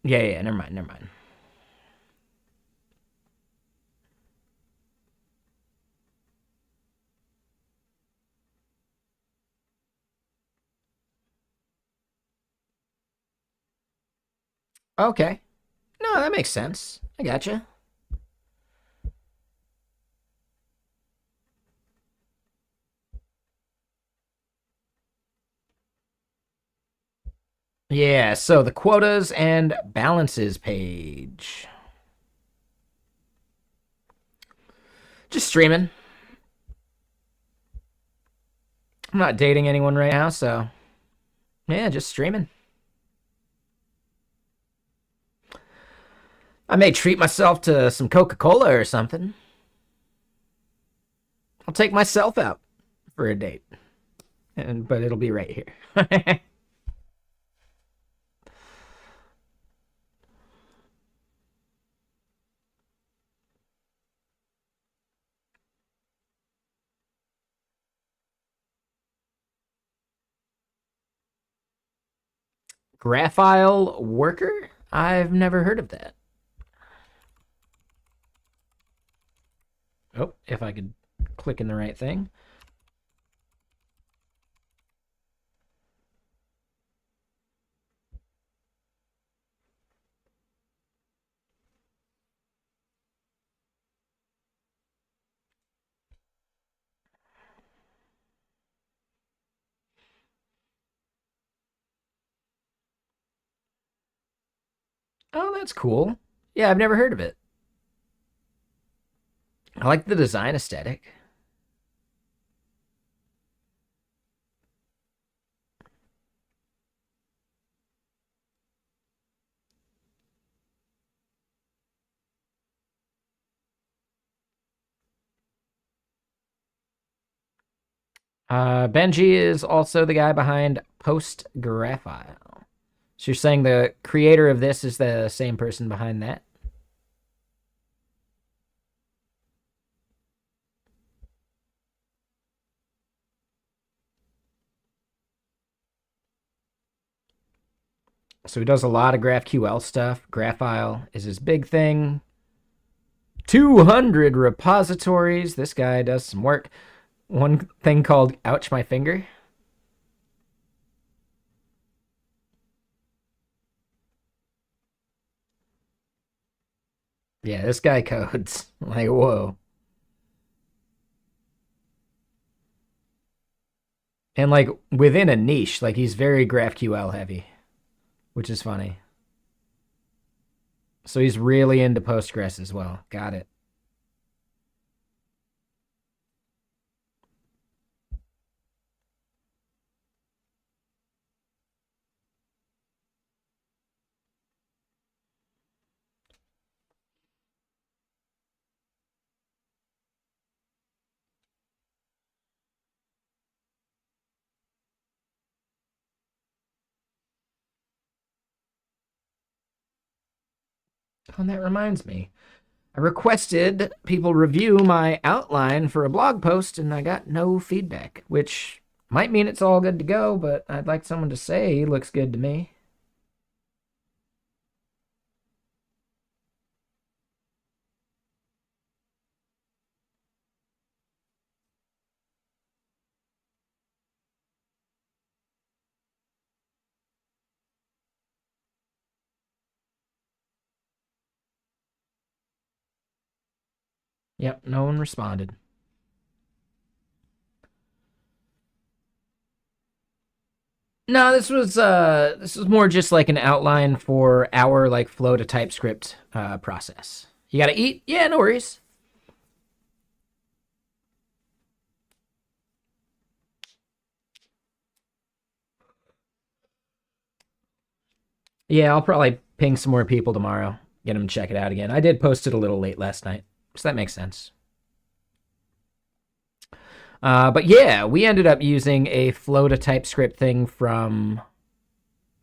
S1: Yeah, never mind. Okay. No, that makes sense. I gotcha. Yeah, so the quotas and balances page. Just streaming. I'm not dating anyone right now, so yeah, just streaming. I may treat myself to some Coca-Cola or something. I'll take myself out for a date. But it'll be right here. Graphile worker? I've never heard of that. Oh, if I could click in the right thing. Oh, that's cool. Yeah, I've never heard of it. I like the design aesthetic. Benji is also the guy behind Post Graphile. So you're saying the creator of this is the same person behind that? So he does a lot of GraphQL stuff. Graphile is his big thing. 200 repositories. This guy does some work. One thing called Ouch My Finger. Yeah, this guy codes. Like, whoa. And like within a niche, like he's very GraphQL heavy, which is funny. So he's really into Postgres as well. Got it. Oh, and that reminds me. I requested people review my outline for a blog post and I got no feedback, which might mean it's all good to go, but I'd like someone to say looks good to me. Yep, no one responded. No, this was more just like an outline for our like flow to TypeScript process. You gotta eat? Yeah, no worries. Yeah, I'll probably ping some more people tomorrow, get them to check it out again. I did post it a little late last night, so that makes sense. But yeah, we ended up using a flow to TypeScript thing from.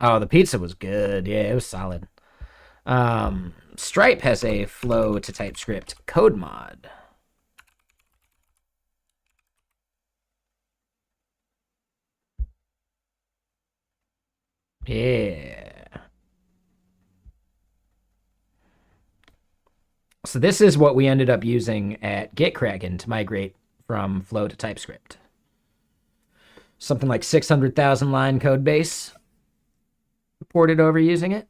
S1: Oh, the pizza was good. Yeah, it was solid. Stripe has a flow to TypeScript code mod. Yeah. So this is what we ended up using at GitKraken to migrate from Flow to TypeScript. Something like 600,000 line code base ported over using it.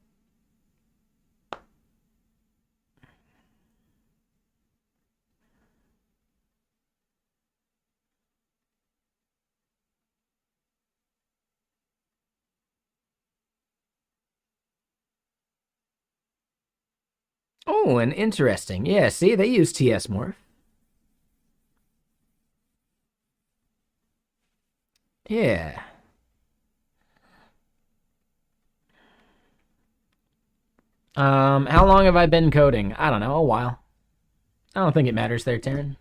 S1: Oh, and interesting. Yeah, see, they use tsmorph. Yeah. How long have I been coding? I don't know, a while. I don't think it matters there, Taryn.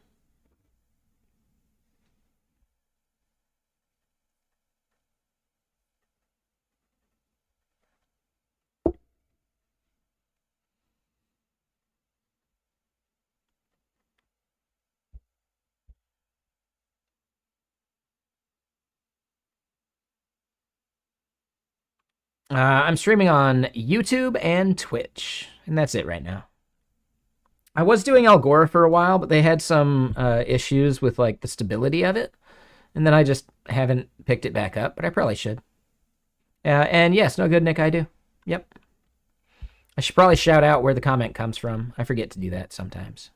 S1: I'm streaming on YouTube and Twitch, and that's it right now. I was doing Algora for a while, but they had some issues with like the stability of it, and then I just haven't picked it back up. But I probably should. And yes, no good, Nick. I do. Yep. I should probably shout out where the comment comes from. I forget to do that sometimes.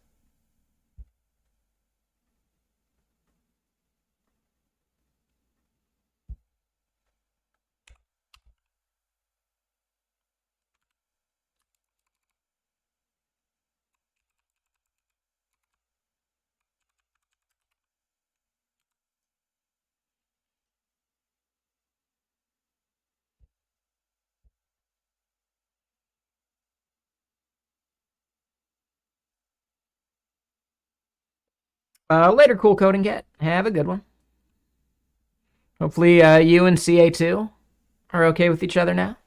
S1: Later, cool coding cat. Have a good one. Hopefully, you and CA2 are okay with each other now.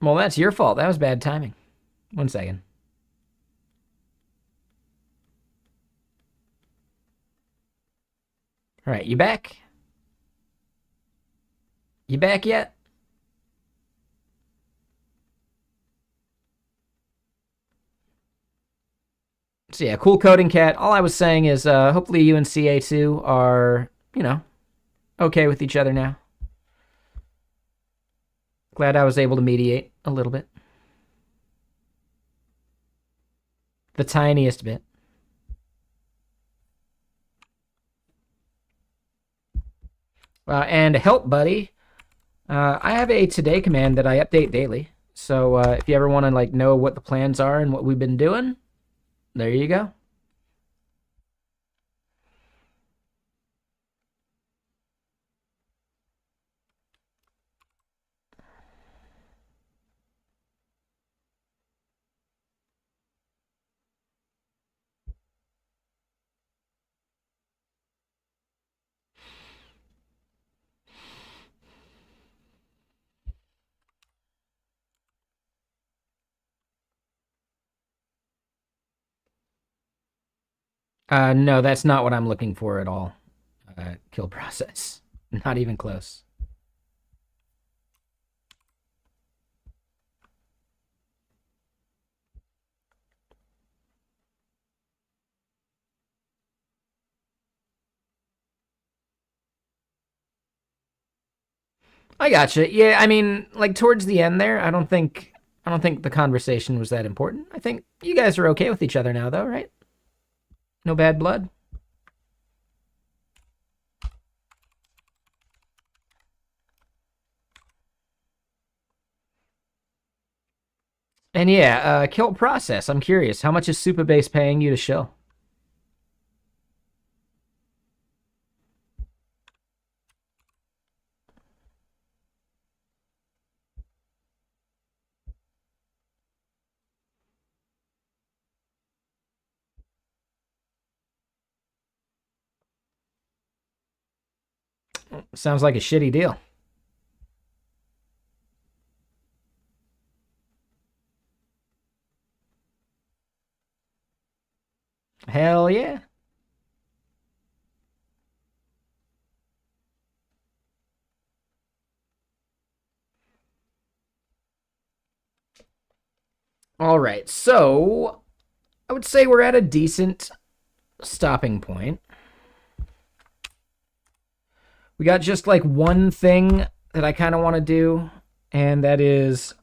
S1: Well, that's your fault. That was bad timing. 1 second. All right, you back? You back yet? So yeah, cool coding cat. All I was saying is hopefully you and CA2 are, okay with each other now. Glad I was able to mediate a little bit. The tiniest bit. And help, buddy. I have a today command that I update daily. So if you ever want to like know what the plans are and what we've been doing, there you go. No, that's not what I'm looking for at all. Kill process. Not even close. I gotcha. Yeah, I mean, like towards the end there, I don't think the conversation was that important. I think you guys are okay with each other now, though, right? No bad blood. And yeah, kill process. I'm curious, how much is Supabase paying you to shill? Sounds like a shitty deal. Hell yeah. All right, so I would say we're at a decent stopping point. We got just like one thing that I kind of want to do, and that is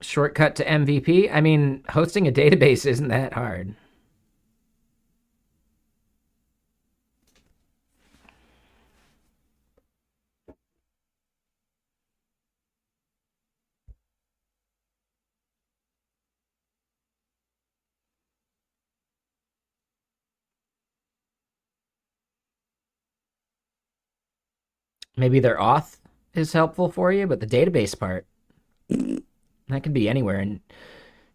S1: shortcut to MVP. I mean, hosting a database isn't that hard. Maybe their auth is helpful for you, but the database part, that could be anywhere. And,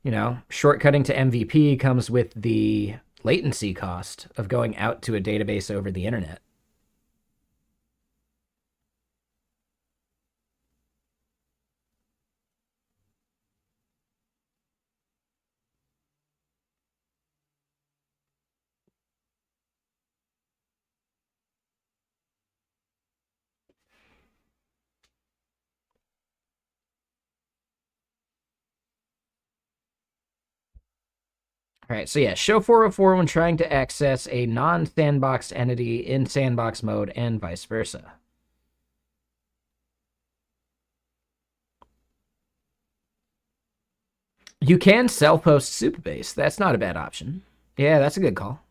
S1: shortcutting to MVP comes with the latency cost of going out to a database over the internet. All right, so yeah, show 404 when trying to access a non-sandbox entity in sandbox mode and vice versa. You can self-host Supabase. That's not a bad option. Yeah, that's a good call.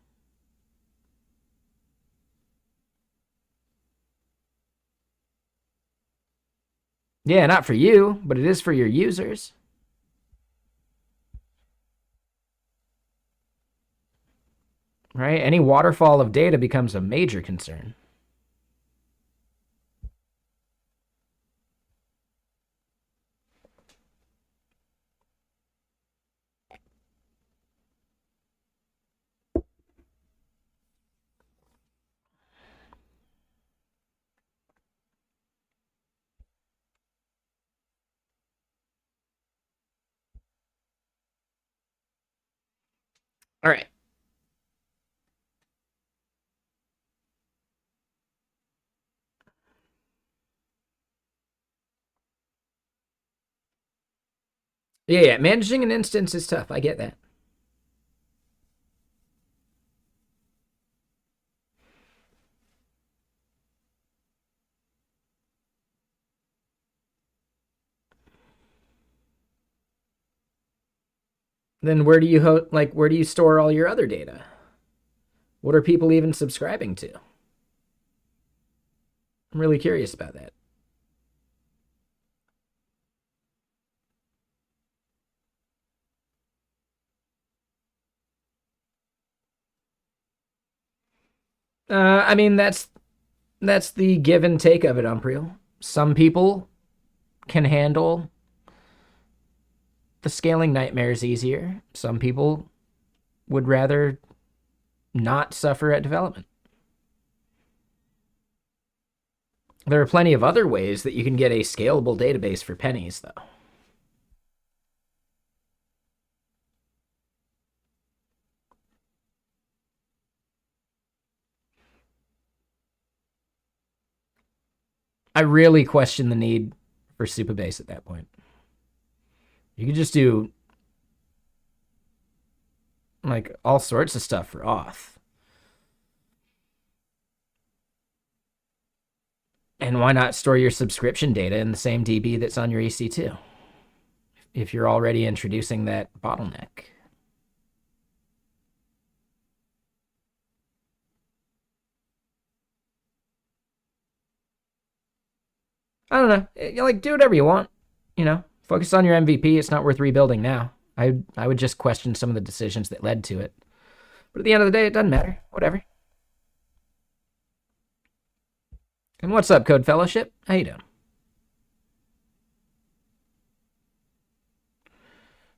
S1: Yeah, not for you, but it is for your users. Right? Any waterfall of data becomes a major concern. All right. Yeah, managing an instance is tough. I get that. Then where do you where do you store all your other data? What are people even subscribing to? I'm really curious about that. I mean, that's the give and take of it, Umbriel. Some people can handle the scaling nightmares easier. Some people would rather not suffer at development. There are plenty of other ways that you can get a scalable database for pennies, though. I really question the need for Supabase at that point. You could just do like all sorts of stuff for auth. And why not store your subscription data in the same DB that's on your EC2 if you're already introducing that bottleneck? I don't know. Do whatever you want. Focus on your MVP. It's not worth rebuilding now. I would just question some of the decisions that led to it. But at the end of the day, it doesn't matter. Whatever. And what's up, Code Fellowship? How you doing?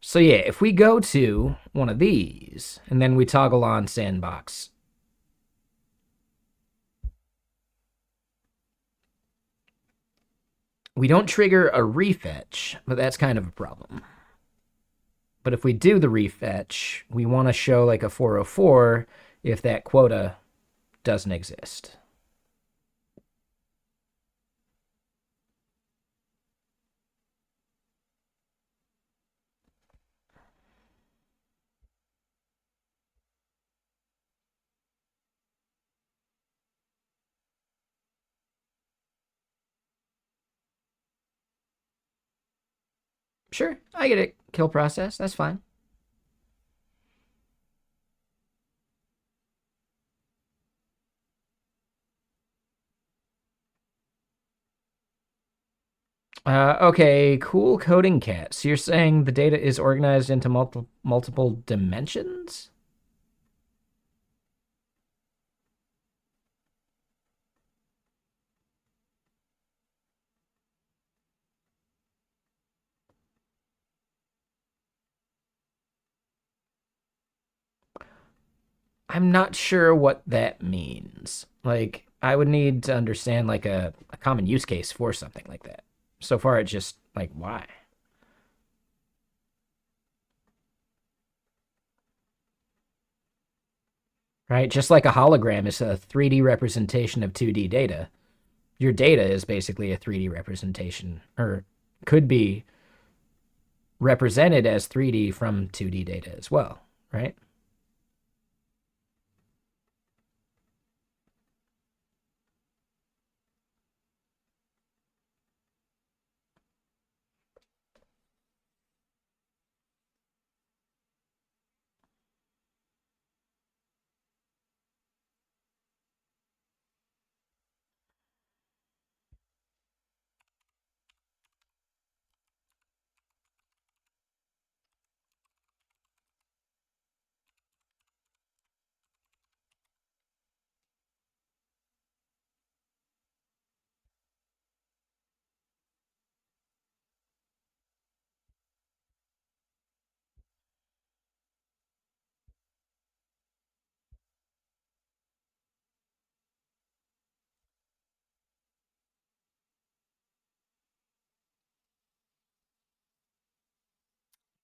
S1: So yeah, if we go to one of these, and then we toggle on sandbox, we don't trigger a refetch, but that's kind of a problem. But if we do the refetch, we want to show like a 404 if that quota doesn't exist. Sure, I get it. Kill process, that's fine. Okay, cool coding cat. So you're saying the data is organized into multiple dimensions? I'm not sure what that means. Like, I would need to understand like a common use case for something like that. So far, it's just like, why? Right? Just like a hologram is a 3D representation of 2D data. Your data is basically a 3D representation, or could be represented as 3D from 2D data as well, right?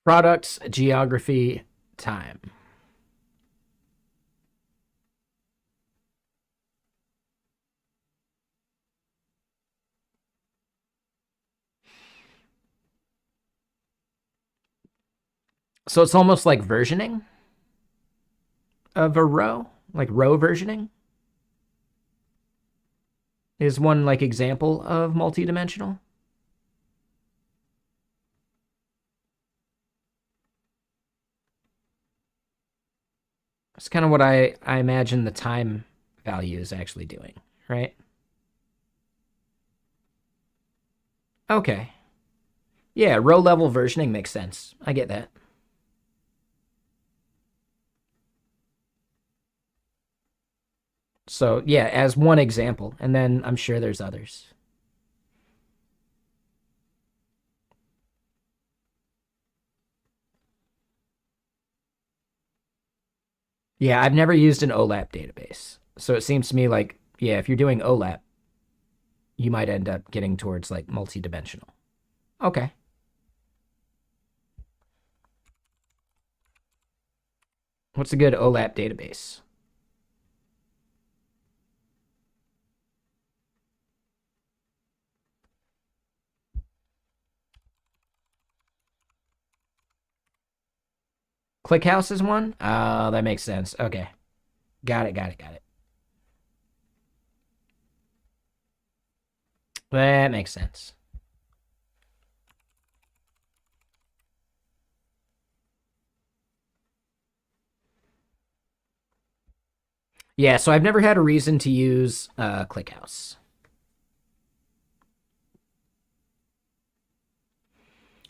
S1: Products, geography, time. So it's almost like versioning of a row, like row versioning is one like example of multidimensional. It's kind of what I imagine the time value is actually doing, right? Okay. Yeah, row level versioning makes sense. I get that. So yeah, as one example, and then I'm sure there's others. Yeah, I've never used an OLAP database. So it seems to me like, yeah, if you're doing OLAP, you might end up getting towards like multi-dimensional. Okay. What's a good OLAP database? ClickHouse is one? Oh, that makes sense. Okay. Got it, got it, got it. That makes sense. Yeah, so I've never had a reason to use ClickHouse.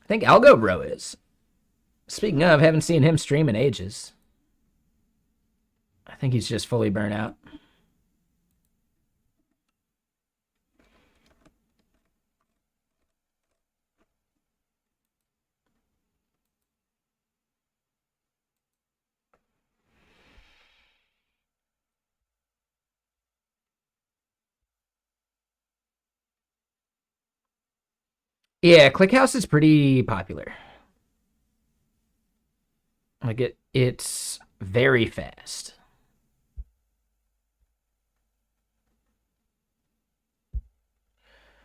S1: I think Algo Bro is. Speaking of, haven't seen him stream in ages. I think he's just fully burnt out. Yeah, ClickHouse is pretty popular. Like it's very fast.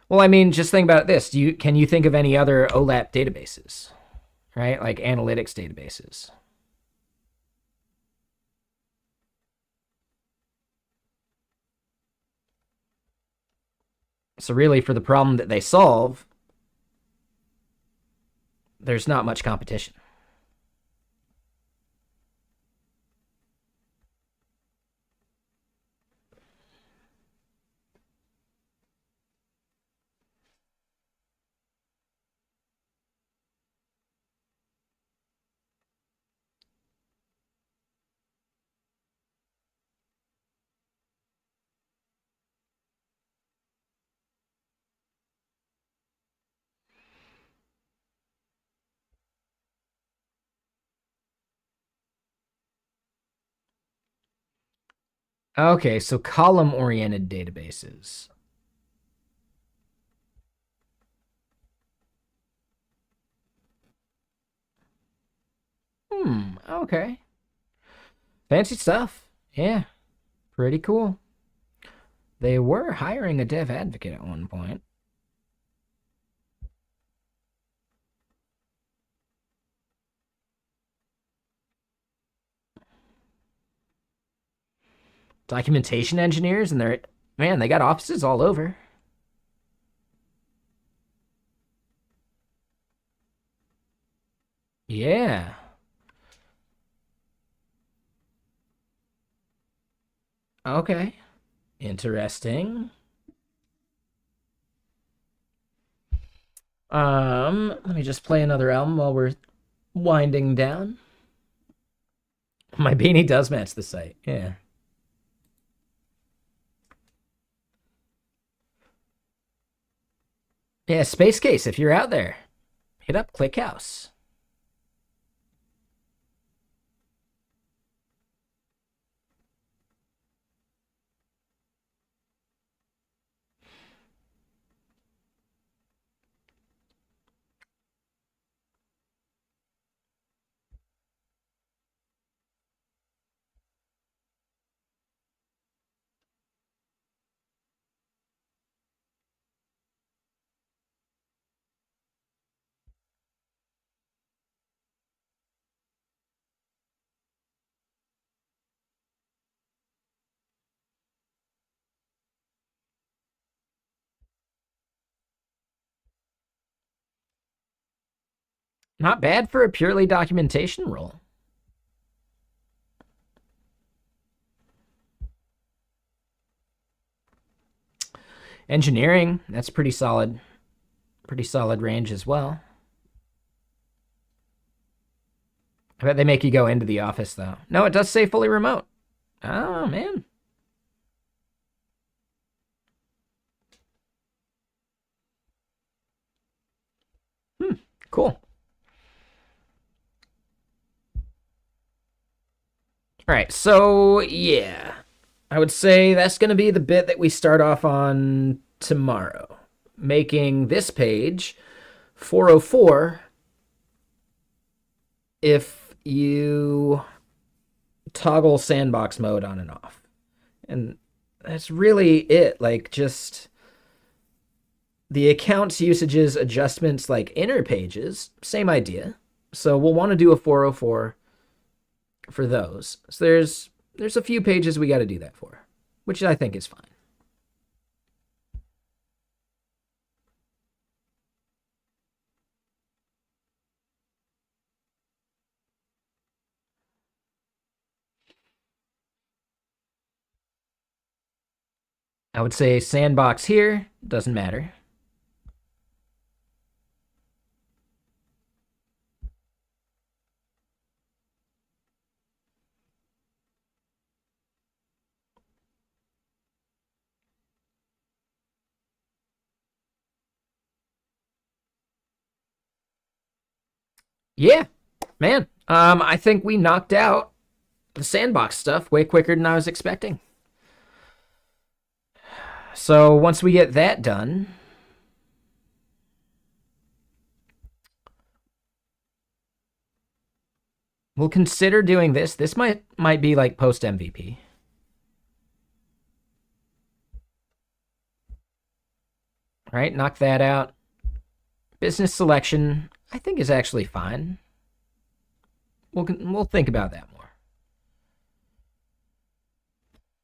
S1: Well, I mean, just think about this. Can you think of any other OLAP databases, right? Like analytics databases. So really, for the problem that they solve, there's not much competition. Okay, so column-oriented databases. Okay. Fancy stuff. Yeah, pretty cool. They were hiring a dev advocate at one point. Documentation engineers, and man, they got offices all over. Yeah. Okay. Interesting. Let me just play another album while we're winding down. My beanie does match the site. Yeah. Yeah, Space Case, if you're out there, hit up ClickHouse. Not bad for a purely documentation role. Engineering, that's pretty solid. Pretty solid range as well. I bet they make you go into the office, though. No, it does say fully remote. Oh, man. Cool. All right, so yeah. I would say that's going to be the bit that we start off on tomorrow. Making this page 404 if you toggle sandbox mode on and off. And that's really it. Like, just the accounts, usages, adjustments, like inner pages, same idea. So we'll want to do a 404 for those. So there's a few pages we got to do that for, which I think is fine. I would say sandbox here, doesn't matter. Yeah, man. I think we knocked out the sandbox stuff way quicker than I was expecting. So once we get that done, we'll consider doing this. This might be like post MVP. Right, knock that out. Business selection, I think, is actually fine. We'll think about that more.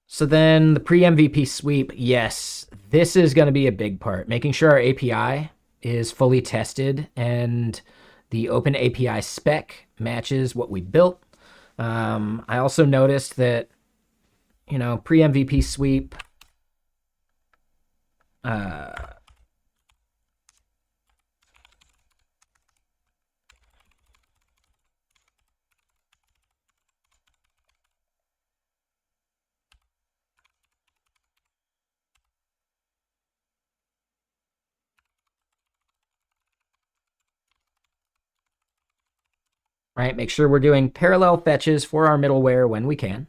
S1: So then the pre-MVP sweep, yes, this is going to be a big part. Making sure our API is fully tested and the open API spec matches what we built. I also noticed that, pre-MVP sweep, right? Make sure we're doing parallel fetches for our middleware when we can.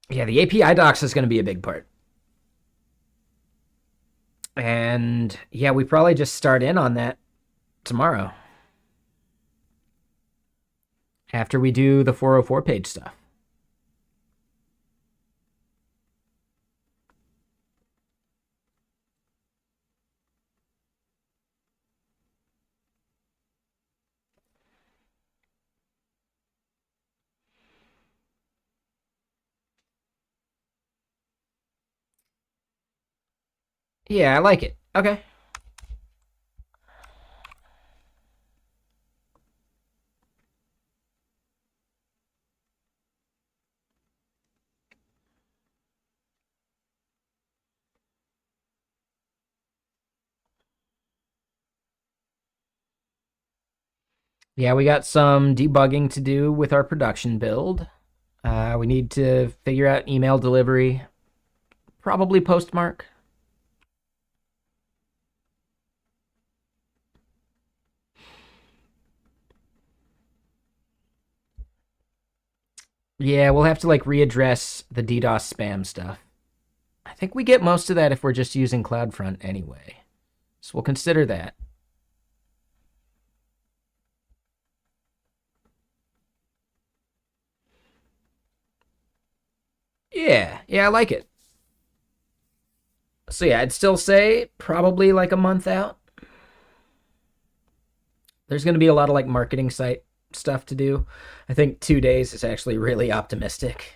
S1: Yeah, the API docs is going to be a big part. And yeah, we probably just start in on that tomorrow after we do the 404 page stuff. Yeah, I like it. Okay. Yeah, we got some debugging to do with our production build. We need to figure out email delivery, probably postmark. Yeah, we'll have to like readdress the DDoS spam stuff. I think we get most of that if we're just using CloudFront anyway. So we'll consider that. Yeah, I like it. So yeah, I'd still say probably like a month out. There's going to be a lot of like marketing site stuff to do. I think 2 days is actually really optimistic.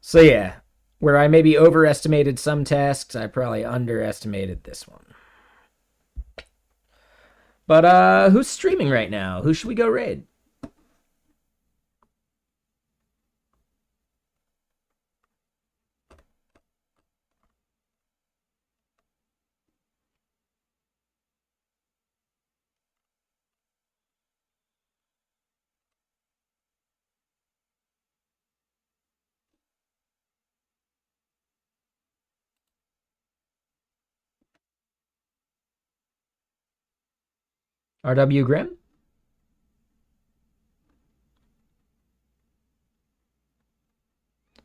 S1: So yeah, where I maybe overestimated some tasks, I probably underestimated this one. But who's streaming right now? Who should we go raid? RW Grim?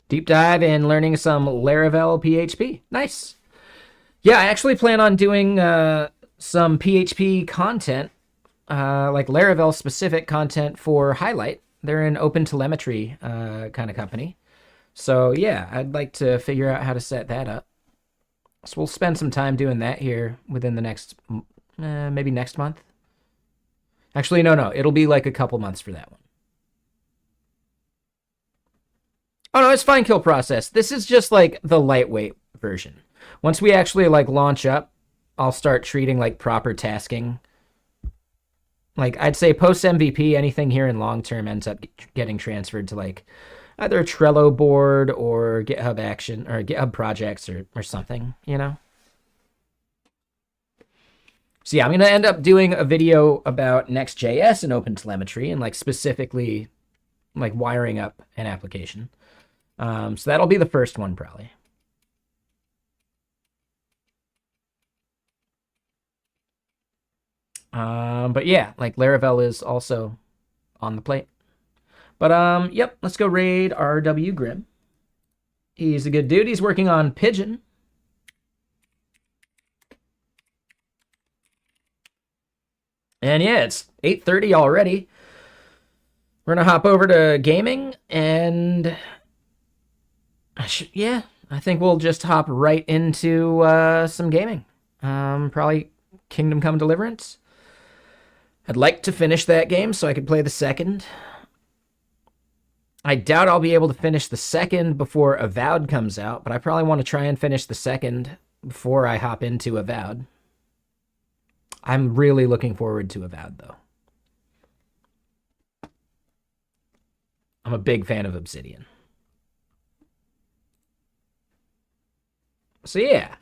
S1: Deep dive in learning some Laravel PHP. Nice. Yeah, I actually plan on doing some PHP content, like Laravel specific content for Highlight. They're an open telemetry kind of company. So yeah, I'd like to figure out how to set that up. So we'll spend some time doing that here within the next, maybe next month. Actually, no. It'll be like a couple months for that one. Oh no, it's fine kill process. This is just like the lightweight version. Once we actually like launch up, I'll start treating like proper tasking. Like I'd say post MVP, anything here in long term ends up getting transferred to like either a Trello board or GitHub Action or GitHub projects or something, So yeah, I'm going to end up doing a video about Next.js and OpenTelemetry and like specifically like wiring up an application. So that'll be the first one probably. But yeah, like Laravel is also on the plate. But yep, let's go raid RW Grim. He's a good dude. He's working on Pigeon. And yeah, it's 8:30 already. We're going to hop over to gaming, and I think we'll just hop right into some gaming. Probably Kingdom Come Deliverance. I'd like to finish that game so I could play the second. I doubt I'll be able to finish the second before Avowed comes out, but I probably want to try and finish the second before I hop into Avowed. I'm really looking forward to Avowed, though. I'm a big fan of Obsidian. So yeah,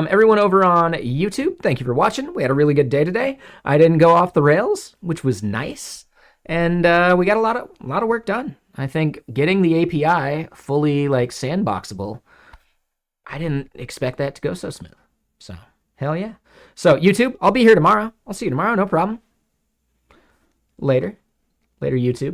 S1: everyone over on YouTube, thank you for watching. We had a really good day today. I didn't go off the rails, which was nice, and we got a lot of work done. I think getting the API fully like sandboxable, I didn't expect that to go so smooth. So hell yeah. So YouTube, I'll be here tomorrow. I'll see you tomorrow, no problem. Later, YouTube.